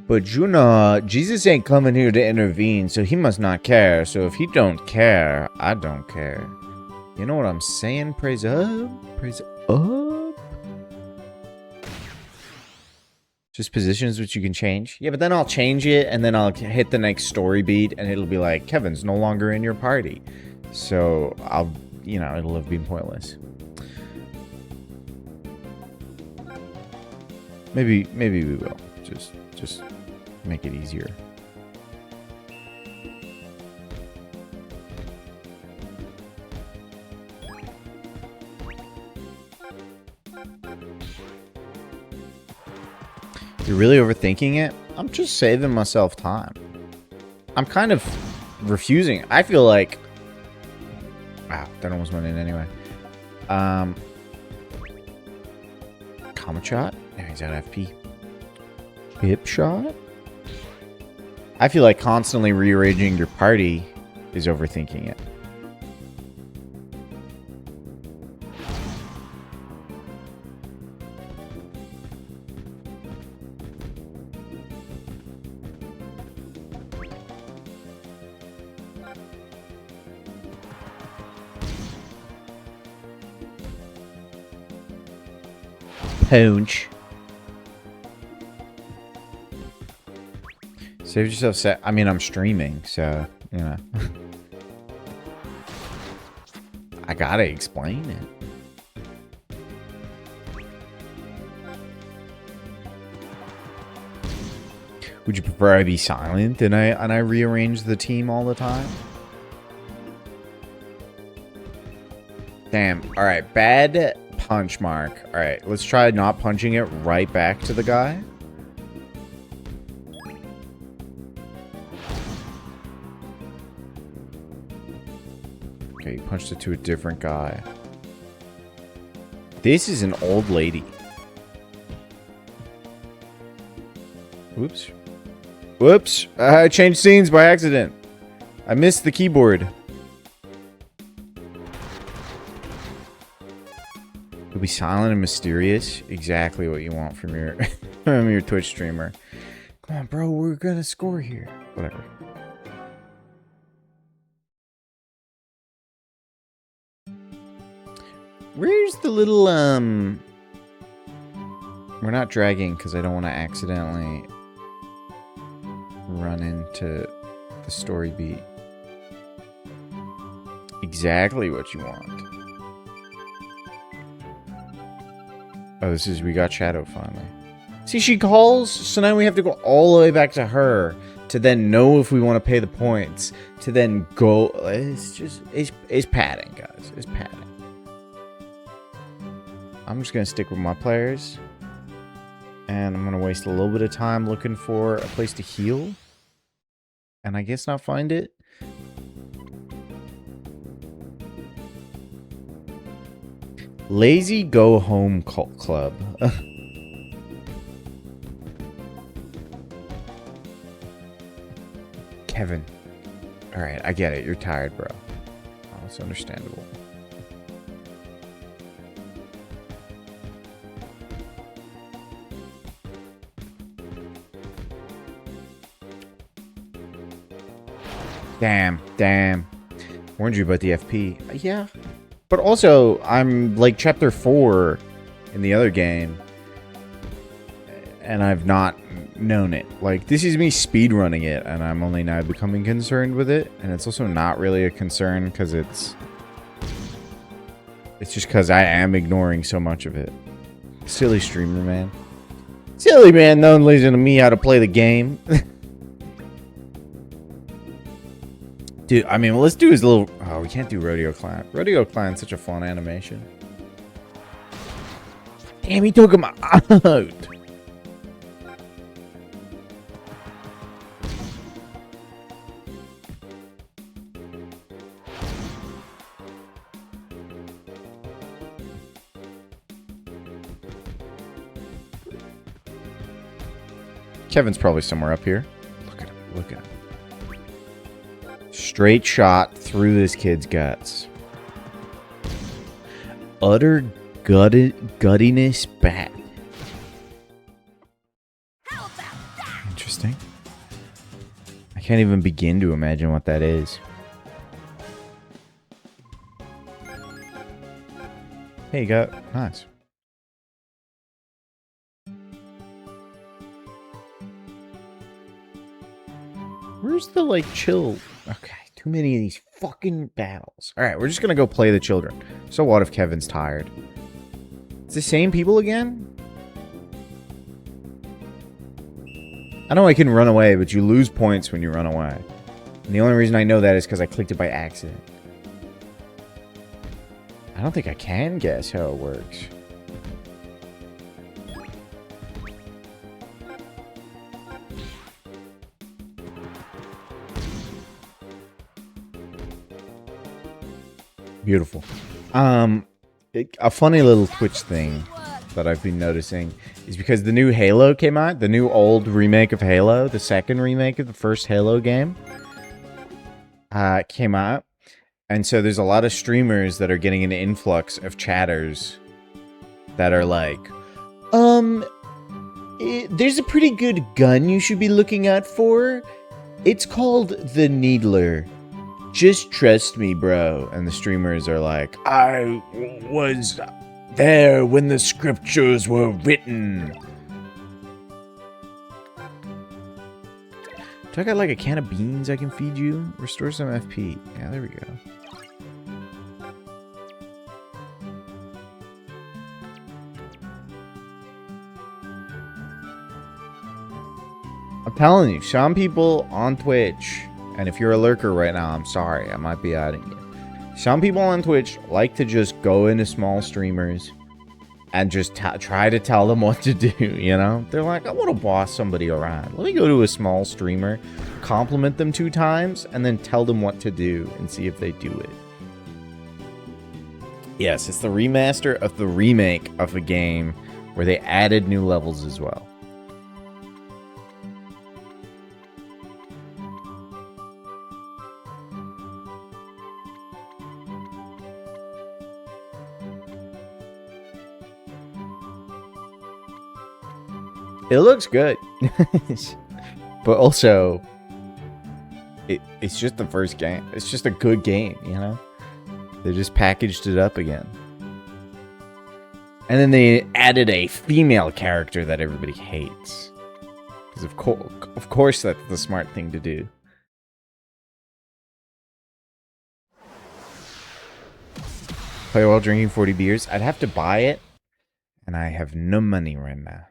But you know, Jesus ain't coming here to intervene, so he must not care. So if he don't care, I don't care. You know what I'm saying? Praise up. Praise up. Just positions which you can change. Yeah, but then I'll change it, and then I'll hit the next story beat, and it'll be like, Kevin's no longer in your party. So I'll, you know, it'll have been pointless. Maybe we will. Just make it easier. You're really overthinking it? I'm just saving myself time. I'm kind of refusing. I feel like... Wow, that almost went in anyway. Comet shot? Yeah, he's out FP. Hip shot? I feel like constantly rearranging your party is overthinking it. Punch. Save yourself set. I mean, I'm streaming, so, you know. I gotta explain it. Would you prefer I be silent and I rearrange the team all the time? Damn. All right, bad punch mark. All right, let's try not punching it right back to the guy. Okay, he punched it to a different guy. This is an old lady. Whoops. Whoops. I changed scenes by accident. I missed the keyboard. You'll be silent and mysterious. Exactly what you want from your from your Twitch streamer. Come on, bro. We're gonna score here. Whatever. Where's the little We're not dragging because I don't want to accidentally run into the story beat. Exactly what you want. Oh, this is, we got Shadow finally. See, she calls, so now we have to go all the way back to her to then know if we want to pay the points, to then go. It's just, it's padding, guys. It's padding. I'm just going to stick with my players. And I'm going to waste a little bit of time looking for a place to heal. And I guess not find it. Lazy Go Home Cult Club. Kevin. Alright, I get it. You're tired, bro. Oh, it's understandable. Damn. Warned you about the FP. Yeah. But also, I'm like chapter 4 in the other game. And I've not known it. Like, this is me speedrunning it, and I'm only now becoming concerned with it. And it's also not really a concern because it's just because I am ignoring so much of it. Silly streamer, man. Silly man, no one listening to me how to play the game. Dude, I mean, well, let's do his little... Oh, we can't do Rodeo Clan. Rodeo Clan's such a fun animation. Damn, he took him out. Kevin's probably somewhere up here. Look at him. Look at him. Straight shot through this kid's guts. Utter guttiness bad. How about that? Interesting. can't even begin to imagine what that is. Hey, you got... Nice. Where's the, like, chill... Okay, too many of these fucking battles. Alright, we're just gonna go play the children. So what if Kevin's tired? It's the same people again? I know I can run away, but you lose points when you run away. And the only reason I know that is because I clicked it by accident. I don't think I can guess how it works. Beautiful. A funny little Twitch thing that I've been noticing is because the new Halo came out, the new old remake of Halo, the second remake of the first Halo game, came out. And so there's a lot of streamers that are getting an influx of chatters that are like, there's a pretty good gun you should be looking out for. It's called the Needler. Just trust me, bro. And the streamers are like, I was there when the scriptures were written. Do I got like a can of beans I can feed you? Restore some FP. Yeah, there we go. I'm telling you, some people on Twitch, and if you're a lurker right now, I'm sorry, I might be adding you. Some people on Twitch like to just go into small streamers and just try to tell them what to do, you know? They're like, I want to boss somebody around. Let me go to a small streamer, compliment them 2 times, and then tell them what to do and see if they do it. Yes, it's the remaster of the remake of a game where they added new levels as well. It looks good. But also, it's just the first game. It's just a good game, you know? They just packaged it up again. And then they added a female character that everybody hates. Because of course that's the smart thing to do. Play while drinking 40 beers. I'd have to buy it. And I have no money right now.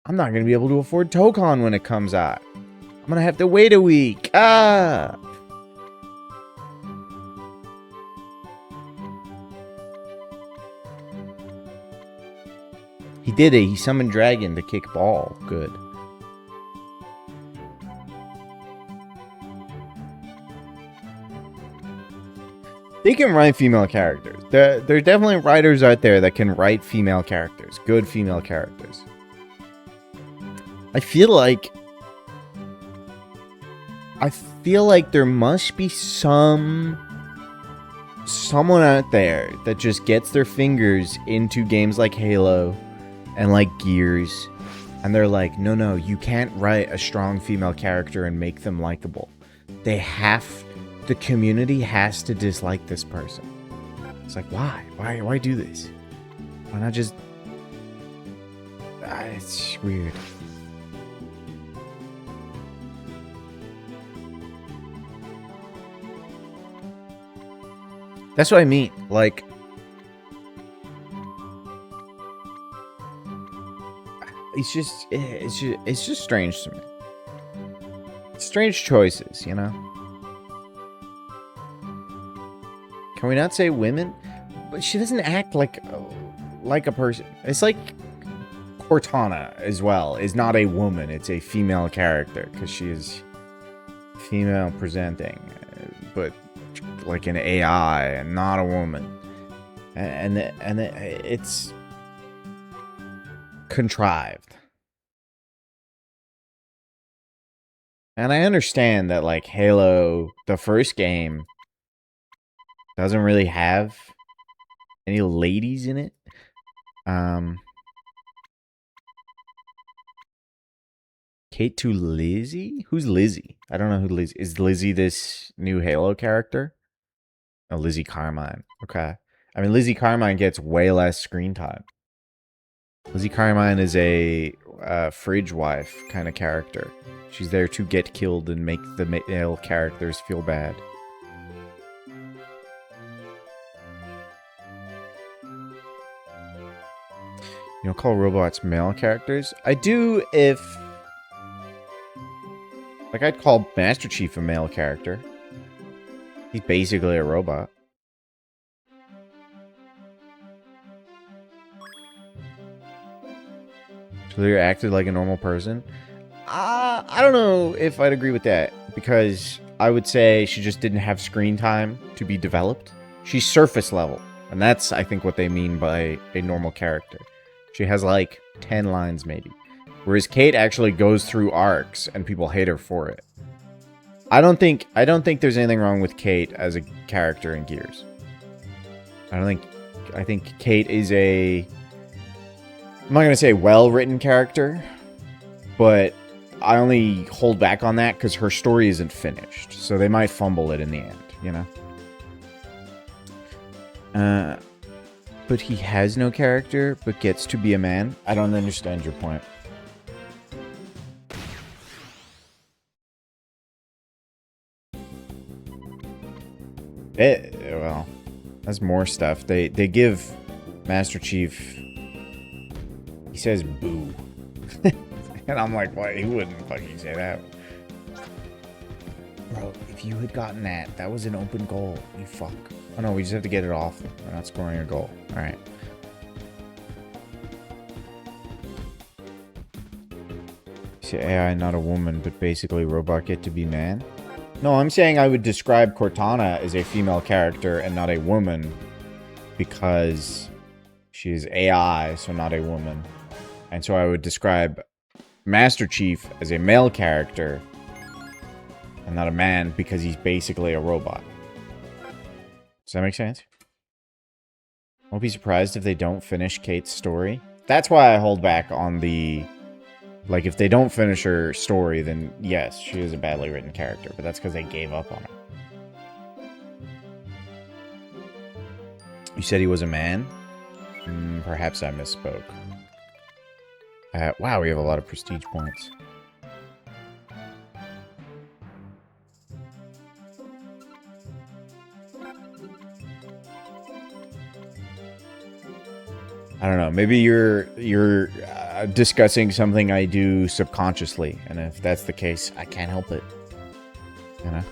I'm not going to be able to afford Tokon when it comes out. I'm going to have to wait a week. Ah! He did it. He summoned Dragon to kick ball. Good. They can write female characters. There are definitely writers out there that can write female characters. Good female characters. I feel like there must be someone out there that just gets their fingers into games like Halo and like Gears, and they're like, no, you can't write a strong female character and make them likable. The community has to dislike this person. It's like, why? Why do this? Why not just... it's weird. That's what I mean. Like, it's just strange to me. Strange choices, you know. Can we not say women? But she doesn't act like a person. It's like Cortana as well is not a woman. It's a female character because she is female presenting, but like an AI and not a woman. And it's contrived. And I understand that like Halo, the first game, doesn't really have any ladies in it. Can't Kate to Lizzie? Who's Lizzie? I don't know who Lizzie is. Lizzie this new Halo character? Oh, Lizzie Carmine. Okay. I mean, Lizzie Carmine gets way less screen time. Lizzie Carmine is a fridge wife kind of character. She's there to get killed and make the male characters feel bad. You don't call robots male characters? I do if... Like, I'd call Master Chief a male character. He's basically a robot. So they're acted like a normal person? I don't know if I'd agree with that. Because I would say she just didn't have screen time to be developed. She's surface level. And that's, I think, what they mean by a normal character. She has like 10 lines maybe. Whereas Kate actually goes through arcs and people hate her for it. I don't think there's anything wrong with Kate as a character in Gears. I think Kate is a... I'm not going to say well-written character, but I only hold back on that because her story isn't finished. So they might fumble it in the end, you know? But he has no character, but gets to be a man? I don't understand your point. Well, that's more stuff. They give Master Chief... He says boo. And I'm like, what? He wouldn't fucking say that. Bro, if you had gotten that, that was an open goal. You fuck. Oh no, we just have to get it off. We're not scoring a goal. Alright. You say AI, not a woman, but basically robot get to be man? No, I'm saying I would describe Cortana as a female character and not a woman because she is AI, so not a woman. And so I would describe Master Chief as a male character and not a man because he's basically a robot. Does that make sense? I won't be surprised if they don't finish Kate's story. That's why I hold back on the... Like, if they don't finish her story, then yes, she is a badly written character. But that's because they gave up on her. You said he was a man? Perhaps I misspoke. Wow, we have a lot of prestige points. I don't know. Maybe you're discussing something I do subconsciously, and if that's the case, I can't help it. You know.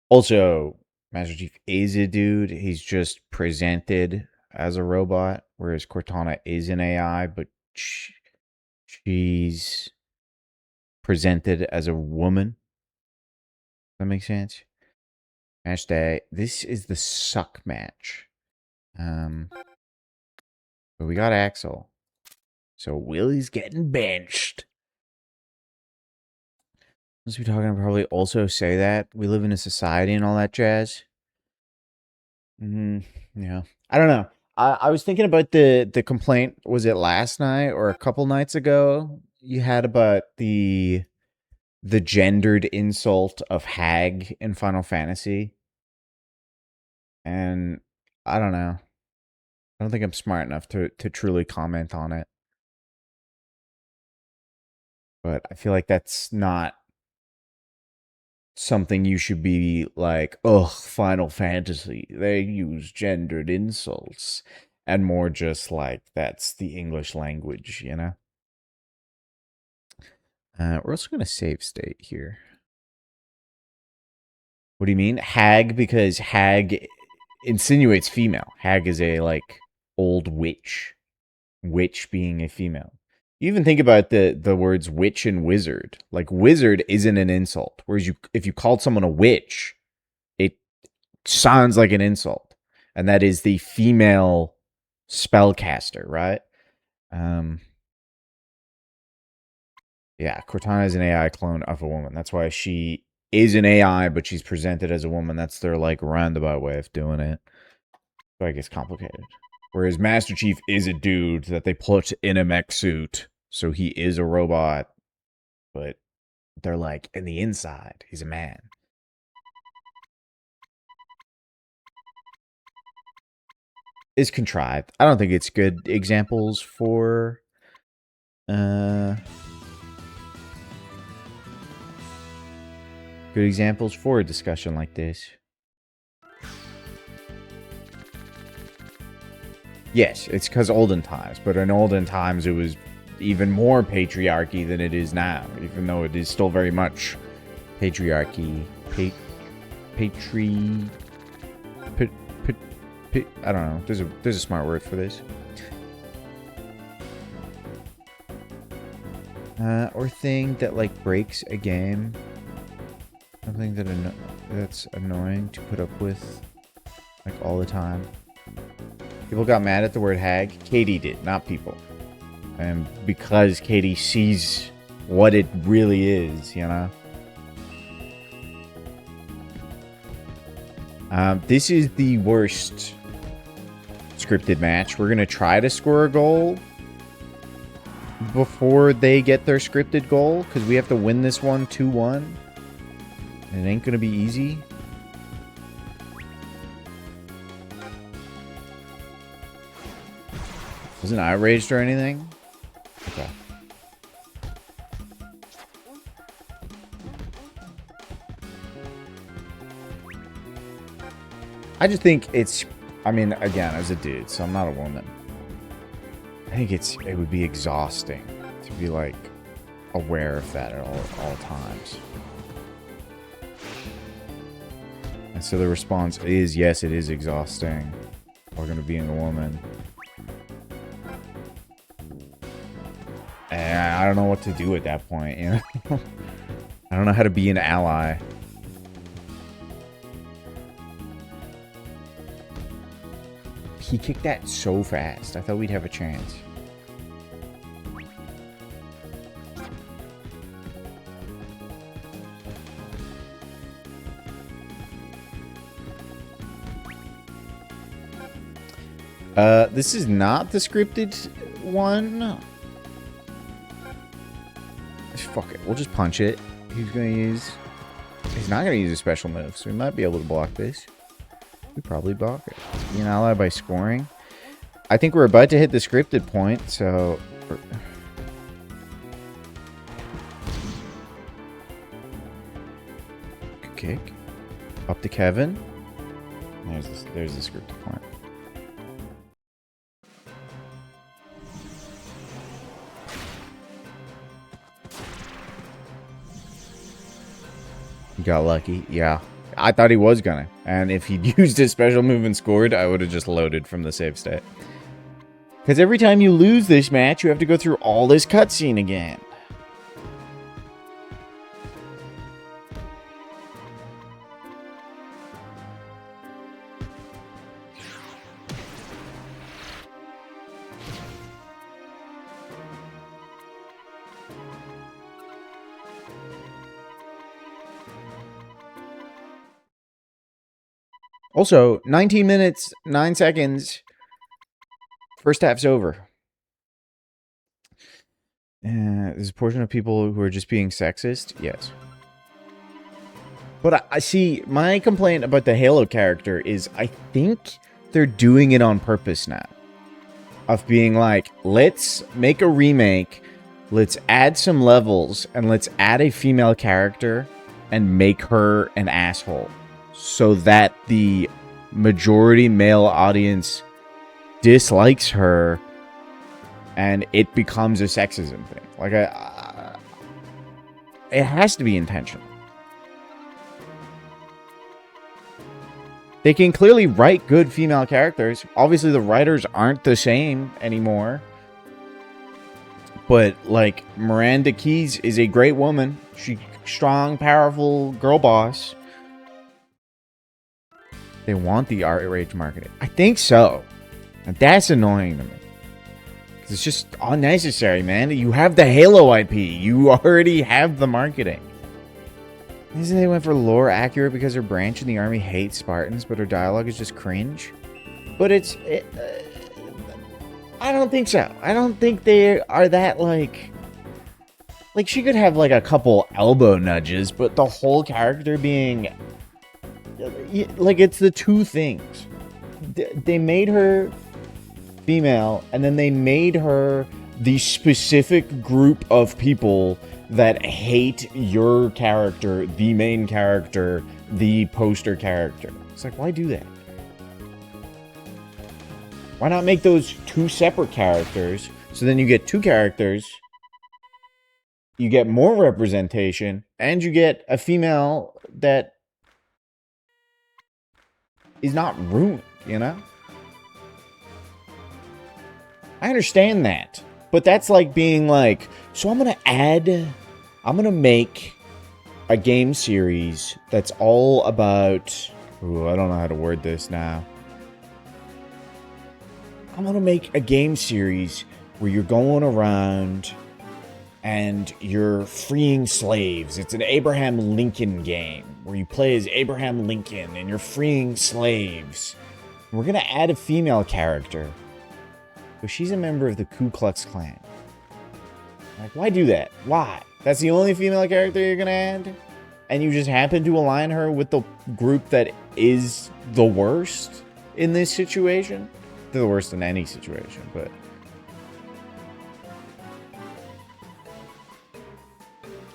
Also, Master Chief is a dude. He's just presented as a robot, whereas Cortana is an AI, but she's presented as a woman. Does that make sense? Match day. This is the suck match. But we got Axel. So Willie's getting benched. Must be talking to probably also say that. We live in a society and all that jazz. Yeah. I don't know. I was thinking about the complaint, was it last night or a couple nights ago? You had about the gendered insult of hag in Final Fantasy. And I don't know. I don't think I'm smart enough to truly comment on it. But I feel like that's not something you should be like, ugh, Final Fantasy, they use gendered insults. And more just like, that's the English language, you know? We're also going to save state here. What do you mean? Hag, because hag insinuates female. Hag is a, like, old witch. Witch being a female. You even think about the words witch and wizard. Like, wizard isn't an insult. Whereas if you called someone a witch, it sounds like an insult. And that is the female spellcaster, right? Yeah, Cortana is an AI clone of a woman. That's why she is an AI, but she's presented as a woman. That's their, like, roundabout way of doing it. So I guess complicated. Whereas Master Chief is a dude that they put in a mech suit, so he is a robot, but they're like, in the inside, he's a man. Is contrived. I don't think it's good examples for good examples for a discussion like this. Yes, it's because olden times, but in olden times it was even more patriarchy than it is now, even though it is still very much patriarchy. I don't know. There's a smart word for this. Or thing that like breaks a game. Something that's annoying to put up with, like all the time. People got mad at the word hag. Katie did, not people. And because Katie sees what it really is, you know. This is the worst scripted match. We're gonna try to score a goal before they get their scripted goal, because we have to win this one 2-1. And it ain't gonna be easy. Wasn't outraged or anything? Okay. I just think it's, I mean, again, as a dude, so I'm not a woman. I think it would be exhausting to be, like, aware of that at all times. And so the response is, yes, it is exhausting. We're going to be a woman. And I don't know what to do at that point, you know? I don't know how to be an ally. He kicked that so fast. I thought we'd have a chance. This is not the scripted one. Fuck it. We'll just punch it. He's not gonna use a special move, so we might be able to block this. We probably block it. Be an ally by scoring. I think we're about to hit the scripted point, so... Good kick. Up to Kevin. There's the scripted point. He got lucky. Yeah. I thought he was gonna. And if he'd used his special move and scored, I would have just loaded from the save state. Because every time you lose this match, you have to go through all this cutscene again. Also, 19 minutes, 9 seconds. First half's over. There's a portion of people who are just being sexist. Yes. But I see, my complaint about the Halo character is I think they're doing it on purpose now. Of being like, let's make a remake, let's add some levels, and let's add a female character and make her an asshole. So that the majority male audience dislikes her and it becomes a sexism thing. Like, it has to be intentional. They can clearly write good female characters. Obviously, the writers aren't the same anymore. But, like, Miranda Keyes is a great woman. She's strong, powerful girl boss. They want the outrage marketing. I think so. And that's annoying to me. Because it's just unnecessary, man. You have the Halo IP. You already have the marketing. Isn't they went for lore accurate because her branch in the army hates Spartans, but her dialogue is just cringe? But I don't think so. I don't think they are that, like, she could have, like, a couple elbow nudges, but the whole character being, like, it's the two things. They made her female, and then they made her the specific group of people that hate your character, the main character, the poster character. It's like, why do that? Why not make those two separate characters, so then you get two characters, you get more representation, and you get a female that is not ruined, you know? I understand that. But that's like being like, so I'm going to make a game series that's all about, ooh, I don't know how to word this now. I'm going to make a game series where you're going around and you're freeing slaves. It's an Abraham Lincoln game where you play as Abraham Lincoln and you're freeing slaves. We're going to add a female character. But she's a member of the Ku Klux Klan. Like, why do that? Why? That's the only female character you're gonna add? And you just happen to align her with the group that is the worst in this situation? They're the worst in any situation, but...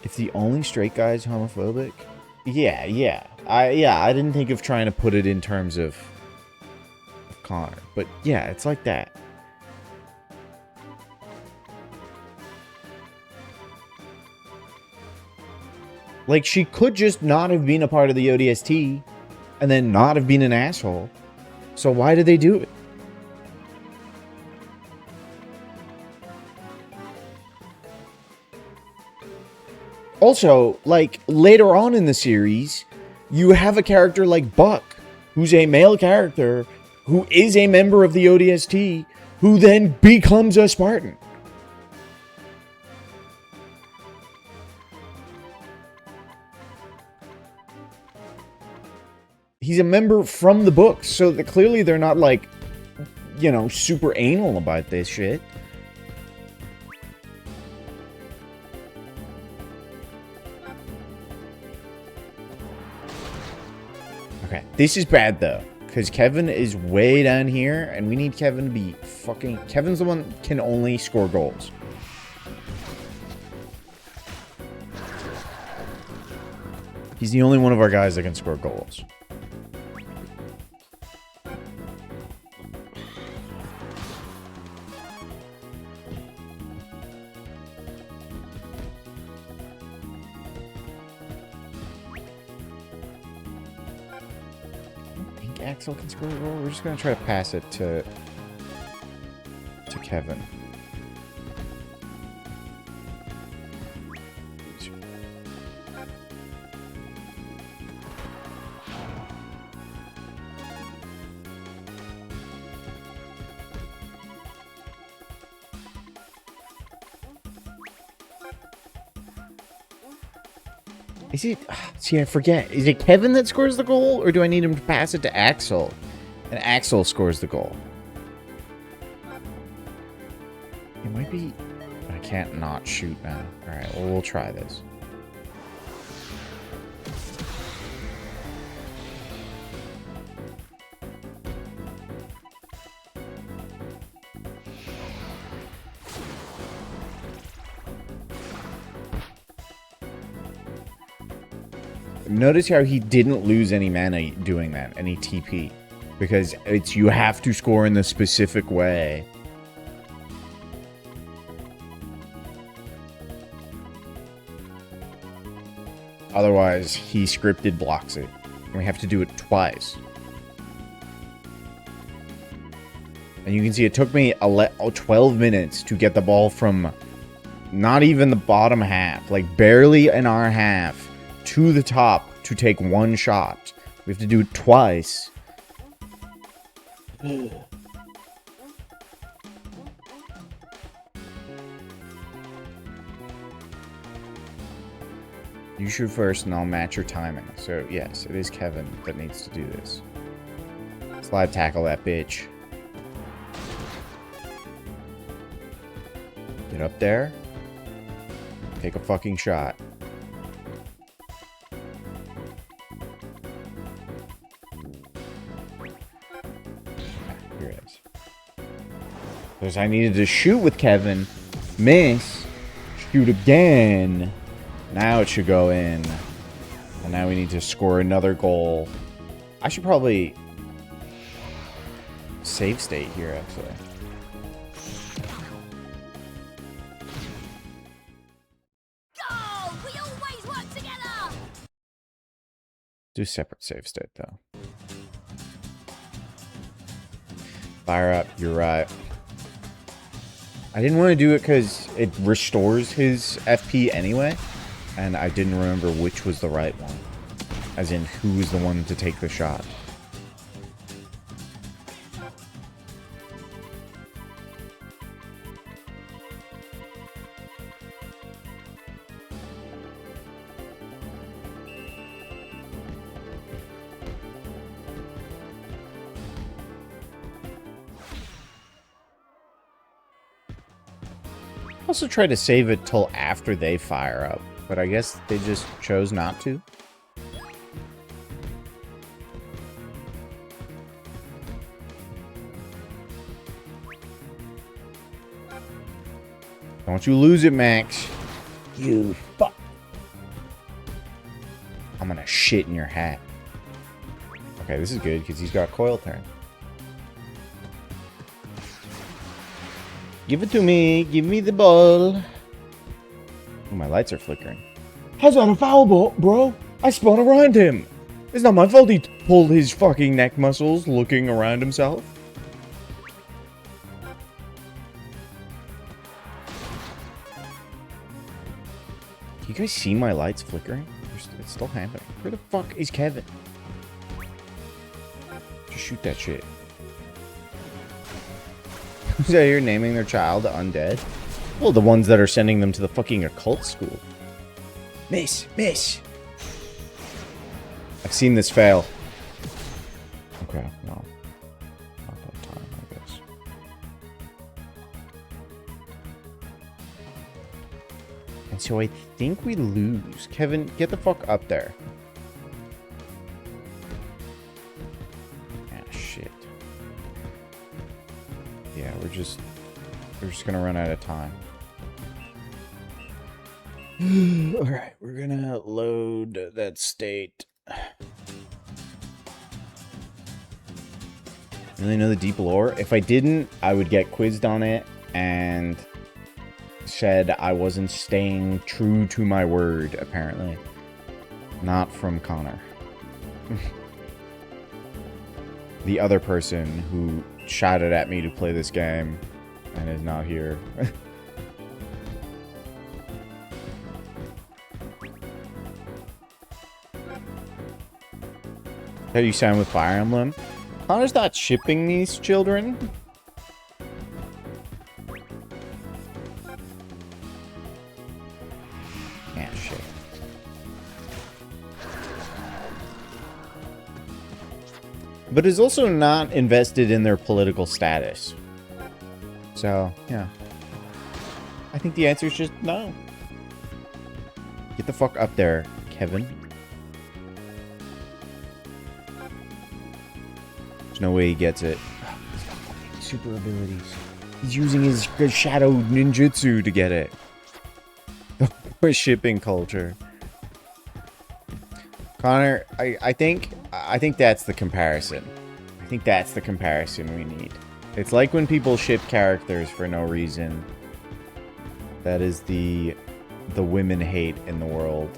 If the only straight guy is homophobic? Yeah. I didn't think of trying to put it in terms of Connor. But yeah, it's like that. Like, she could just not have been a part of the ODST and then not have been an asshole. So why did they do it? Also, like, later on in the series, you have a character like Buck, who's a male character, who is a member of the ODST, who then becomes a Spartan. He's a member from the books, so that clearly they're not, like, you know, super anal about this shit. Okay, this is bad, though, because Kevin is way down here, and we need Kevin to be fucking... Kevin's the one that can only score goals. He's the only one of our guys that can score goals. Axel can score a goal. We're just gonna try to pass it to Kevin. Is it... See, I forget. Is it Kevin that scores the goal? Or do I need him to pass it to Axel? And Axel scores the goal. It might be... I can't not shoot now. Alright, well, we'll try this. Notice how he didn't lose any mana doing that, any TP. Because it's, you have to score in the specific way. Otherwise, he scripted blocks it. And we have to do it twice. And you can see it took me 12 minutes to get the ball from not even the bottom half, like barely in our half, to the top to take one shot. We have to do it twice You shoot first and I'll match your timing. So, yes, it is Kevin that needs to do this. Slide tackle that bitch. Get up there. Take a fucking shot. Here it is. Because I needed to shoot with Kevin. Miss. Shoot again. Now it should go in. And now we need to score another goal. I should probably save state here, actually. Go! We always work together! Do separate save state, though. Fire up, you're right. I didn't want to do it because it restores his FP anyway. And I didn't remember which was the right one. As in, who was the one to take the shot. Also try to save it till after they fire up, but I guess they just chose not to. Don't you lose it, Max. You fuck. I'm gonna shit in your hat. Okay, this is good because he's got coil turn. Give it to me. Give me the ball. Ooh, my lights are flickering. How's that a foul ball, bro? I spun around him. It's not my fault he pulled his fucking neck muscles looking around himself. You guys see my lights flickering? It's still happening. Where the fuck is Kevin? Just shoot that shit. Who's out here naming their child undead? Well, the ones that are sending them to the fucking occult school. Miss, miss. I've seen this fail. Okay, well, not that time, I guess. And so I think we lose. Kevin, get the fuck up there. Ah, shit. Yeah, we're just gonna run out of time. Alright, we're gonna load that state. Really know the deep lore? If I didn't, I would get quizzed on it and said I wasn't staying true to my word, apparently. Not from Connor. The other person who shouted at me to play this game and is not here. How do you sound with Fire Emblem? Connor's not shipping these children. Yeah, shit. But is also not invested in their political status. So, yeah. I think the answer is just no. Get the fuck up there, Kevin. There's no way he gets it. Oh, he's got fucking super abilities. He's using his shadow ninjutsu to get it. The shipping culture. Connor, I think that's the comparison. I think that's the comparison we need. It's like when people ship characters for no reason. That is the women hate in the world.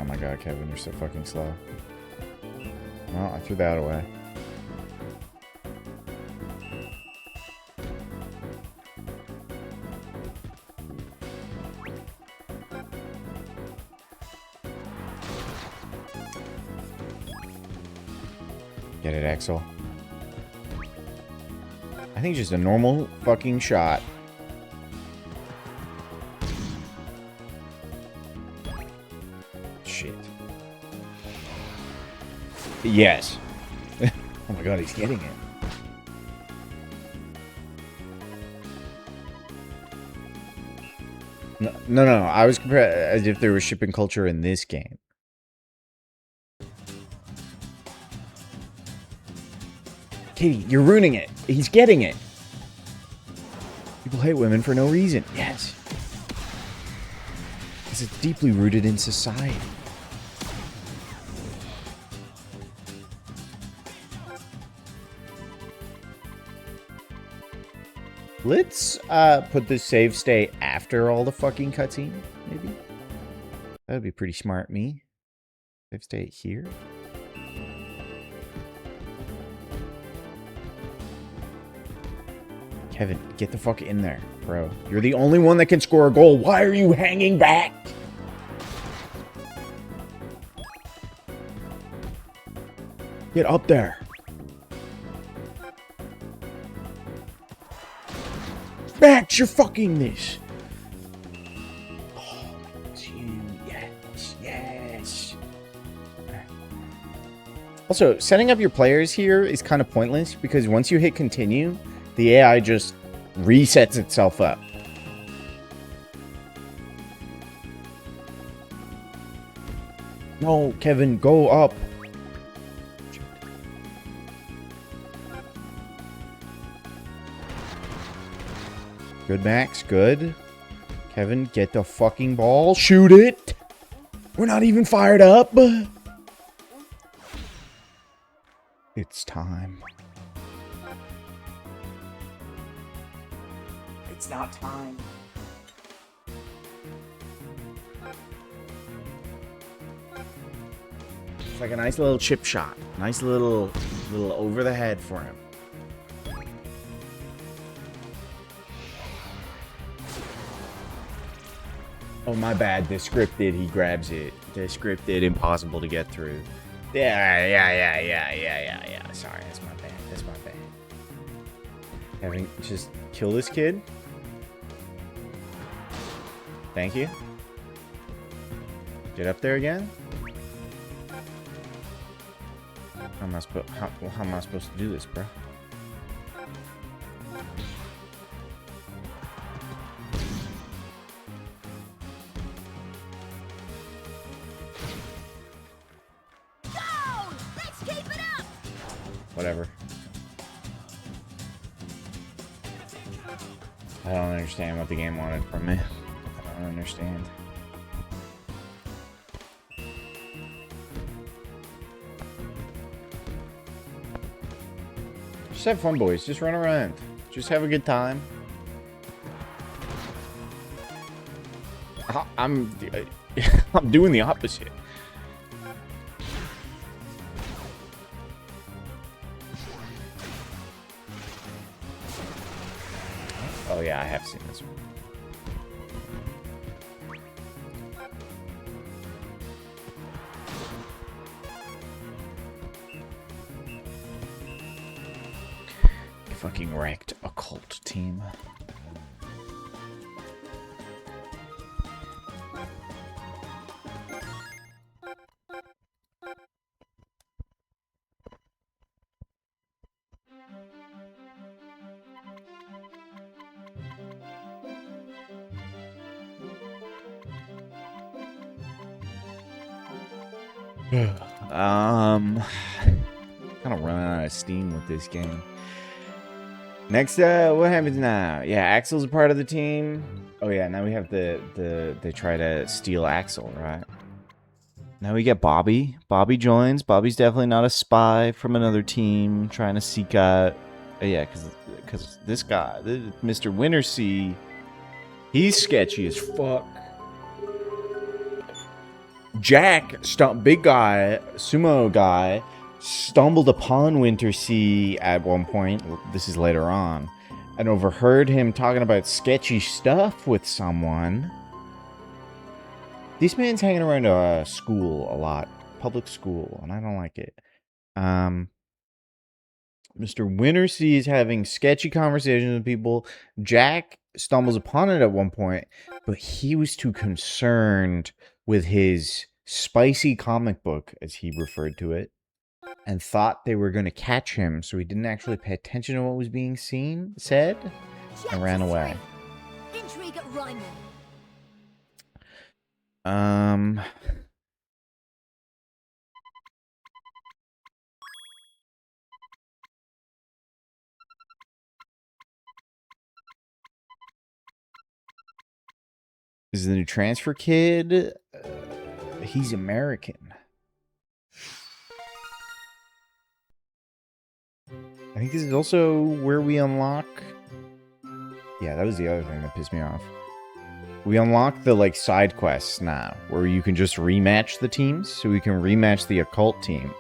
Oh my god, Kevin, you're so fucking slow. Well, I threw that away. Get it, Axel. I think just a normal fucking shot. Shit. Yes. Oh my god, he's getting it. No. I was comparing as if there was shipping culture in this game. Katie, you're ruining it. He's getting it. People hate women for no reason. Yes. Because it's deeply rooted in society. Let's put this save state after all the fucking cutscene, maybe. That would be pretty smart, me. Save state here. Kevin, get the fuck in there, bro. You're the only one that can score a goal. Why are you hanging back? Get up there. Max, you're fucking this. Oh, it's you. Yes. Also, setting up your players here is kind of pointless because once you hit continue, the AI just resets itself up. No, Kevin, go up. Good, Max. Good. Kevin, get the fucking ball. Shoot it. We're not even fired up. It's time. It's not time. It's like a nice little chip shot. Nice little over the head for him. Oh, my bad. The scripted, he grabs it. The scripted, impossible to get through. Yeah. Sorry, that's my bad. Having just kill this kid. Thank you. Get up there again. How am I supposed to do this, bro? Whatever. I don't understand what the game wanted from me. I don't understand. Just have fun, boys. Just run around. Just have a good time. I'm doing the opposite. Oh yeah, I have seen this one. You fucking wrecked a cult team. Kind of running out of steam with this game. Next, what happens now? Yeah, Axel's a part of the team. Oh yeah, now we have they try to steal Axel, right? Now we get Bobby. Bobby joins. Bobby's definitely not a spy from another team trying to seek out. Yeah, because this guy, Mr. Wintersea, he's sketchy as fuck. Jack, big guy, sumo guy, stumbled upon Wintersea at one point, this is later on, and overheard him talking about sketchy stuff with someone. This man's hanging around a school a lot, public school, and I don't like it. Mr. Wintersea is having sketchy conversations with people. Jack stumbles upon it at one point, but he was too concerned with his spicy comic book, as he referred to it, and thought they were going to catch him, so he didn't actually pay attention to what was being said, and ran away. Intrigue at Ryman. Is the new transfer kid? He's American. I think this is also where we unlock... Yeah, that was the other thing that pissed me off. We unlock the, like, side quests now, where you can just rematch the teams. So we can rematch the occult team.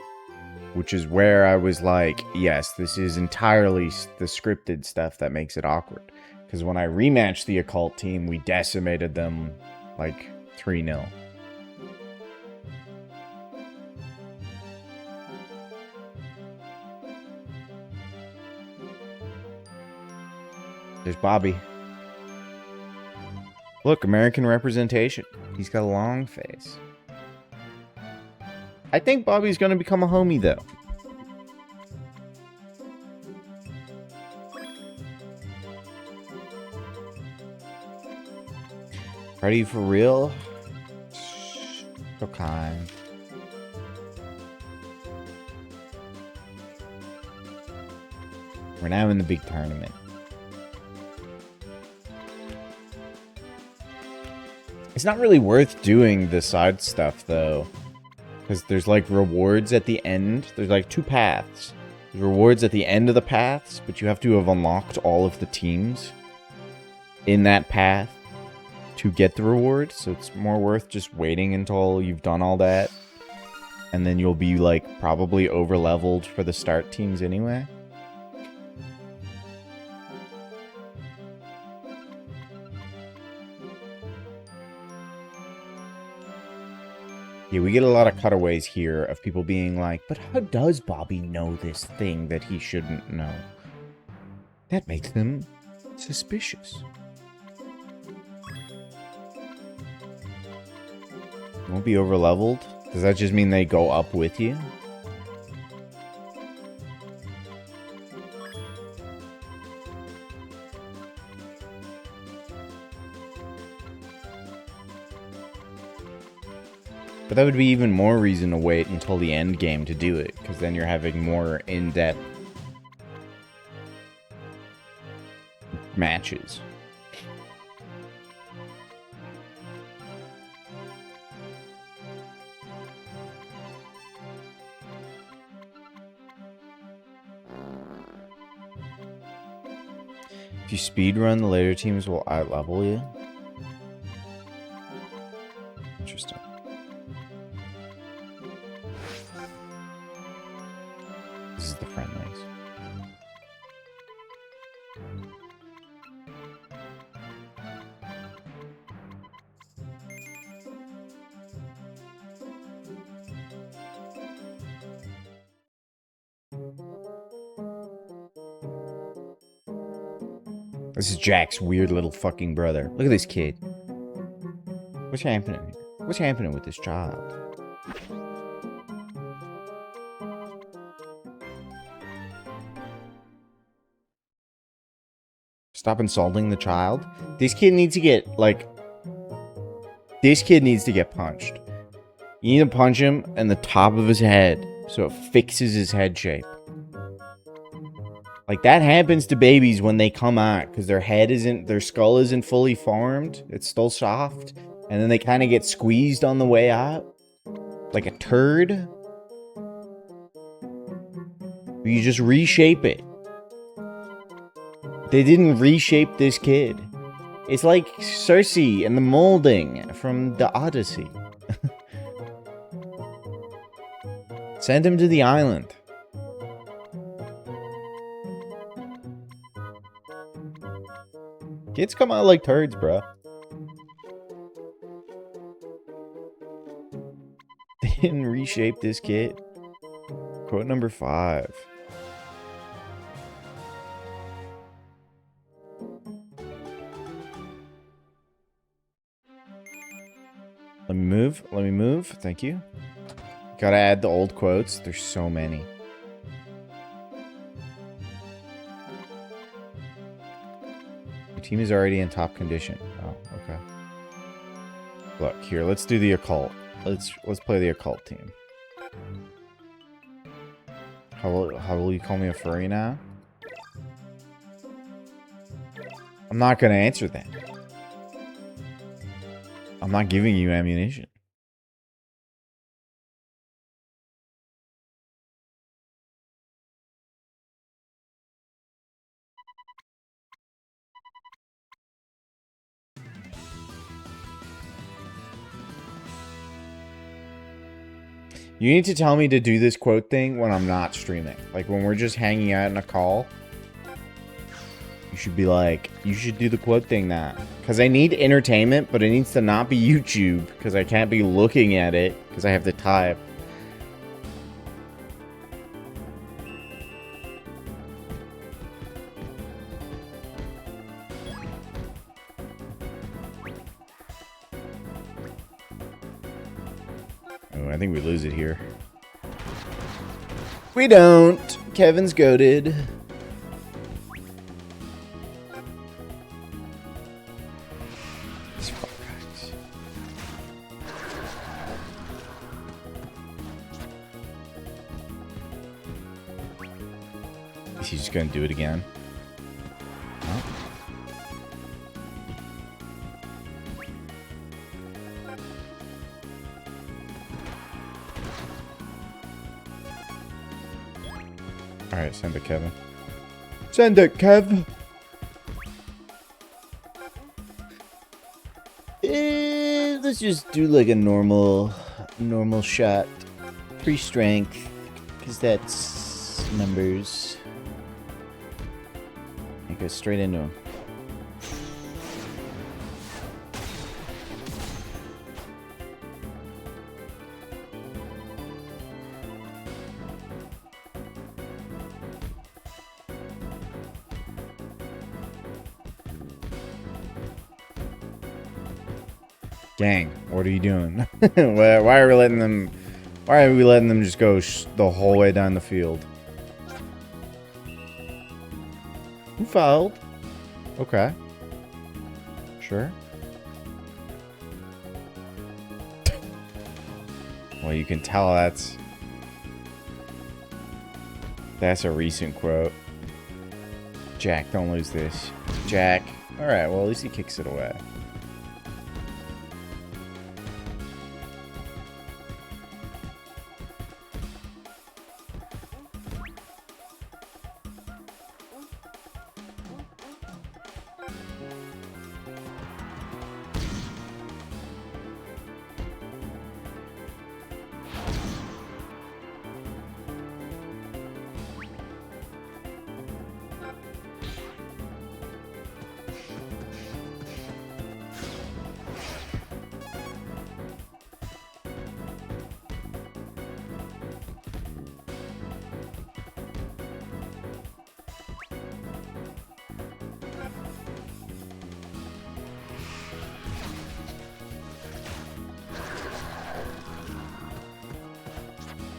Which is where I was like, yes, this is entirely the scripted stuff that makes it awkward. Because when I rematched the occult team, we decimated them, like, 3-0. There's Bobby. Look, American representation. He's got a long face. I think Bobby's going to become a homie, though. Ready for real? So kind. We're now in the big tournament. It's not really worth doing the side stuff, though. Because there's, like, rewards at the end. There's, like, 2 paths. There's rewards at the end of the paths, but you have to have unlocked all of the teams in that path to get the reward. So it's more worth just waiting until you've done all that. And then you'll be, like, probably over-leveled for the start teams anyway. Yeah, we get a lot of cutaways here of people being like, but how does Bobby know this thing that he shouldn't know? That makes them suspicious. Won't be over-leveled? Does that just mean they go up with you? But that would be even more reason to wait until the end game to do it, because then you're having more in-depth matches. If you speedrun, the later teams will out-level you. Interesting. This is the friendlies. This is Jack's weird little fucking brother. Look at this kid. What's happening here? What's happening with this child? Stop insulting the child. This kid needs to get, like... This kid needs to get punched. You need to punch him in the top of his head so it fixes his head shape. Like, that happens to babies when they come out, because their skull isn't fully formed. It's still soft. And then they kind of get squeezed on the way out. Like a turd. You just reshape it. They didn't reshape this kid. It's like Cersei and the molding from the Odyssey. Send him to the island. Kids come out like turds, bro. They didn't reshape this kid. Quote number 5. Let me move. Let me move. Thank you. Gotta add the old quotes. There's so many. Your team is already in top condition. Oh, okay. Look, here, let's do the occult. Let's play the occult team. How will you call me a furry now? I'm not gonna answer that. I'm not giving you ammunition. You need to tell me to do this quote thing when I'm not streaming. Like when we're just hanging out in a call. You should be like, you should do the quote thing now. Because I need entertainment, but it needs to not be YouTube. Because I can't be looking at it. Because I have to type. Oh, I think we lose it here. We don't. Kevin's goated. Is he just gonna do it again? No. Alright, send it, Kevin. Send it, Kev! Let's just do like a normal shot. 3 strength. Because that's numbers. It goes straight into him. Gang, what are you doing? Why are we letting them? Why are we letting them just go the whole way down the field? Who fouled? Okay. Sure. Well, you can tell that's a recent quote. Jack, don't lose this. Jack. All right. Well, at least he kicks it away.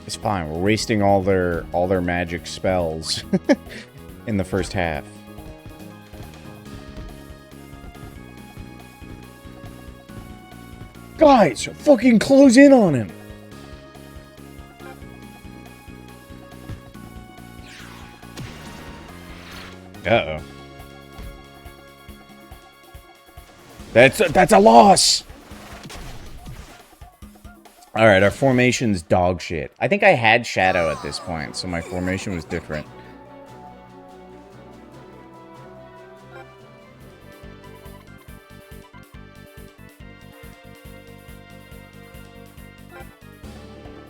It's fine. We're wasting all their magic spells in the first half. Guys, fucking close in on him. Uh-oh. That's a loss. All right, our formation's dog shit. I think I had Shadow at this point, so my formation was different.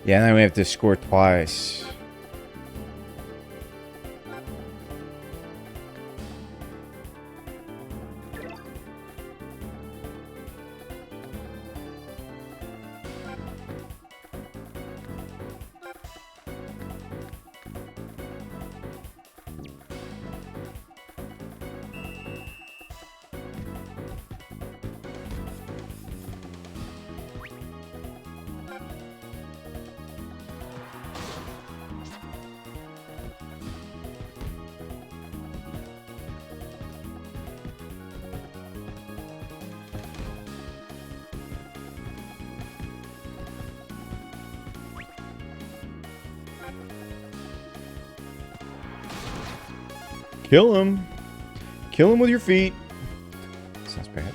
Yeah, and then we have to score twice. Kill him. Kill him with your feet. Sounds bad.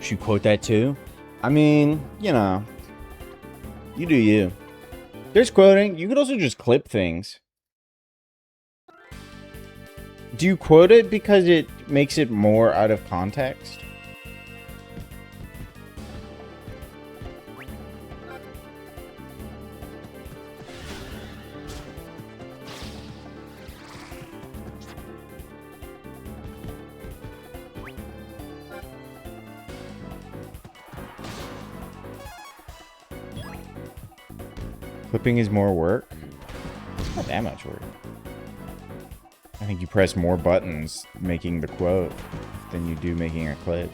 Should you quote that too? I mean, you know, you do you. There's quoting. You could also just clip things. Do you quote it because it makes it more out of context? Clipping is more work? Not that much work. I think you press more buttons making the quote than you do making a clip.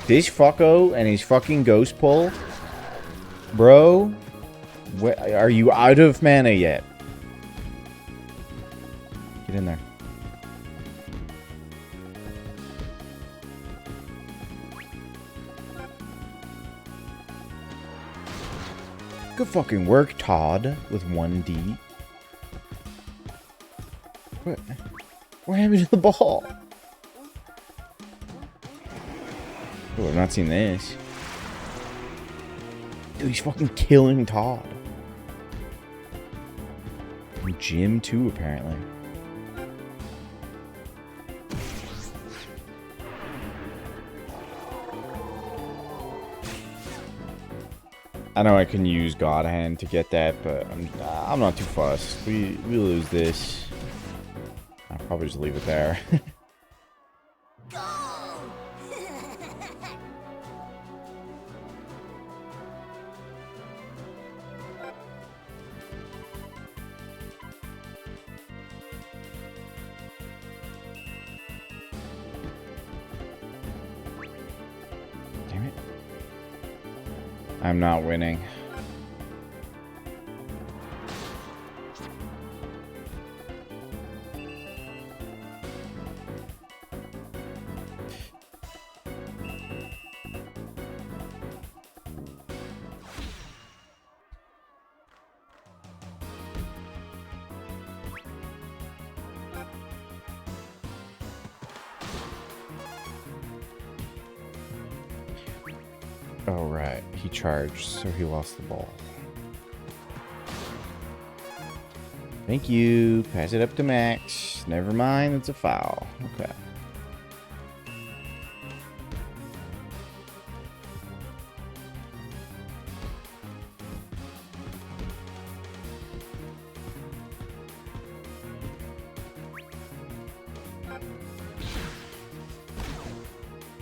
This fucko and his fucking ghost pull? Bro? Are you out of mana yet? Get in there. Good fucking work, Todd, with 1D. What happened to the ball? Oh, I've not seen this. Dude, he's fucking killing Todd. And Jim, too, apparently. I know I can use God Hand to get that, but I'm not too fussed. We lose this. I'll probably just leave it there. Damn it. I'm not winning. Oh, right. He charged, so he lost the ball. Thank you. Pass it up to Max. Never mind, it's a foul. Okay.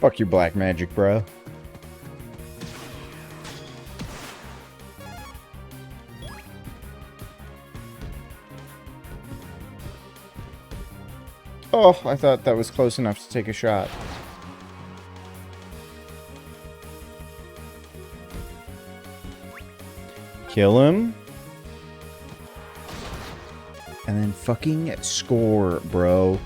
Fuck your black magic, bro. Oh, I thought that was close enough to take a shot. Kill him. And then fucking score, bro.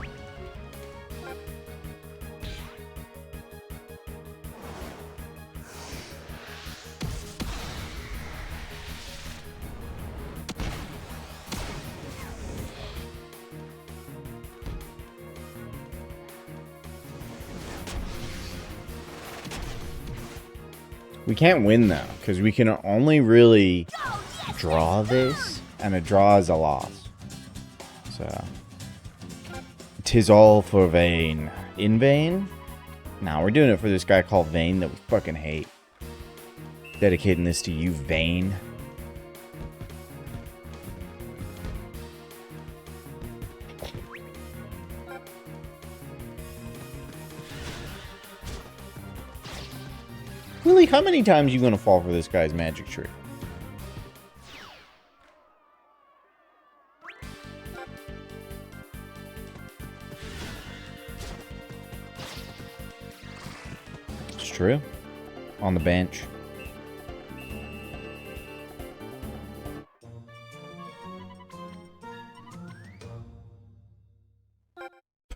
We can't win though, because we can only really draw this, and a draw is a loss. So, 'tis all for Vayne. In vain? Nah, we're doing it for this guy called Vayne that we fucking hate. Dedicating this to you, Vayne. Really, how many times are you gonna fall for this guy's magic trick? True. On the bench.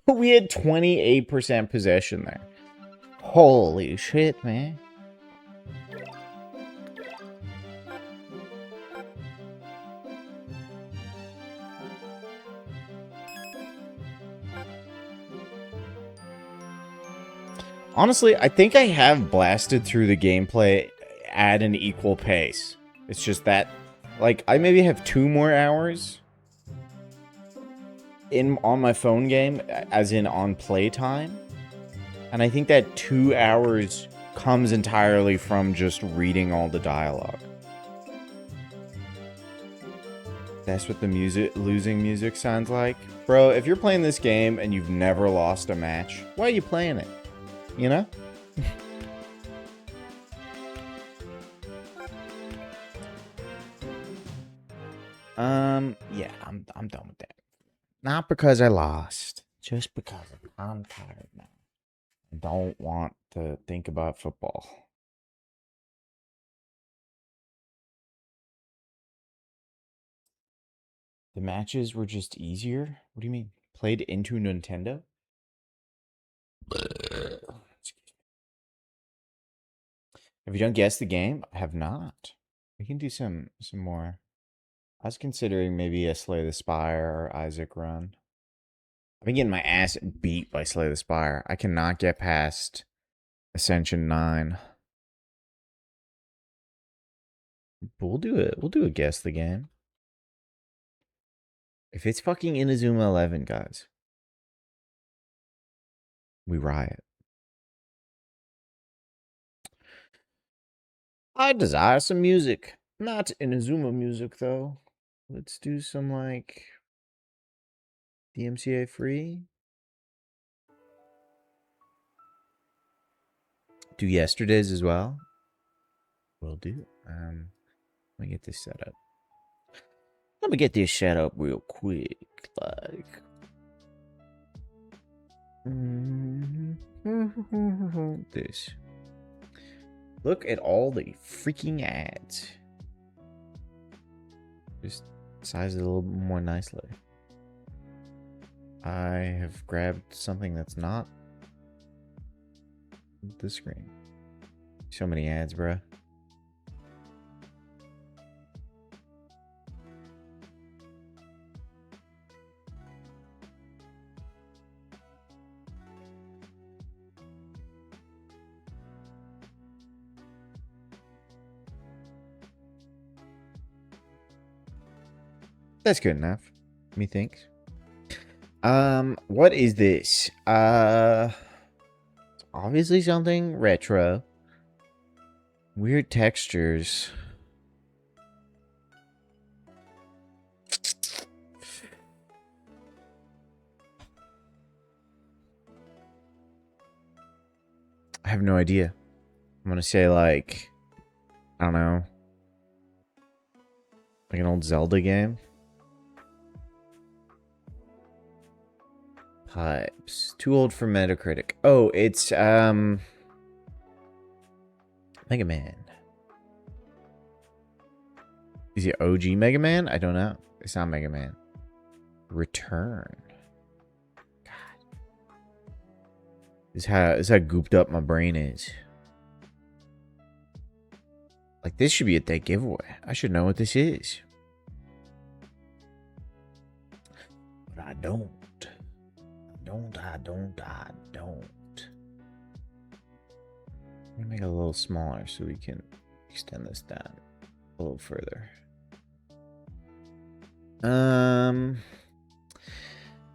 We had 28% possession there. Holy shit, man. Honestly, I think I have blasted through the gameplay at an equal pace. It's just that, like, I maybe have 2 more hours on my phone game, as in on playtime. And I think that 2 hours comes entirely from just reading all the dialogue. That's what the losing music sounds like. Bro, if you're playing this game and you've never lost a match, why are you playing it? You know? Yeah, I'm done with that. Not because I lost, just because I'm tired now. I don't want to think about football. The matches were just easier? What do you mean? Played into Nintendo? Have you done Guess the Game? I have not. We can do some more. I was considering maybe a Slay the Spire or Isaac run. I've been getting my ass beat by Slay the Spire. I cannot get past Ascension 9. But we'll do it. We'll do a Guess the Game. If it's fucking Inazuma 11, guys, we riot. I desire some music. Not Inazuma music, though. Let's do some, like, DMCA free. Do yesterday's as well. Will do. Let me get this set up. Let me get this set up real quick. Like. This. Look at all the freaking ads. Just size it a little more nicely. I have grabbed something that's not the screen. So many ads, bruh. That's good enough, methinks. What is this? It's obviously something retro. Weird textures. I have no idea. I'm gonna say, like, I don't know, like an old Zelda game. Pipes. Too old for Metacritic. Oh, it's Mega Man. Is it OG Mega Man? I don't know. It's not Mega Man. Return. God. This is how gooped up my brain is. Like, this should be a dead giveaway. I should know what this is. But I don't. I don't. Let me make it a little smaller so we can extend this down a little further.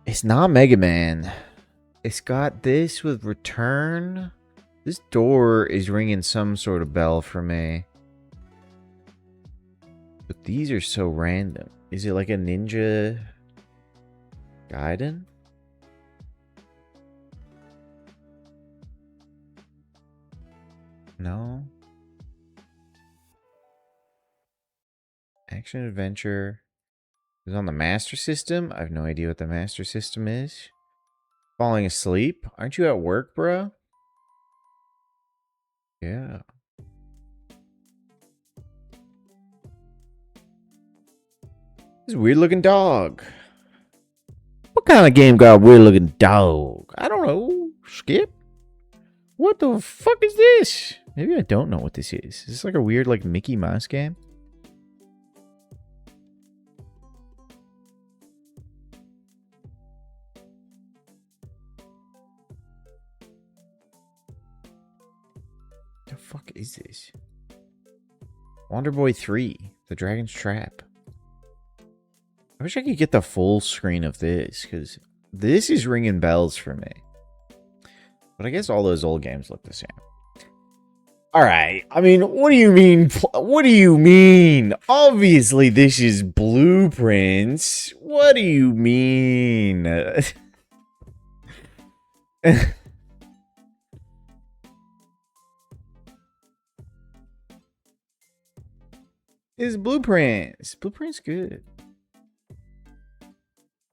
It's not Mega Man. It's got this with Return. This door is ringing some sort of bell for me. But these are so random. Is it like a Ninja Gaiden? No. Action adventure. Is on the Master System? I have no idea what the Master System is. Falling asleep? Aren't you at work, bro? Yeah. This weird looking dog. What kind of game got a weird looking dog? I don't know. Skip? What the fuck is this? Maybe I don't know what this is. Is this like a weird like Mickey Mouse game? The fuck is this? Wonder Boy 3, The Dragon's Trap. I wish I could get the full screen of this, because this is ringing bells for me. But I guess all those old games look the same. Alright, I mean, what do you mean? What do you mean? Obviously, this is Blueprints. What do you mean? It's Blueprints. Blueprints good.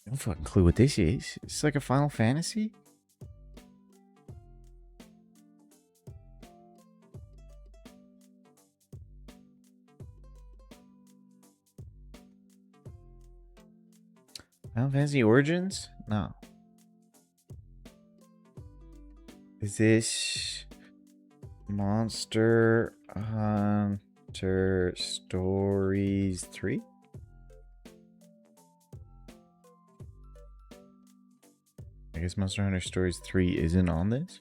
No fucking clue what this is. It's like a Final Fantasy? Final Fantasy Origins? No. Is this Monster Hunter Stories 3? I guess Monster Hunter Stories 3 isn't on this?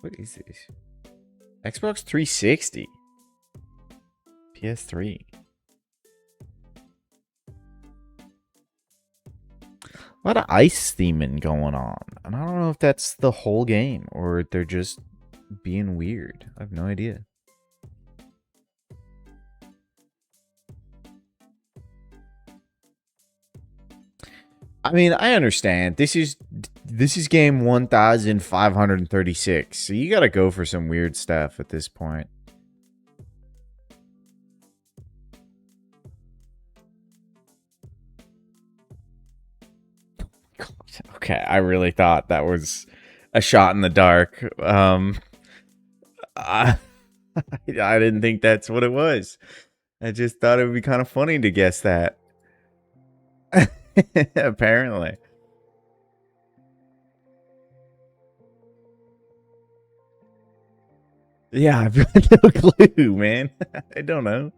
What is this? Xbox 360? PS3? A lot of ice theming going on. And I don't know if that's the whole game or they're just being weird. I have no idea. I mean, I understand. This is game 1536. So you got to go for some weird stuff at this point. Okay, I really thought that was a shot in the dark. I didn't think that's what it was. I just thought it would be kind of funny to guess that. Apparently. Yeah, I've got no clue, man. I don't know.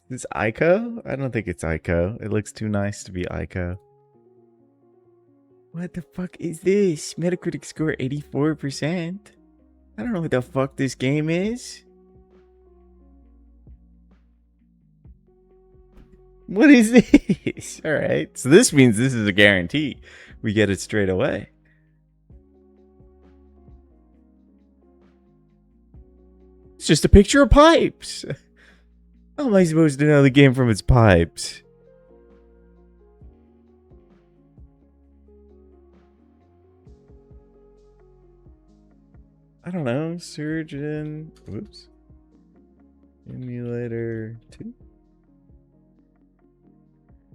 Is this Ico? I don't think it's Ico. It looks too nice to be Ico. What the fuck is this? Metacritic score 84%. I don't know what the fuck this game is. What is this? Alright, so this means this is a guarantee. We get it straight away. It's just a picture of pipes. How am I supposed to know the game from its pipes? I don't know. Surgeon. Whoops. Emulator 2?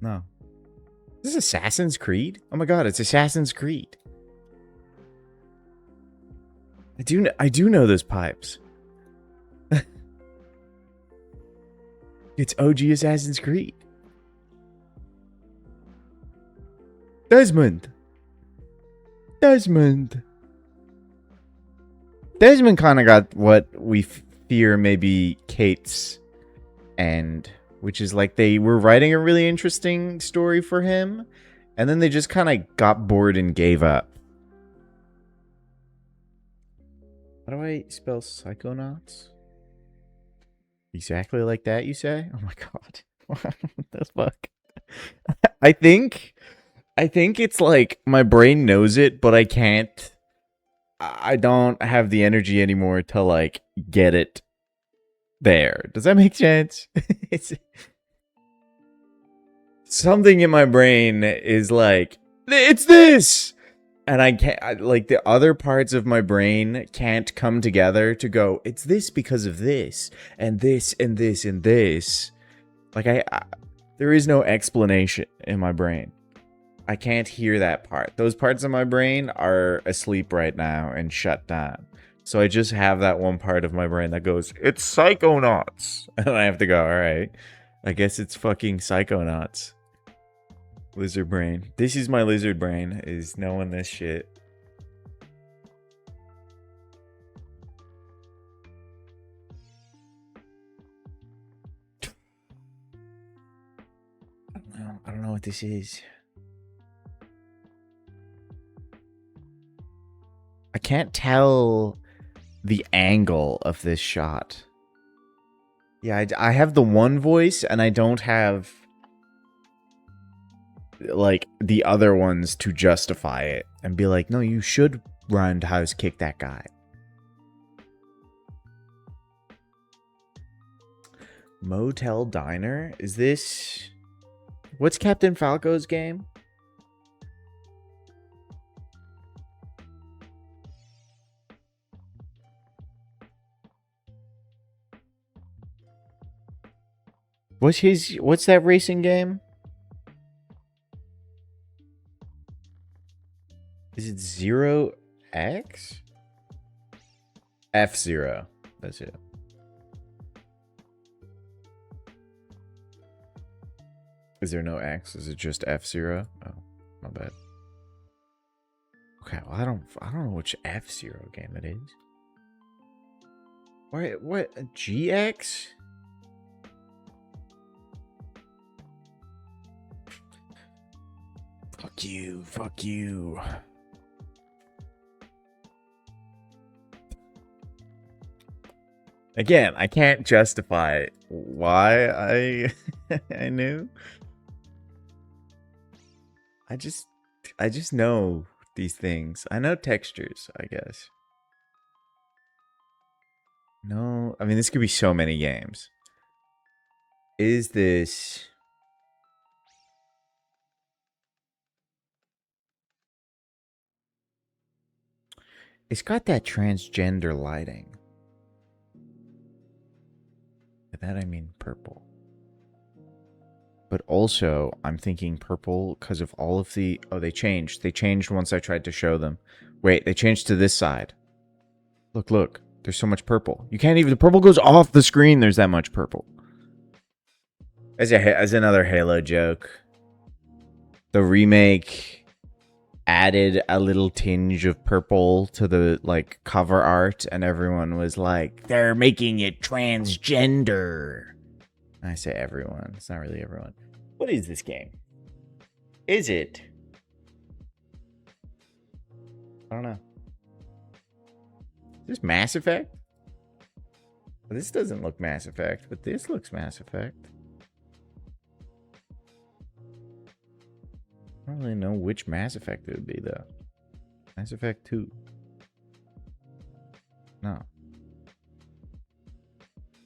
No. Is this Assassin's Creed? Oh my god, it's Assassin's Creed. I do know those pipes. It's OG Assassin's Creed. Desmond kind of got what we fear maybe Kate's end, which is like they were writing a really interesting story for him, and then they just kind of got bored and gave up. How do I spell Psychonauts? Exactly like that, you say? Oh my god. What the fuck? I think it's like my brain knows it, but I can't. I don't have the energy anymore to like get it there. Does that make sense? It's something in my brain is like, it's this, and I can't. Like the other parts of my brain can't come together to go, it's this because of this and this and this and this. Like There is no explanation in my brain. I can't hear that part. Those parts of my brain are asleep right now and shut down. So I just have that one part of my brain that goes, it's Psychonauts. And I have to go, all right. I guess it's fucking Psychonauts. Lizard brain. This is my lizard brain, is knowing this shit. I don't know what this is. I can't tell the angle of this shot. Yeah, I have the one voice and I don't have like the other ones to justify it and be like, no, you should roundhouse kick that guy. Motel Diner? Is this... What's Captain Falco's game? What's that racing game? Is it 0X? F-Zero. That's it. Is there no X? Is it just F-Zero? Oh, my bad. Okay, well, I don't know which F-Zero game it is. What? GX? Fuck you. Fuck you. Again, I can't justify why I knew. I just know these things. I know textures, I guess. No, I mean, this could be so many games. Is this... It's got that transgender lighting. By that I mean purple. But also, I'm thinking purple because of all of the... Oh, they changed. They changed once I tried to show them. Wait, they changed to this side. Look, look. There's so much purple. You can't even... The purple goes off the screen. There's that much purple. As another Halo joke. The remake added a little tinge of purple to the, like, cover art. And everyone was like, they're making it transgender. I say everyone. It's not really everyone. What is this game? Is it? I don't know. Is this Mass Effect? This doesn't look Mass Effect, but this looks Mass Effect. I don't really know which Mass Effect it would be, though. Mass Effect 2. No.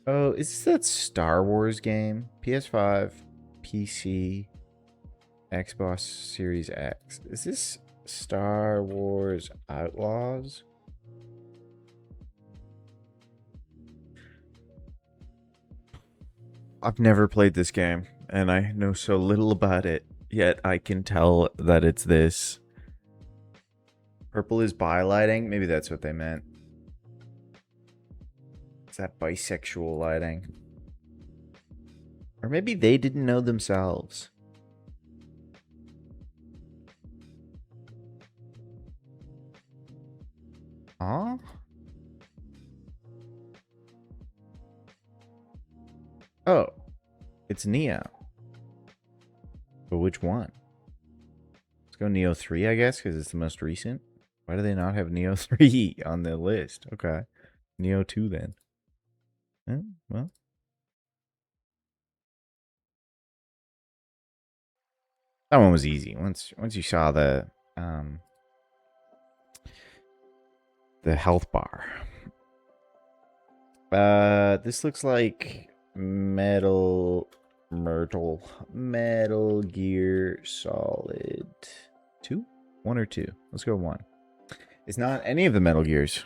Oh, is this that Star Wars game? PS5, PC, Xbox Series X. Is this Star Wars Outlaws? I've never played this game, and I know so little about it, yet I can tell that it's this. Purple is bi-lighting? Maybe that's what they meant. It's that bisexual lighting. Or maybe they didn't know themselves. Huh? Oh, it's Neo. But which one? Let's go Neo 3, I guess, because it's the most recent. Why do they not have Neo 3 on the list? Okay. Neo 2 then. Well. That one was easy. Once you saw the health bar. This looks like Metal Gear Solid 2? 1 or 2? Let's go 1. It's not any of the Metal Gears.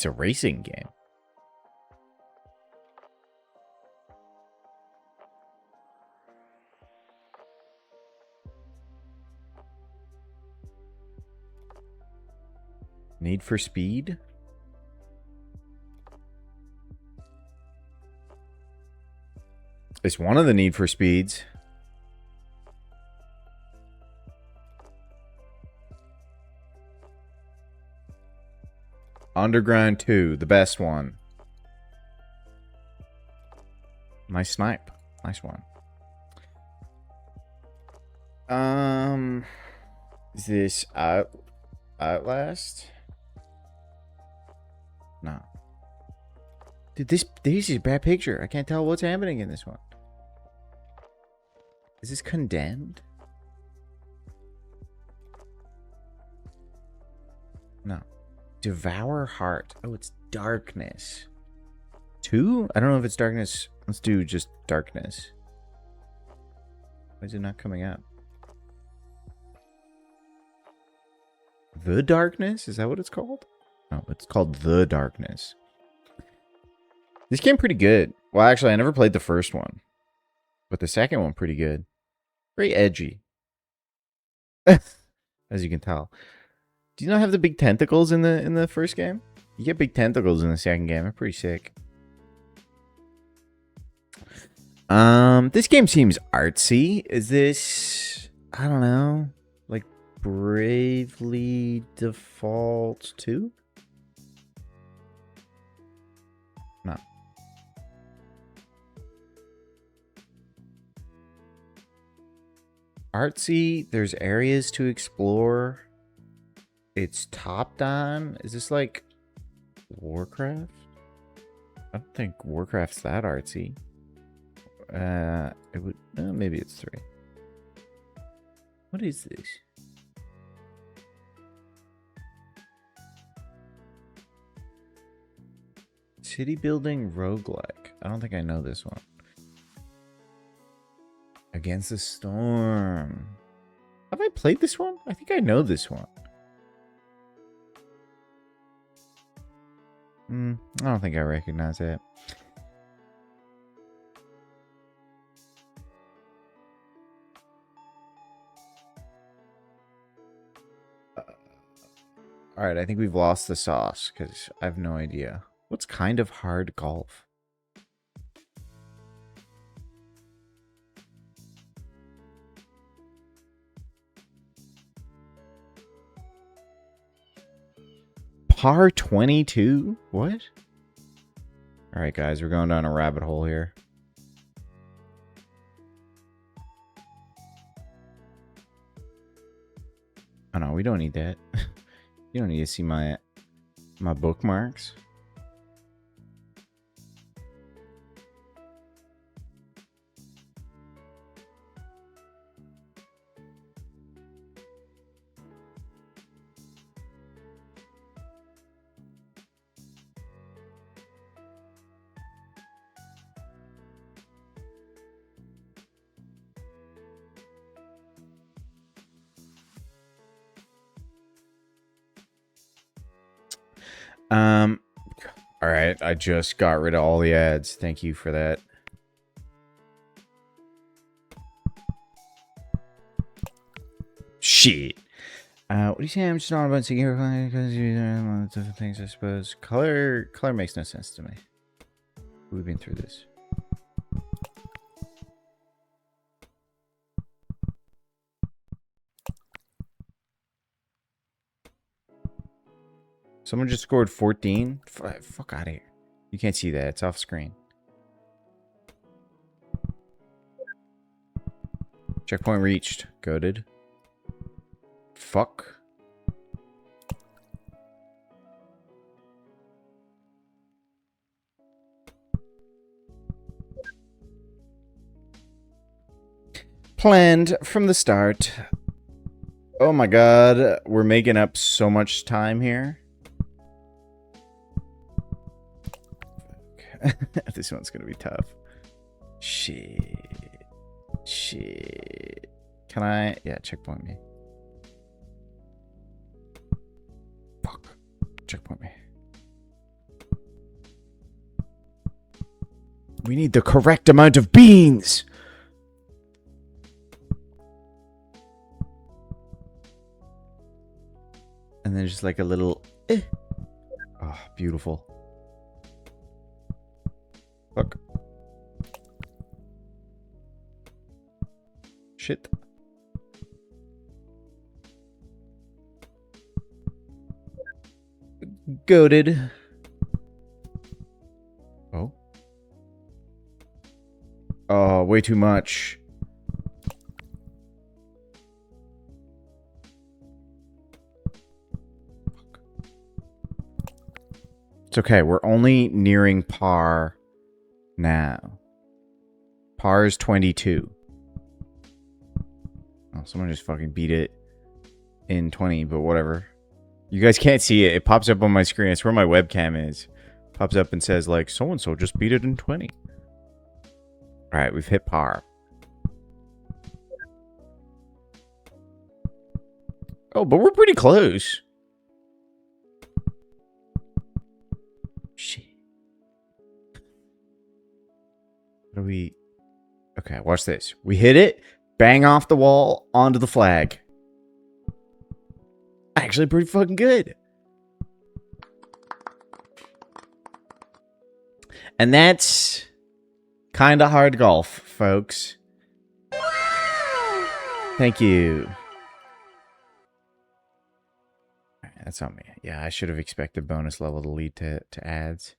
It's a racing game. Need for Speed? It's one of the Need for Speeds. Underground 2, the best one. Nice snipe. Nice one. Is this Outlast? No. Dude, this is a bad picture. I can't tell what's happening in this one. Is this Condemned? No. Devour Heart. Oh, it's Darkness. 2? I don't know if it's Darkness. Let's do just Darkness. Why is it not coming up? The Darkness? Is that what it's called? No, it's called The Darkness. This game pretty good. Well, actually, I never played the first one. But the second one pretty good. Very edgy. As you can tell. Do you not have the big tentacles in the first game? You get big tentacles in the second game. They're pretty sick. This game seems artsy. Is this, I don't know, like Bravely Default 2? No. Artsy, there's areas to explore. It's top down. Is this like Warcraft? I don't think Warcraft's that artsy. It would maybe it's 3. What is this? City building roguelike. I don't think I know this one. Against the Storm. Have I played this one? I think I know this one. I don't think I recognize it. Alright, I think we've lost the sauce because I have no idea. What's kind of hard golf? Par 22? What? Alright, guys, we're going down a rabbit hole here. Oh no, we don't need that. You don't need to see my bookmarks. All right, I just got rid of all the ads. Thank you for that. Shit. What do you say? I'm just not about secure because you know different things, I suppose. Color makes no sense to me. We've been through this. Someone just scored 14? Fuck out of here. You can't see that. It's off screen. Checkpoint reached. Goated. Fuck. Planned from the start. Oh my god. We're making up so much time here. This one's gonna be tough. Shit. Can I? Yeah, checkpoint me. Fuck. Checkpoint me. We need the correct amount of beans. And then just like a little... Oh, beautiful. Look. Shit. Goated. Oh. Oh, way too much. It's okay. We're only nearing par now. Par is 22. Oh, someone just fucking beat it in 20, but whatever. You guys can't see it. It pops up on my screen. It's where my webcam is. Pops up and says, like, so-and-so just beat it in 20. Alright, we've hit par. Oh, but we're pretty close. Shit. What do we... Okay, watch this. We hit it, bang off the wall, onto the flag. Actually pretty fucking good. And that's kind of hard golf, folks. Thank you. That's on me. Yeah, I should have expected bonus level to lead to ads.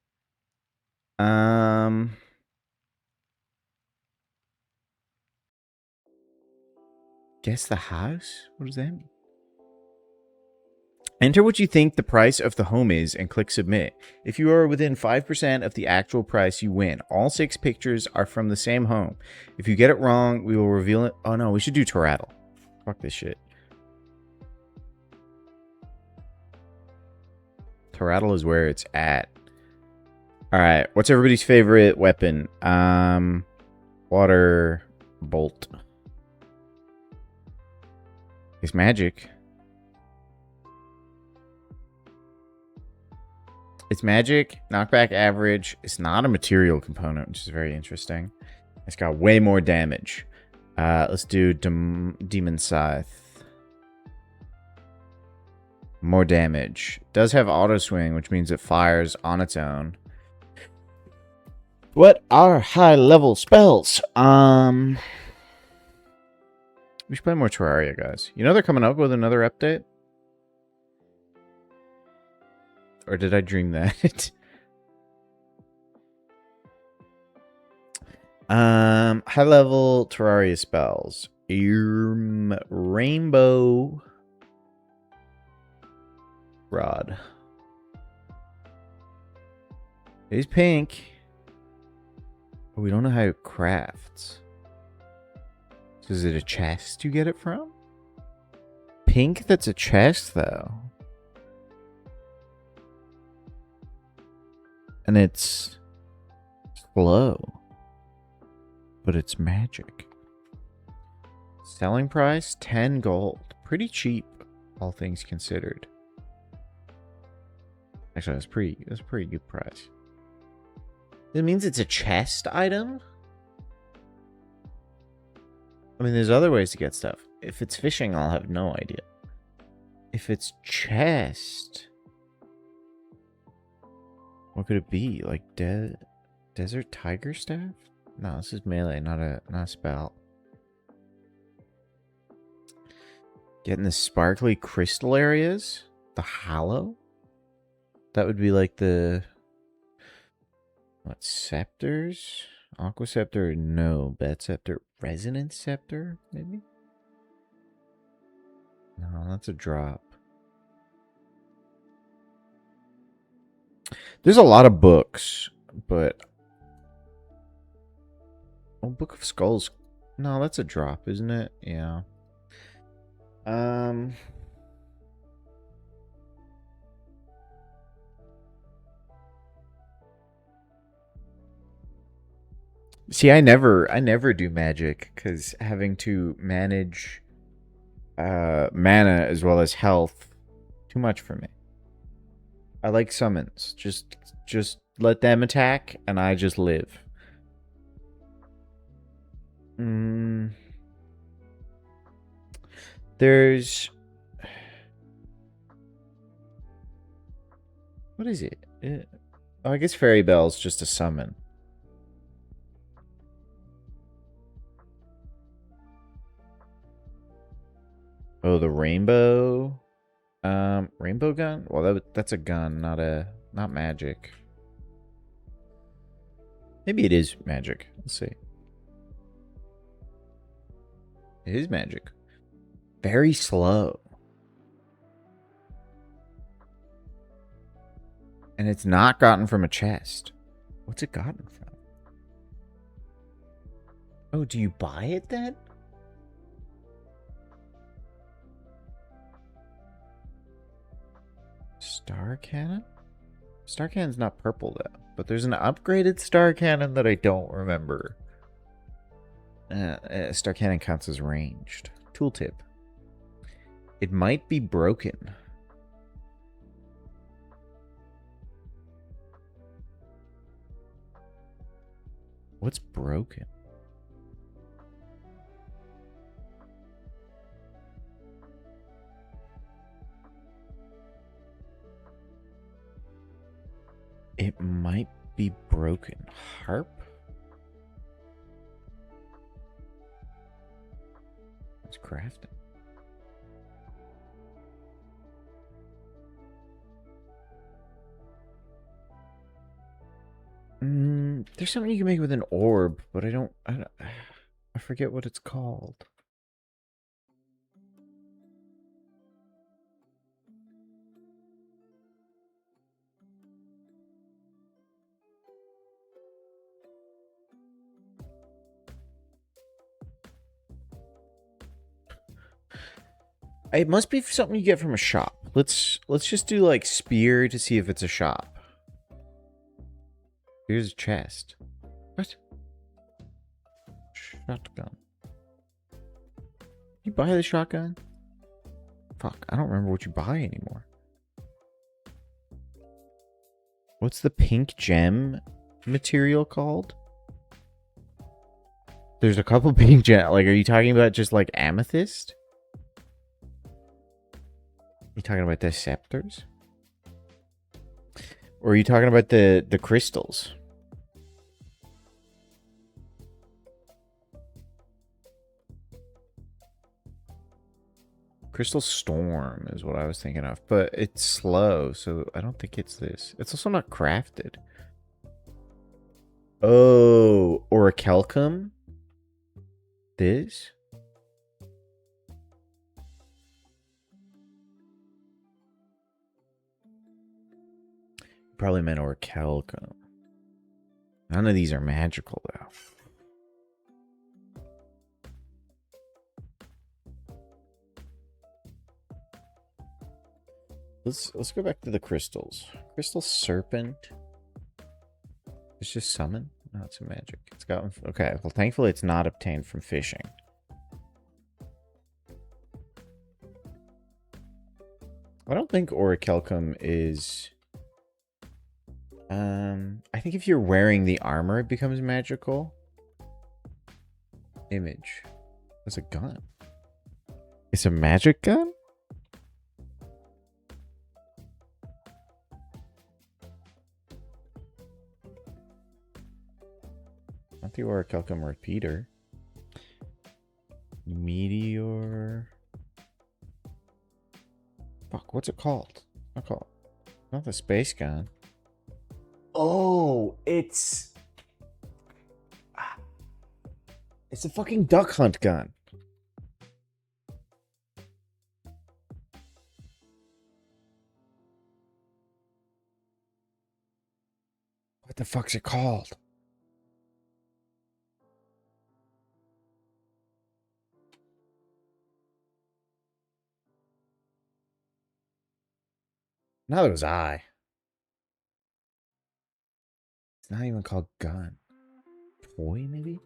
Guess the house? What does that mean? Enter what you think the price of the home is and click submit. If you are within 5% of the actual price, you win. All 6 pictures are from the same home. If you get it wrong, we will reveal it. Oh no, we should do Toradle. Fuck this shit. Toradle is where it's at. Alright, what's everybody's favorite weapon? Water bolt. It's magic. It's magic, knockback average. It's not a material component, which is very interesting. It's got way more damage. Let's do Demon Scythe. More damage. Does have auto swing, which means it fires on its own. What are high level spells? We should play more Terraria, guys. You know they're coming up with another update? Or did I dream that? High level Terraria spells. Rainbow Rod. It is pink. But we don't know how it crafts. So is it a chest you get it from? Pink that's a chest though. And it's slow. But it's magic. Selling price 10 gold. Pretty cheap, all things considered. Actually, that's a pretty good price. It means it's a chest item? I mean, there's other ways to get stuff. If it's fishing, I'll have no idea. If it's chest... What could it be? Like desert tiger staff? No, this is melee, not a spell. Getting the sparkly crystal areas? The hollow? That would be like the... What, scepters? Aqua scepter? No. Bat scepter? Resonance scepter? Maybe? No, that's a drop. There's a lot of books, but... Oh, Book of Skulls. No, that's a drop, isn't it? Yeah. See, I never do magic because having to manage mana as well as health, too much for me. I like summons. Just let them attack and I just live. There's... What is it? Oh, I guess Fairy Bell's just a summon. Oh, the rainbow... rainbow gun? Well, that's a gun, not magic. Maybe it is magic. Let's see. It is magic. Very slow. And it's not gotten from a chest. What's it gotten from? Oh, do you buy it then? Star Cannon? Star Cannon's not purple though. But there's an upgraded Star Cannon that I don't remember. Star Cannon counts as ranged. Tooltip. It might be broken. What's broken? It might be broken. Harp? It's crafting. There's something you can make with an orb, but I forget what it's called. It must be something you get from a shop. Let's just do like spear to see if it's a shop. Here's a chest. What? Shotgun. You buy the shotgun? Fuck, I don't remember what you buy anymore. What's the pink gem material called? There's a couple pink gem. Like, are you talking about just like amethyst? You talking about the scepters? Or are you talking about the crystals? Crystal Storm is what I was thinking of. But it's slow, so I don't think it's this. It's also not crafted. Oh, Orichalcum? This? Probably meant Orichalcum. None of these are magical, though. Let's go back to the crystals. Crystal Serpent. It's just summon? No, it's a magic. It's got... Okay, well, thankfully it's not obtained from fishing. I don't think Orichalcum is... I think if you're wearing the armor, it becomes magical. Image. That's a gun. It's a magic gun? Not the Orichalcum repeater. Meteor. Fuck, what's it called? Not the space gun. Oh, it's a fucking duck hunt gun. What the fuck's it called? Neither was I. It's not even called gun. Toy, maybe?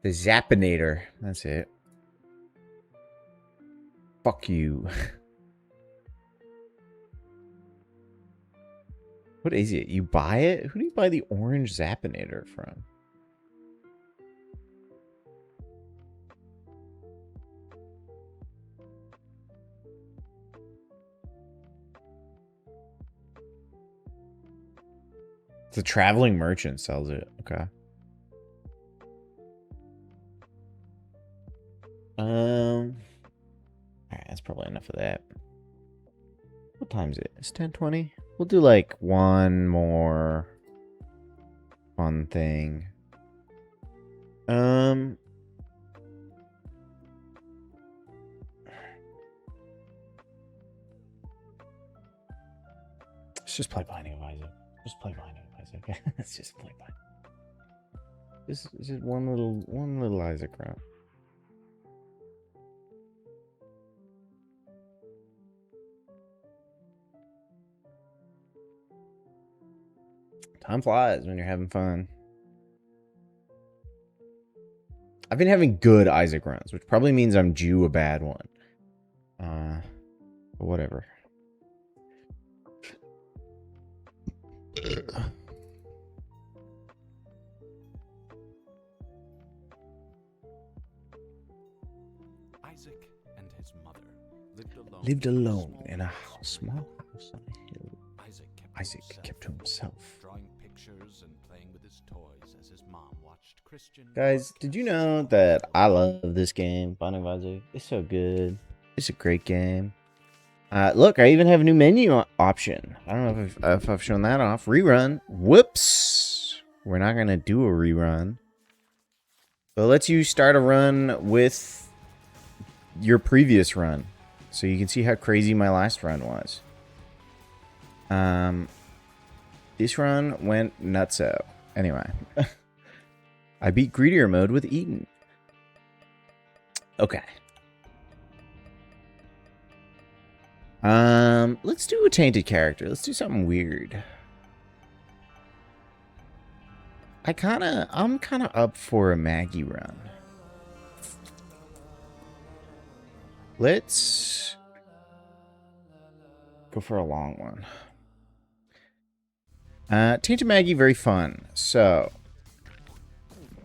The Zappinator. That's it. Fuck you. What is it? You buy it? Who do you buy the orange Zappinator from? The traveling merchant sells it. Okay. Alright, that's probably enough of that. What time is it? It's 10:20. We'll do like one more fun thing. Let's just play Binding of Isaac. Just play Binding of Isaac. Okay? Let's just play Binding. This is just one little Isaac round. Time flies when you're having fun. I've been having good Isaac runs, which probably means I'm due a bad one. But whatever. Isaac and his mother lived alone in a small house on a hill. Isaac kept to himself. Drawing pictures and playing with his toys as his mom watched Christian. Guys, did you know that I love this game, Binding of Isaac? It's so good. It's a great game. Look, I even have a new menu option. I don't know if I've shown that off. Rerun. Whoops. We're not going to do a rerun. But it lets you start a run with your previous run. So you can see how crazy my last run was. This run went nutso. Anyway. I beat Greedier mode with Eden. Okay. Let's do a tainted character. Let's do something weird. I'm kind of up for a Maggie run. Let's go for a long one. Tainted Maggie, very fun. So,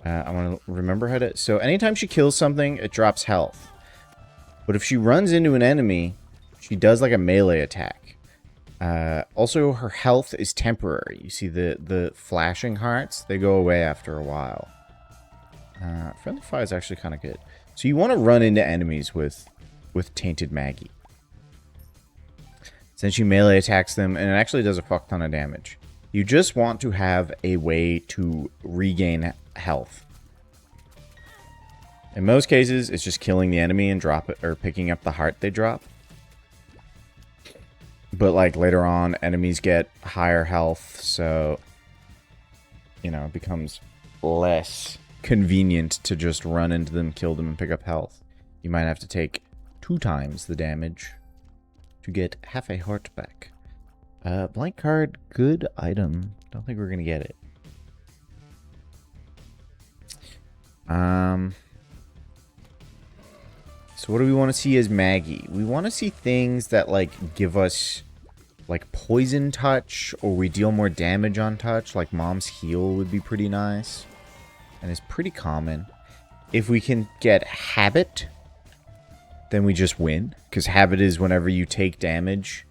I want to remember how to... So, anytime she kills something, it drops health. But if she runs into an enemy, she does like a melee attack. Also, her health is temporary. You see the flashing hearts? They go away after a while. Friendly Fire is actually kind of good. So, you want to run into enemies with Tainted Maggie. Since she melee attacks them, and it actually does a fuck ton of damage. You just want to have a way to regain health. In most cases, it's just killing the enemy and drop it, or picking up the heart they drop. But like later on, enemies get higher health, so you know, it becomes less convenient to just run into them, kill them, and pick up health. You might have to take 2 times the damage to get half a heart back. Blank card, good item. Don't think we're gonna get it. So what do we want to see as Maggie? We want to see things that like give us like poison touch, or we deal more damage on touch. Like Mom's heal would be pretty nice, and it's pretty common. If we can get habit, then we just win, because habit is whenever you take damage,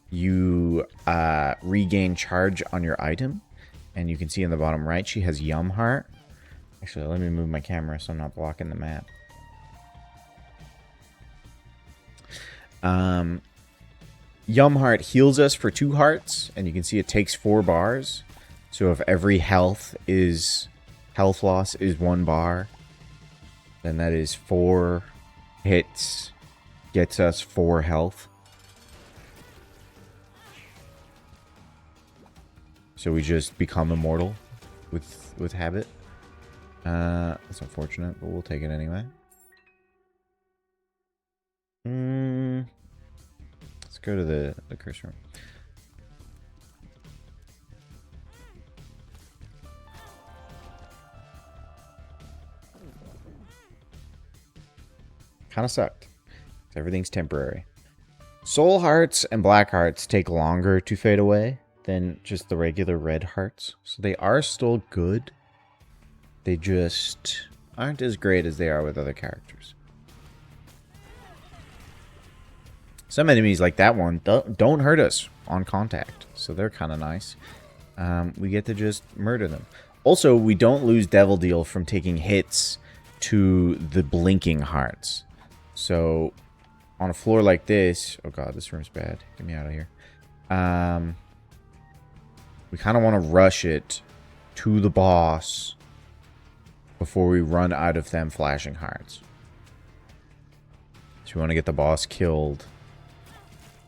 you regain charge on your item. And you can see in the bottom right, she has Yum Heart. Actually, let me move my camera so I'm not blocking the map. Yum Heart heals us for 2 hearts, and you can see it takes 4 bars. So if every health loss is 1 bar, then that is 4 hits, gets us 4 health. So we just become immortal with habit. That's unfortunate, but we'll take it anyway. Let's go to the curse room. Kind of sucked. Everything's temporary. Soul hearts and black hearts take longer to fade away than just the regular red hearts. So they are still good. They just aren't as great as they are with other characters. Some enemies like that one don't hurt us on contact, so they're kind of nice. We get to just murder them. Also, we don't lose Devil Deal from taking hits to the blinking hearts. So, on a floor like this... Oh god, this room's bad. Get me out of here. We kind of want to rush it to the boss before we run out of them flashing hearts. So we want to get the boss killed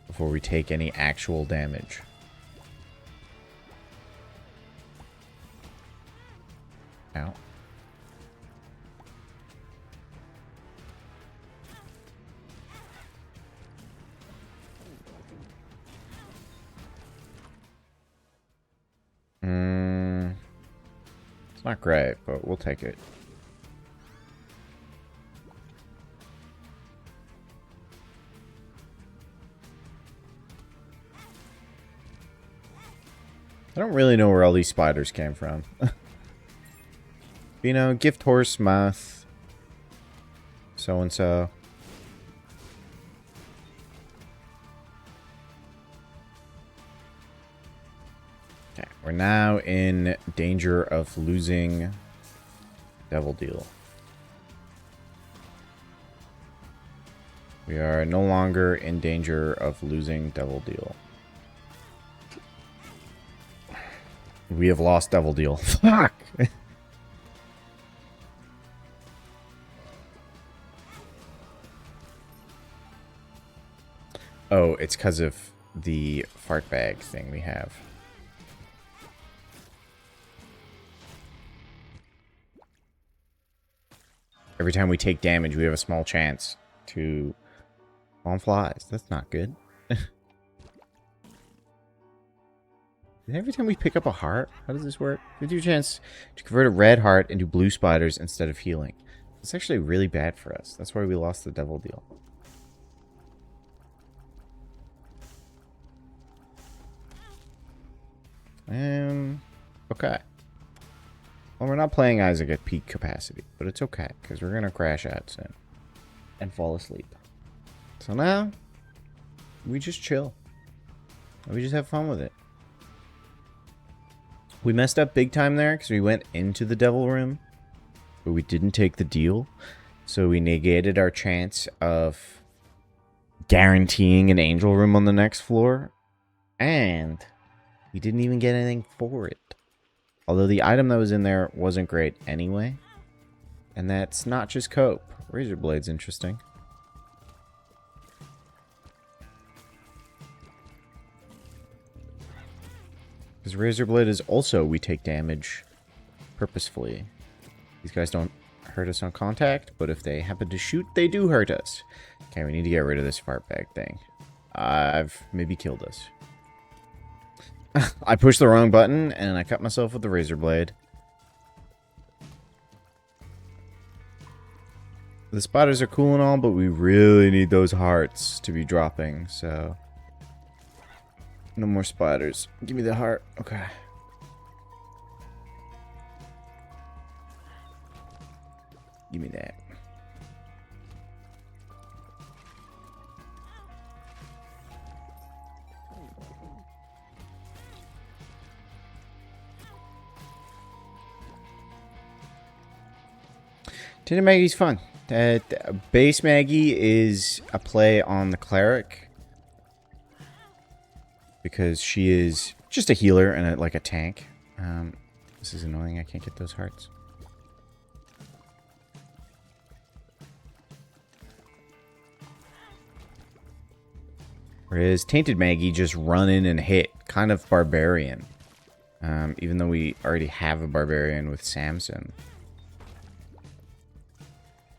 before we take any actual damage. Ow. It's not great, but we'll take it. I don't really know where all these spiders came from. You know, gift horse, mouth, so-and-so. Okay, we're now in danger of losing Devil Deal. We are no longer in danger of losing Devil Deal. We have lost Devil Deal. Fuck! Oh, it's because of the fart bag thing we have. Every time we take damage, we have a small chance to fall on flies. That's not good. Every time we pick up a heart, how does this work? Gives you a chance to convert a red heart into blue spiders instead of healing. It's actually really bad for us. That's why we lost the Devil Deal. Okay. Well, we're not playing Isaac at peak capacity, but it's okay, because we're going to crash out soon. And fall asleep. So now, we just chill. We just have fun with it. We messed up big time there, because we went into the Devil Room, but we didn't take the deal. So we negated our chance of guaranteeing an Angel Room on the next floor. And we didn't even get anything for it. Although the item that was in there wasn't great anyway. And that's not just cope. Razor Blade's interesting. Because Razor Blade is also we take damage purposefully. These guys don't hurt us on contact, but if they happen to shoot, they do hurt us. Okay, we need to get rid of this fart bag thing. I've maybe killed us. I pushed the wrong button, and I cut myself with the Razor Blade. The spiders are cool and all, but we really need those hearts to be dropping, so... No more spiders. Give me the heart. Okay. Give me that. Tinted Maggie's fun. Base Maggie is a play on the cleric. Because she is just a healer and like a tank. This is annoying. I can't get those hearts. Whereas Tainted Maggie just run in and hit. Kind of barbarian. Even though we already have a barbarian with Samson.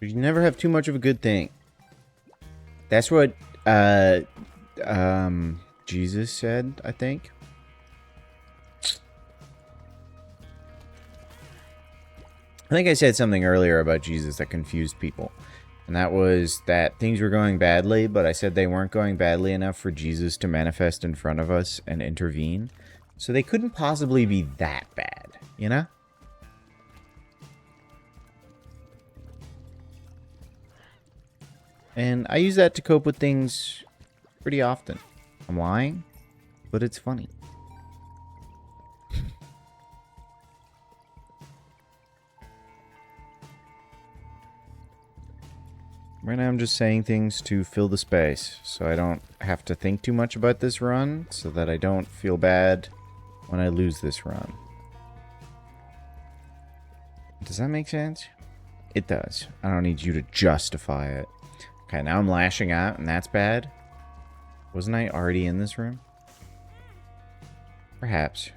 You never have too much of a good thing. That's what Jesus said, I think. I think I said something earlier about Jesus that confused people. And that was that things were going badly, but I said they weren't going badly enough for Jesus to manifest in front of us and intervene. So they couldn't possibly be that bad, you know? And I use that to cope with things pretty often. I'm lying, but it's funny. Right now I'm just saying things to fill the space, so I don't have to think too much about this run, so that I don't feel bad when I lose this run. Does that make sense? It does. I don't need you to justify it. Okay, now I'm lashing out, and that's bad. Wasn't I already in this room? Perhaps.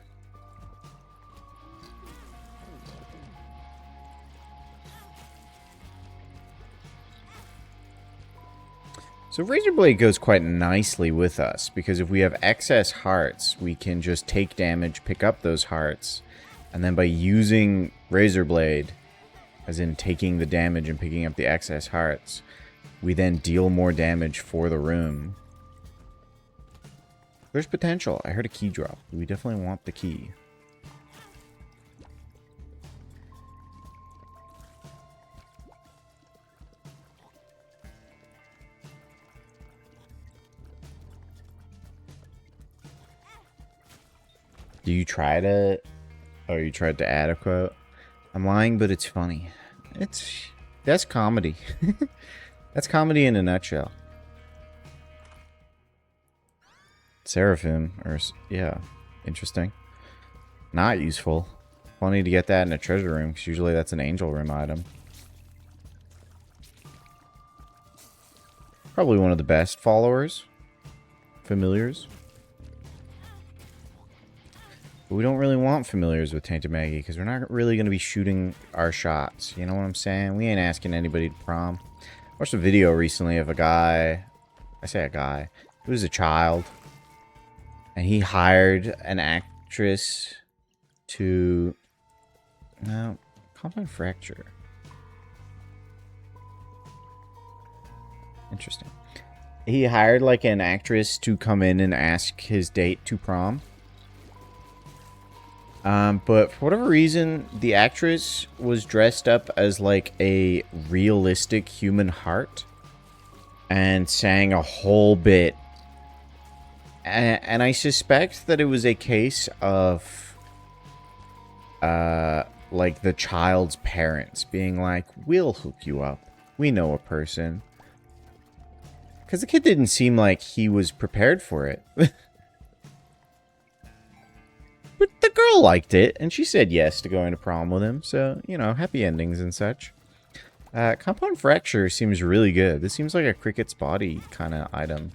So Razorblade goes quite nicely with us, because if we have excess hearts, we can just take damage, pick up those hearts, and then by using Razorblade, as in taking the damage and picking up the excess hearts, we then deal more damage for the room. There's potential. I heard a key drop. We definitely want the key. Do you try to... Oh, you tried to add a quote? I'm lying, but it's funny. That's comedy. That's comedy in a nutshell. Seraphim, or... Yeah, interesting. Not useful. Funny to get that in a treasure room, because usually that's an angel room item. Probably one of the best followers. Familiars. But we don't really want familiars with Tainted Maggie, because we're not really going to be shooting our shots. You know what I'm saying? We ain't asking anybody to prom. I watched a video recently of a guy... I say a guy. He was a child. And he hired an actress to... No, compound fracture. Interesting. He hired like an actress to come in and ask his date to prom. But for whatever reason, the actress was dressed up as like a realistic human heart and sang a whole bit. And I suspect that it was a case of, like the child's parents being like, we'll hook you up. We know a person. Because the kid didn't seem like he was prepared for it. But the girl liked it, and she said yes to going to prom with him. So, you know, happy endings and such. Compound fracture seems really good. This seems like a cricket's body kind of item.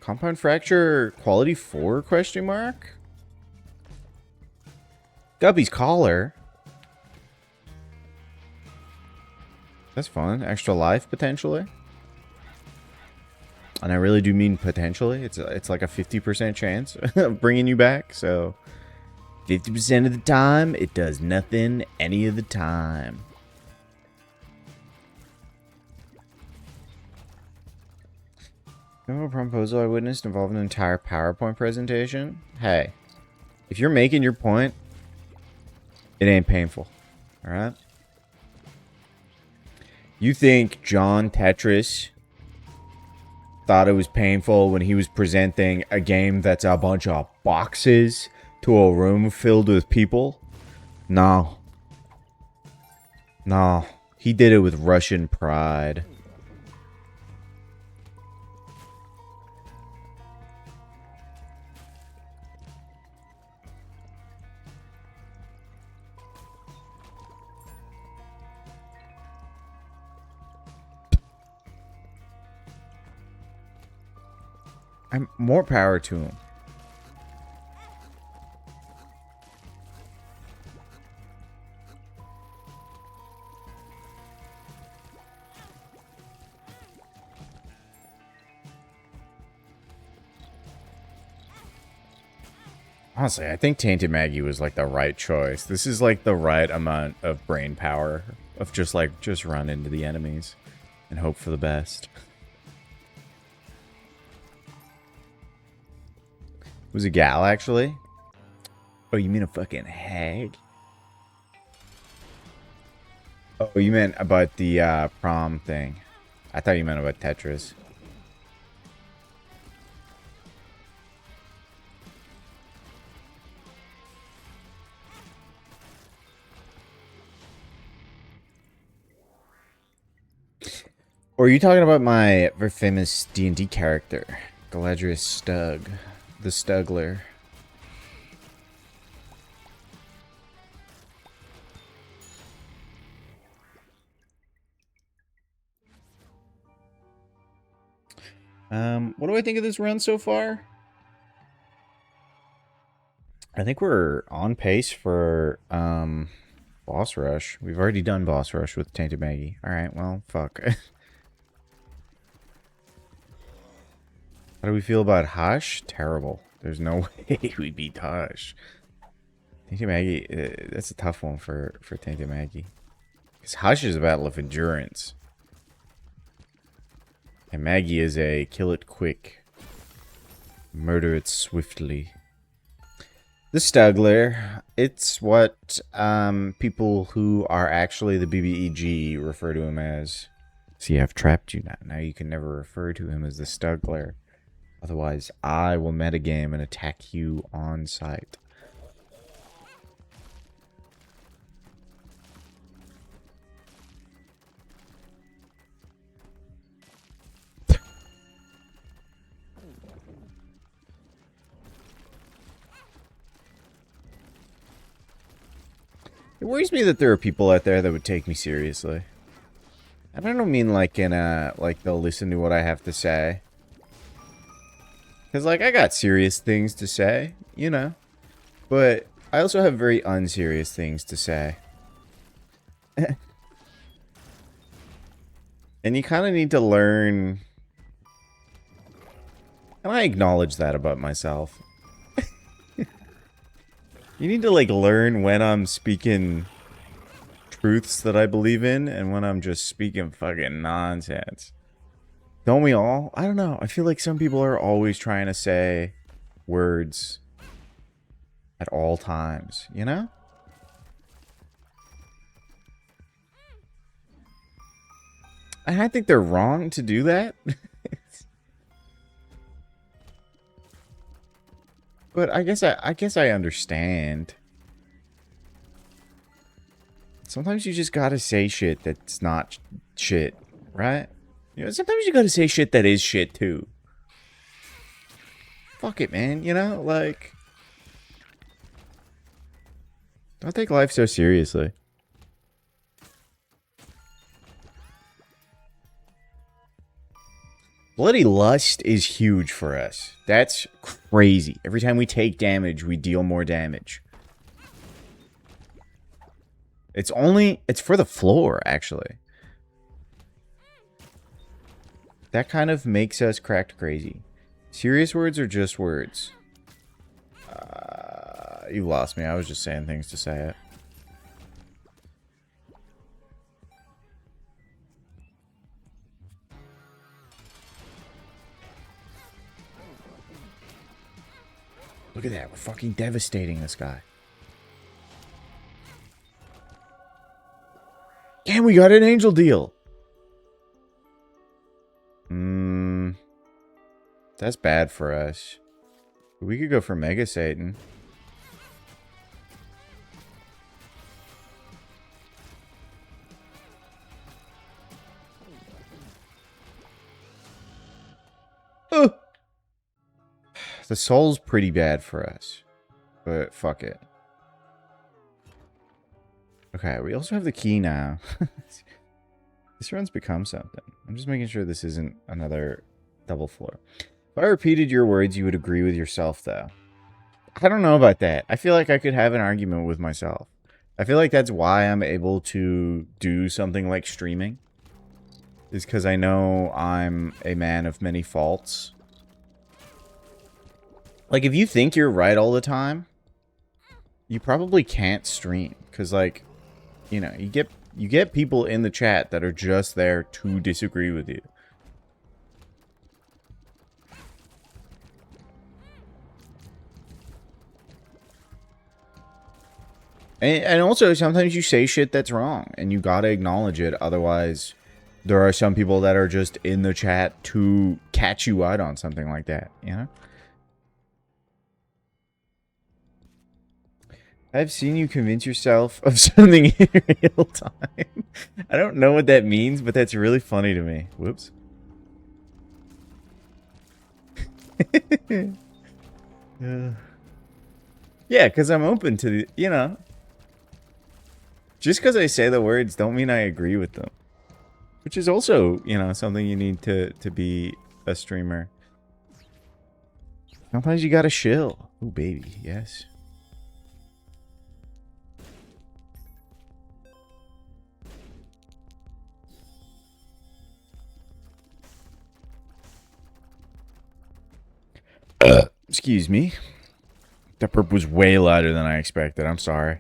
Compound fracture quality 4 question mark? Guppy's collar. That's fun. Extra life potentially. And I really do mean potentially. It's like a 50% chance of bringing you back. So 50% of the time, it does nothing any of the time. Remember a proposal I witnessed involving an entire PowerPoint presentation? Hey, if you're making your point, it ain't painful. Alright? You think John Tetris thought it was painful when he was presenting a game that's a bunch of boxes to a room filled with people? No. No. He did it with Russian pride. More power to him. Honestly, I think Tainted Maggie was like the right choice. This is like the right amount of brain power of just run into the enemies and hope for the best. Was a gal, actually? Oh, you mean a fucking hag? Oh, you meant about the prom thing. I thought you meant about Tetris. Or are you talking about my very famous D&D character, Galadriel Stug, the Stugler? What do I think of this run so far? I think we're on pace for boss rush. We've already done boss rush with Tainted Maggie. All right, well, fuck. How do we feel about Hush? Terrible. There's no way we beat Hush. Tainted Maggie, that's a tough one for Tainted Maggie. Because Hush is a battle of endurance. And Maggie is a kill it quick. Murder it swiftly. The Stugler, it's what people who are actually the BBEG refer to him as. See, I've trapped you now. Now you can never refer to him as the Stugler. Otherwise, I will metagame and attack you on sight. It worries me that there are people out there that would take me seriously. And I don't mean like in a, like they'll listen to what I have to say. Because like I got serious things to say, you know. But I also have very unserious things to say. And you kind of need to learn. And I acknowledge that about myself. You need to, like, learn when I'm speaking truths that I believe in and when I'm just speaking fucking nonsense. Don't we all? I don't know. I feel like some people are always trying to say words at all times, you know? And I think they're wrong to do that. But I guess I understand. Sometimes you just gotta say shit that's not shit, right? You know, sometimes you gotta say shit that is shit too. Fuck it, man. You know, like, don't take life so seriously. Bloody Lust is huge for us. That's crazy. Every time we take damage, we deal more damage. It's for the floor, actually. That kind of makes us cracked crazy. Serious words or just words? You lost me. I was just saying things to say it. Look at that. We're fucking devastating this guy. Damn, we got an angel deal. That's bad for us. We could go for Mega Satan. Oh. The soul's pretty bad for us. But fuck it. Okay, we also have the key now. This run's become something. I'm just making sure this isn't another double floor. If I repeated your words, you would agree with yourself, though. I don't know about that. I feel like I could have an argument with myself. I feel like that's why I'm able to do something like streaming. Is because I know I'm a man of many faults. Like, if you think you're right all the time, you probably can't stream. Because, like, you know, you get people in the chat that are just there to disagree with you. And also, sometimes you say shit that's wrong, and you gotta acknowledge it. Otherwise, there are some people that are just in the chat to catch you out on something like that, you know? I've seen you convince yourself of something in real time. I don't know what that means, but that's really funny to me. Whoops. Yeah, because I'm open to the, you know. Just because I say the words don't mean I agree with them. Which is also, you know, something you need to be a streamer. Sometimes you gotta chill. Oh, baby, yes. Excuse me. That burp was way louder than I expected. I'm sorry.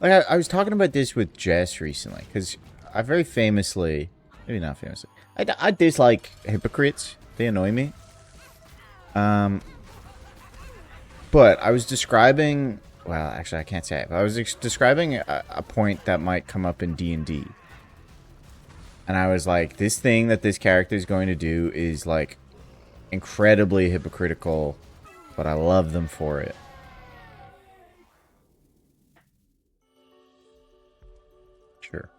Like I was talking about this with Jess recently, because I very famously, maybe not famously, I dislike hypocrites. They annoy me. But I was describing, well, actually I can't say it, but I was describing a point that might come up in D&D. And I was like, this thing that this character is going to do is like incredibly hypocritical, but I love them for it. Sure.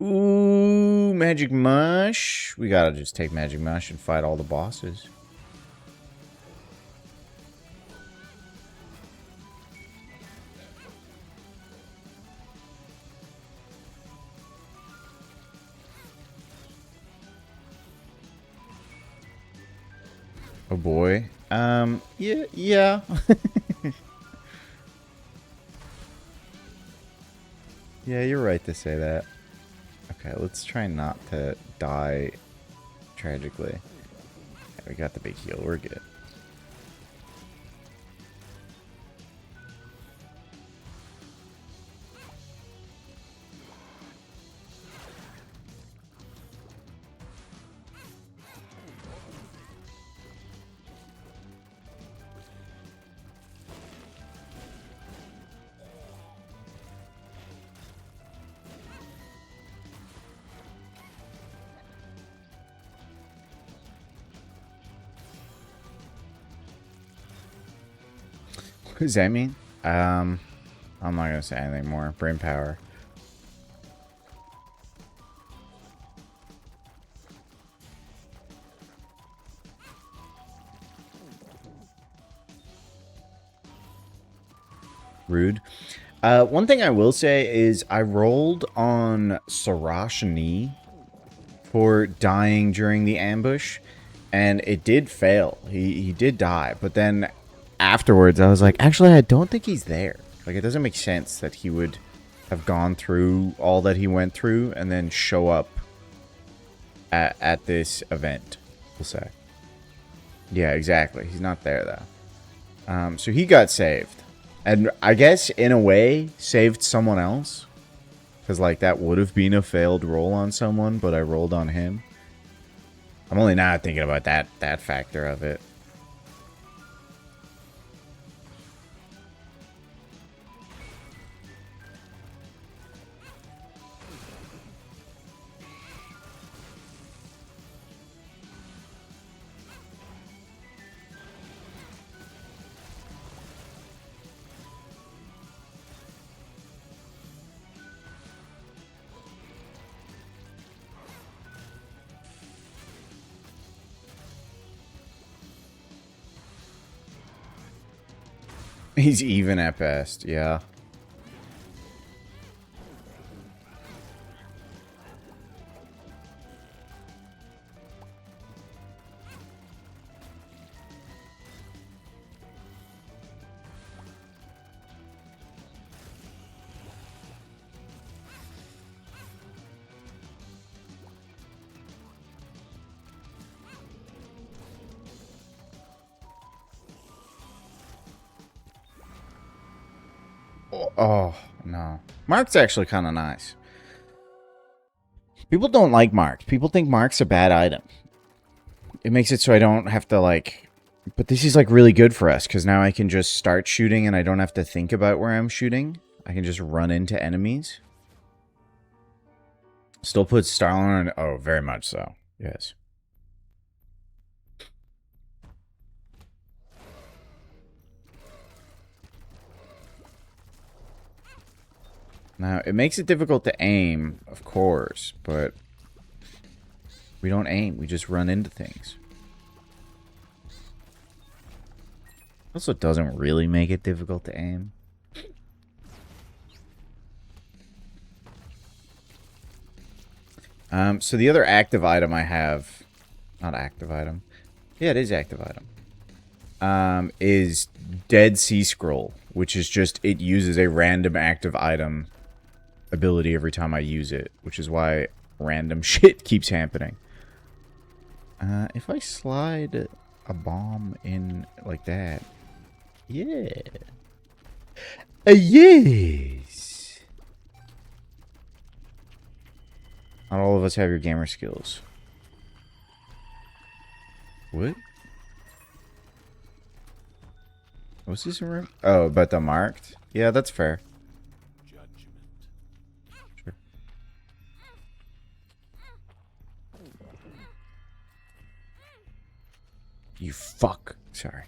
Ooh, Magic Mush. We gotta just take Magic Mush and fight all the bosses. Oh boy. Yeah, yeah. Yeah, you're right to say that. Okay, let's try not to die tragically. Okay, we got the big heal. We're good. What does that mean? I'm not gonna say anything more. Brain power. Rude. One thing I will say is I rolled on Sarashni for dying during the ambush, and it did fail. He did die, but then afterwards I was like, actually, I don't think he's there. Like, it doesn't make sense that he would have gone through all that he went through and then show up at this event, we'll say. Yeah, exactly. He's not there, though. So he got saved. And I guess, in a way, saved someone else. Because, like, that would have been a failed roll on someone, but I rolled on him. I'm only now thinking about that factor of it. He's even at best, yeah. Oh, no. Mark's actually kind of nice. People don't like marks. People think mark's a bad item. It makes it so I don't have to, like... But this is, like, really good for us, because now I can just start shooting and I don't have to think about where I'm shooting. I can just run into enemies. Still puts Starlin on... Oh, very much so. Yes. Now, it makes it difficult to aim, of course, but we don't aim. We just run into things. Also, doesn't really make it difficult to aim. So the other active item I have... Not active item. Yeah, it is active item. Is Dead Sea Scroll, which is just... It uses a random active item ability every time I use it, which is why random shit keeps happening. If I slide a bomb in like that, yeah, yes. Not all of us have your gamer skills. What? Was this a room? Oh, but the marked? Yeah, that's fair. You fuck. Sorry.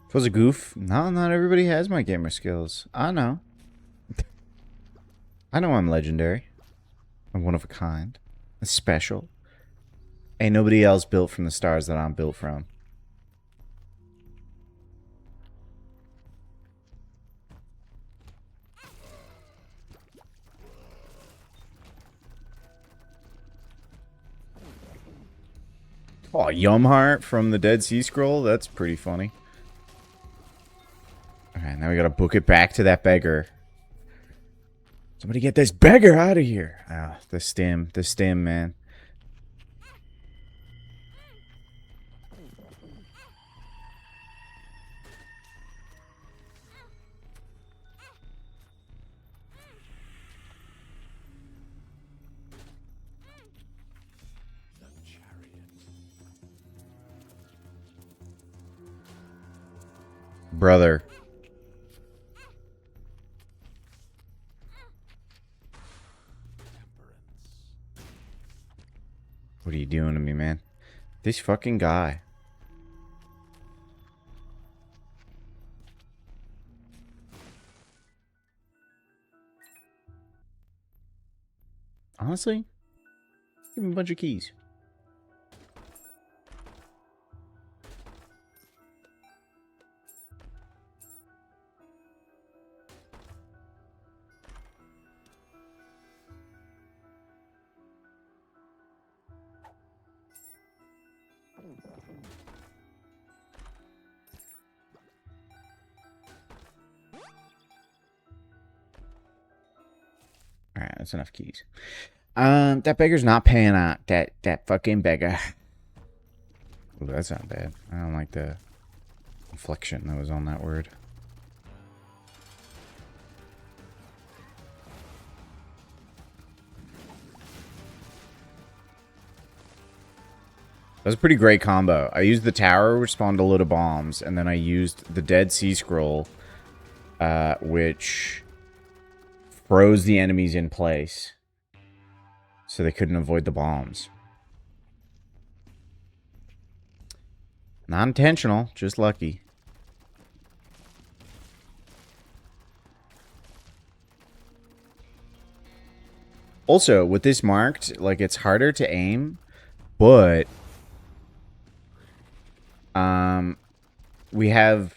If it was a goof, no, not everybody has my gamer skills. I know. I know I'm legendary. I'm one of a kind. I'm special. Ain't nobody else built from the stars that I'm built from. Oh, Yumheart from the Dead Sea Scroll? That's pretty funny. Okay, now we gotta book it back to that beggar. Somebody get this beggar out of here. Ah, the stem, man. Brother. What are you doing to me, man? This fucking guy. Honestly, give him a bunch of keys. Alright, that's enough keys. That beggar's not paying out. That fucking beggar. Ooh, that's not bad. I don't like the inflection that was on that word. That was a pretty great combo. I used the tower, which spawned a load of bombs, and then I used the Dead Sea Scroll, which froze the enemies in place, so they couldn't avoid the bombs. Not intentional, just lucky. Also, with this marked, like, it's harder to aim, but we have,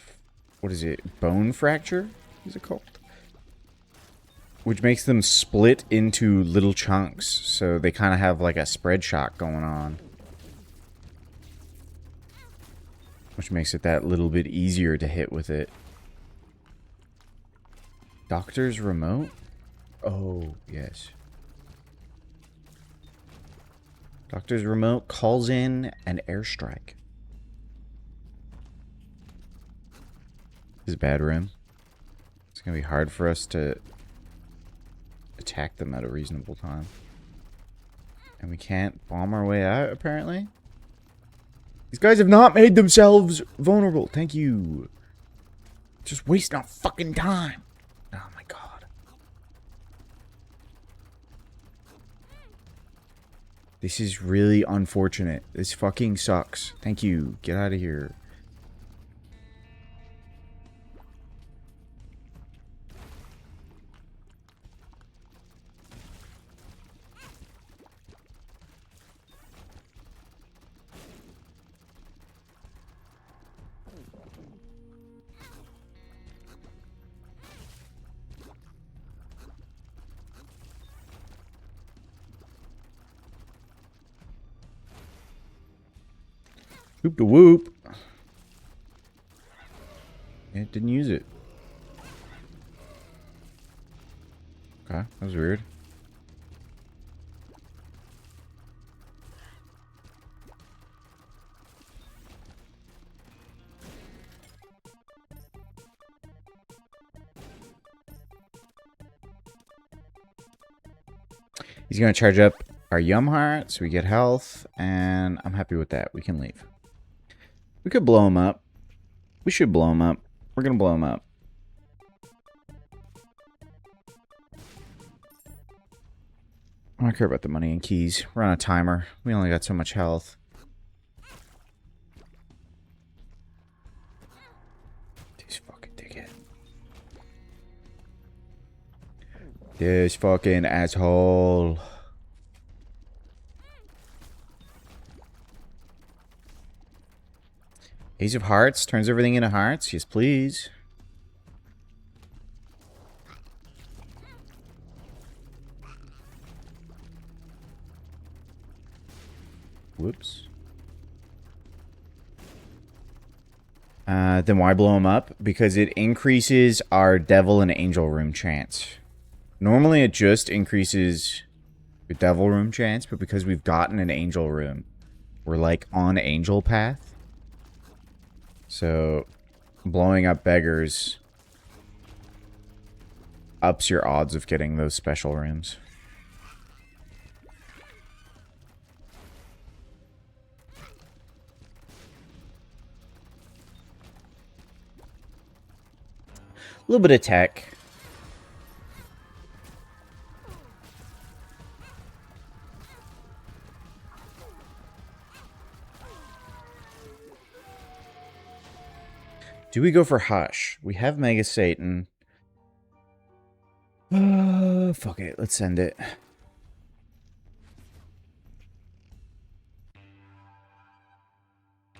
what is it, bone fracture, is it called? Which makes them split into little chunks, so they kind of have like a spread shot going on. which makes it that little bit easier to hit with it. Doctor's remote? Oh, yes. Doctor's remote calls in an airstrike. This is a bad room. It's going to be hard for us to attack them at a reasonable time. And we can't bomb our way out, apparently. These guys have not made themselves vulnerable. Thank you. Just wasting our fucking time. Oh my god. This is really unfortunate. This fucking sucks. Thank you. Get out of here. Whoop de whoop. Yeah, it didn't use it. Okay, that was weird. He's gonna charge up our Yum Heart, so we get health, and I'm happy with that. We can leave. We could blow him up. We should blow him up. We're gonna blow him up. I don't care about the money and keys. We're on a timer. We only got so much health. This fucking dickhead. This fucking asshole. Ace of Hearts turns everything into hearts. Yes, please. Whoops. Then why blow him up? Because it increases our Devil and Angel Room chance. Normally it just increases your Devil Room chance, but because we've gotten an Angel Room, we're like on Angel Path. So, blowing up beggars ups your odds of getting those special rooms. A little bit of tech. Do we go for Hush? We have Mega Satan. Fuck it. Let's send it. I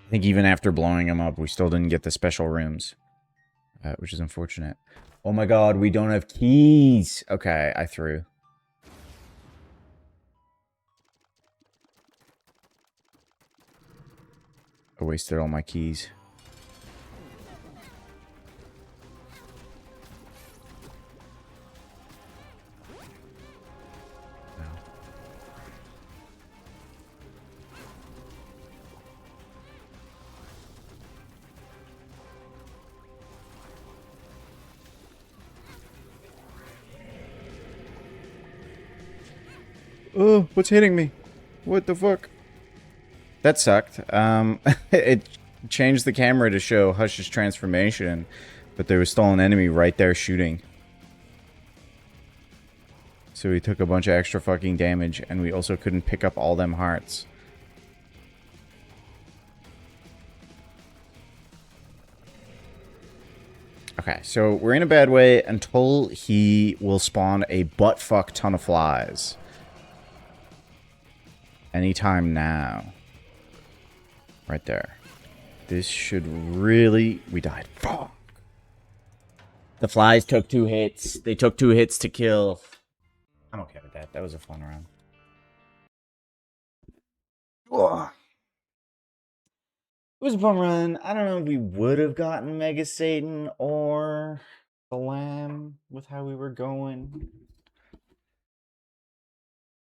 think even after blowing him up, we still didn't get the special rooms. Which is unfortunate. Oh my god, we don't have keys! Okay, I threw. I wasted all my keys. Oh, what's hitting me? What the fuck? That sucked. It changed the camera to show Hush's transformation, but there was still an enemy right there shooting. So we took a bunch of extra fucking damage, and we also couldn't pick up all them hearts. Okay, so we're in a bad way until he will spawn a butt-fuck ton of flies. Anytime now. Right there. This should really... We died. Fuck. The flies took 2 hits. They took 2 hits to kill. I'm okay with that. That was a fun round. Ugh. was a fun run. I don't know if we would have gotten Mega Satan or the Lamb with how we were going.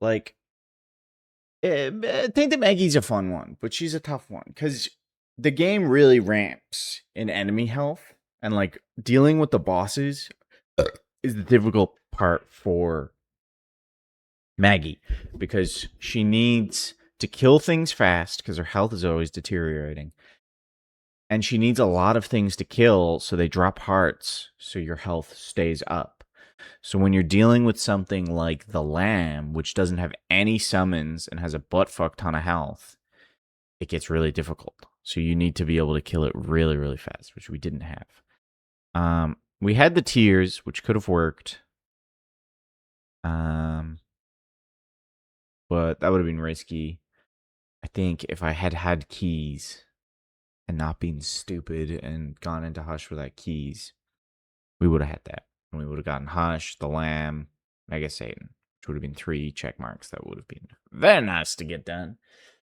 Like, I think that Maggie's a fun one, but she's a tough one because the game really ramps in enemy health, and like dealing with the bosses is the difficult part for Maggie because she needs to kill things fast because her health is always deteriorating. And she needs a lot of things to kill so they drop hearts so your health stays up. So when you're dealing with something like the Lamb, which doesn't have any summons and has a buttfuck ton of health, it gets really difficult. So you need to be able to kill it really, really fast, which we didn't have. We had the tiers, which could have worked. But that would have been risky. I think if I had had keys and not been stupid and gone into Hush without keys, we would have had that. And we would have gotten Hush, the Lamb, Mega Satan, which would have been 3 check marks. That would have been very nice to get done.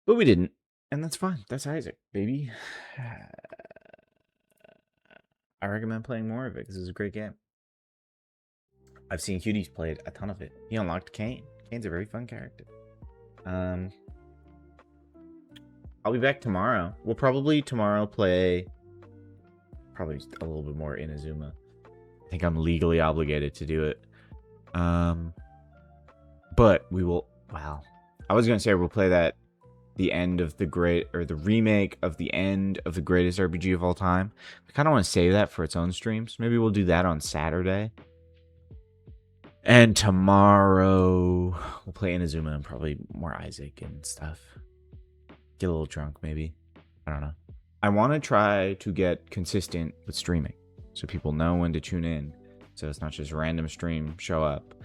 But we didn't. And that's fine. That's Isaac, baby. I recommend playing more of it because it's a great game. I've seen Cuties played a ton of it. He unlocked Kane. Kane's a very fun character. I'll be back tomorrow. We'll probably tomorrow play probably a little bit more Inazuma. I think I'm legally obligated to do it. But we will, wow. I was going to say we'll play that the end of the the remake of the end of the greatest RPG of all time. I kind of want to save that for its own streams. Maybe we'll do that on Saturday. And tomorrow we'll play Inazuma and probably more Isaac and stuff. Get a little drunk, maybe. I don't know. I want to try to get consistent with streaming so people know when to tune in. So it's not just random stream, show up.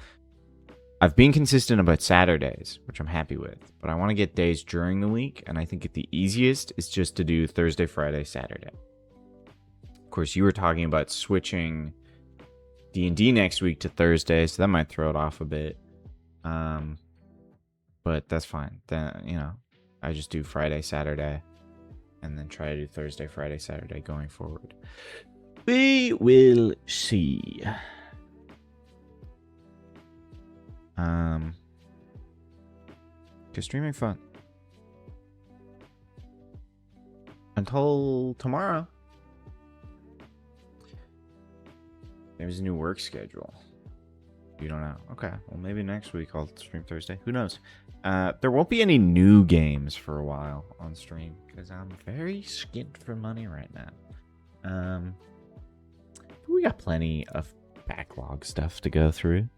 I've been consistent about Saturdays, which I'm happy with. But I want to get days during the week. And I think the easiest is just to do Thursday, Friday, Saturday. Of course, you were talking about switching D&D next week to Thursday, so that might throw it off a bit. But that's fine. Then, you know, I just do Friday, Saturday, and then try to do Thursday, Friday, Saturday going forward. We will see. Cause streaming fun. Until tomorrow. There's a new work schedule. You don't know. Okay. Well, maybe next week I'll stream Thursday. Who knows? There won't be any new games for a while on stream because I'm very skint for money right now. We got plenty of backlog stuff to go through.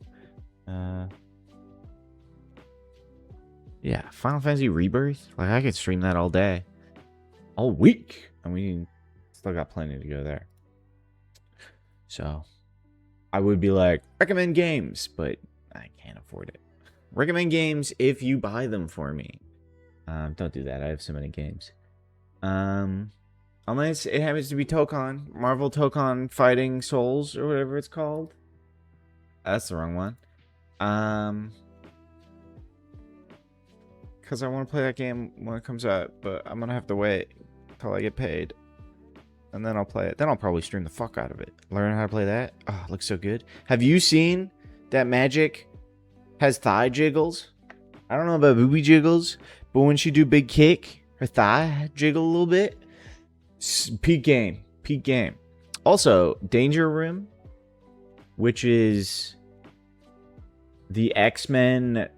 Yeah, Final Fantasy Rebirth. Like I could stream that all day, all week, and we still got plenty to go there. So I would be like, recommend games, but I can't afford it. Recommend games if you buy them for me. Don't do that. I have so many games. Unless it happens to be Tokon. Marvel Tokon Fighting Souls or whatever it's called. That's the wrong one. Because I want to play that game when it comes out, but I'm going to have to wait until I get paid. And then I'll play it. Then I'll probably stream the fuck out of it. Learn how to play that. Oh, it looks so good. Have you seen that Magic has thigh jiggles? I don't know about booby jiggles, but when she do big kick, her thigh jiggle a little bit. Peak game. Peak game. Also, Danger Room, which is the X-Men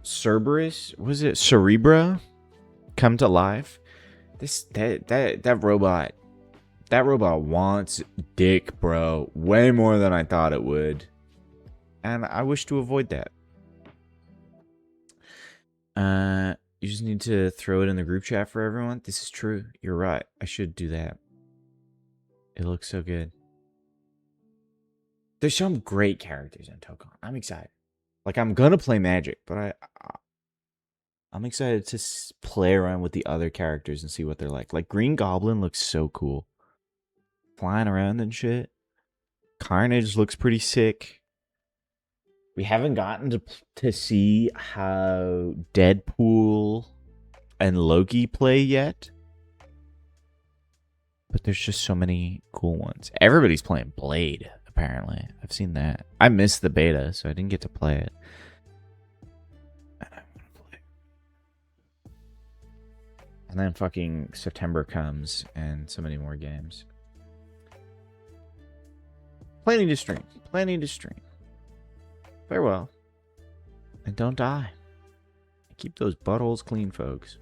Cerberus. Was it Cerebro? Come to life. That robot wants dick, bro. Way more than I thought it would. And I wish to avoid that. You just need to throw it in the group chat for everyone. This is true. You're right. I should do that. It looks so good. There's some great characters in Tokon. I'm excited. Like, I'm gonna play Magic, but I'm excited to play around with the other characters and see what they're like. Like, Green Goblin looks so cool. Flying around and shit. Carnage looks pretty sick. We haven't gotten to see how Deadpool and Loki play yet. But there's just so many cool ones. Everybody's playing Blade, apparently. I've seen that. I missed the beta, so I didn't get to play it. And I want to play. And then fucking September comes, and so many more games. Planning to stream. Planning to stream. Farewell. And don't die. Keep those buttholes clean, folks.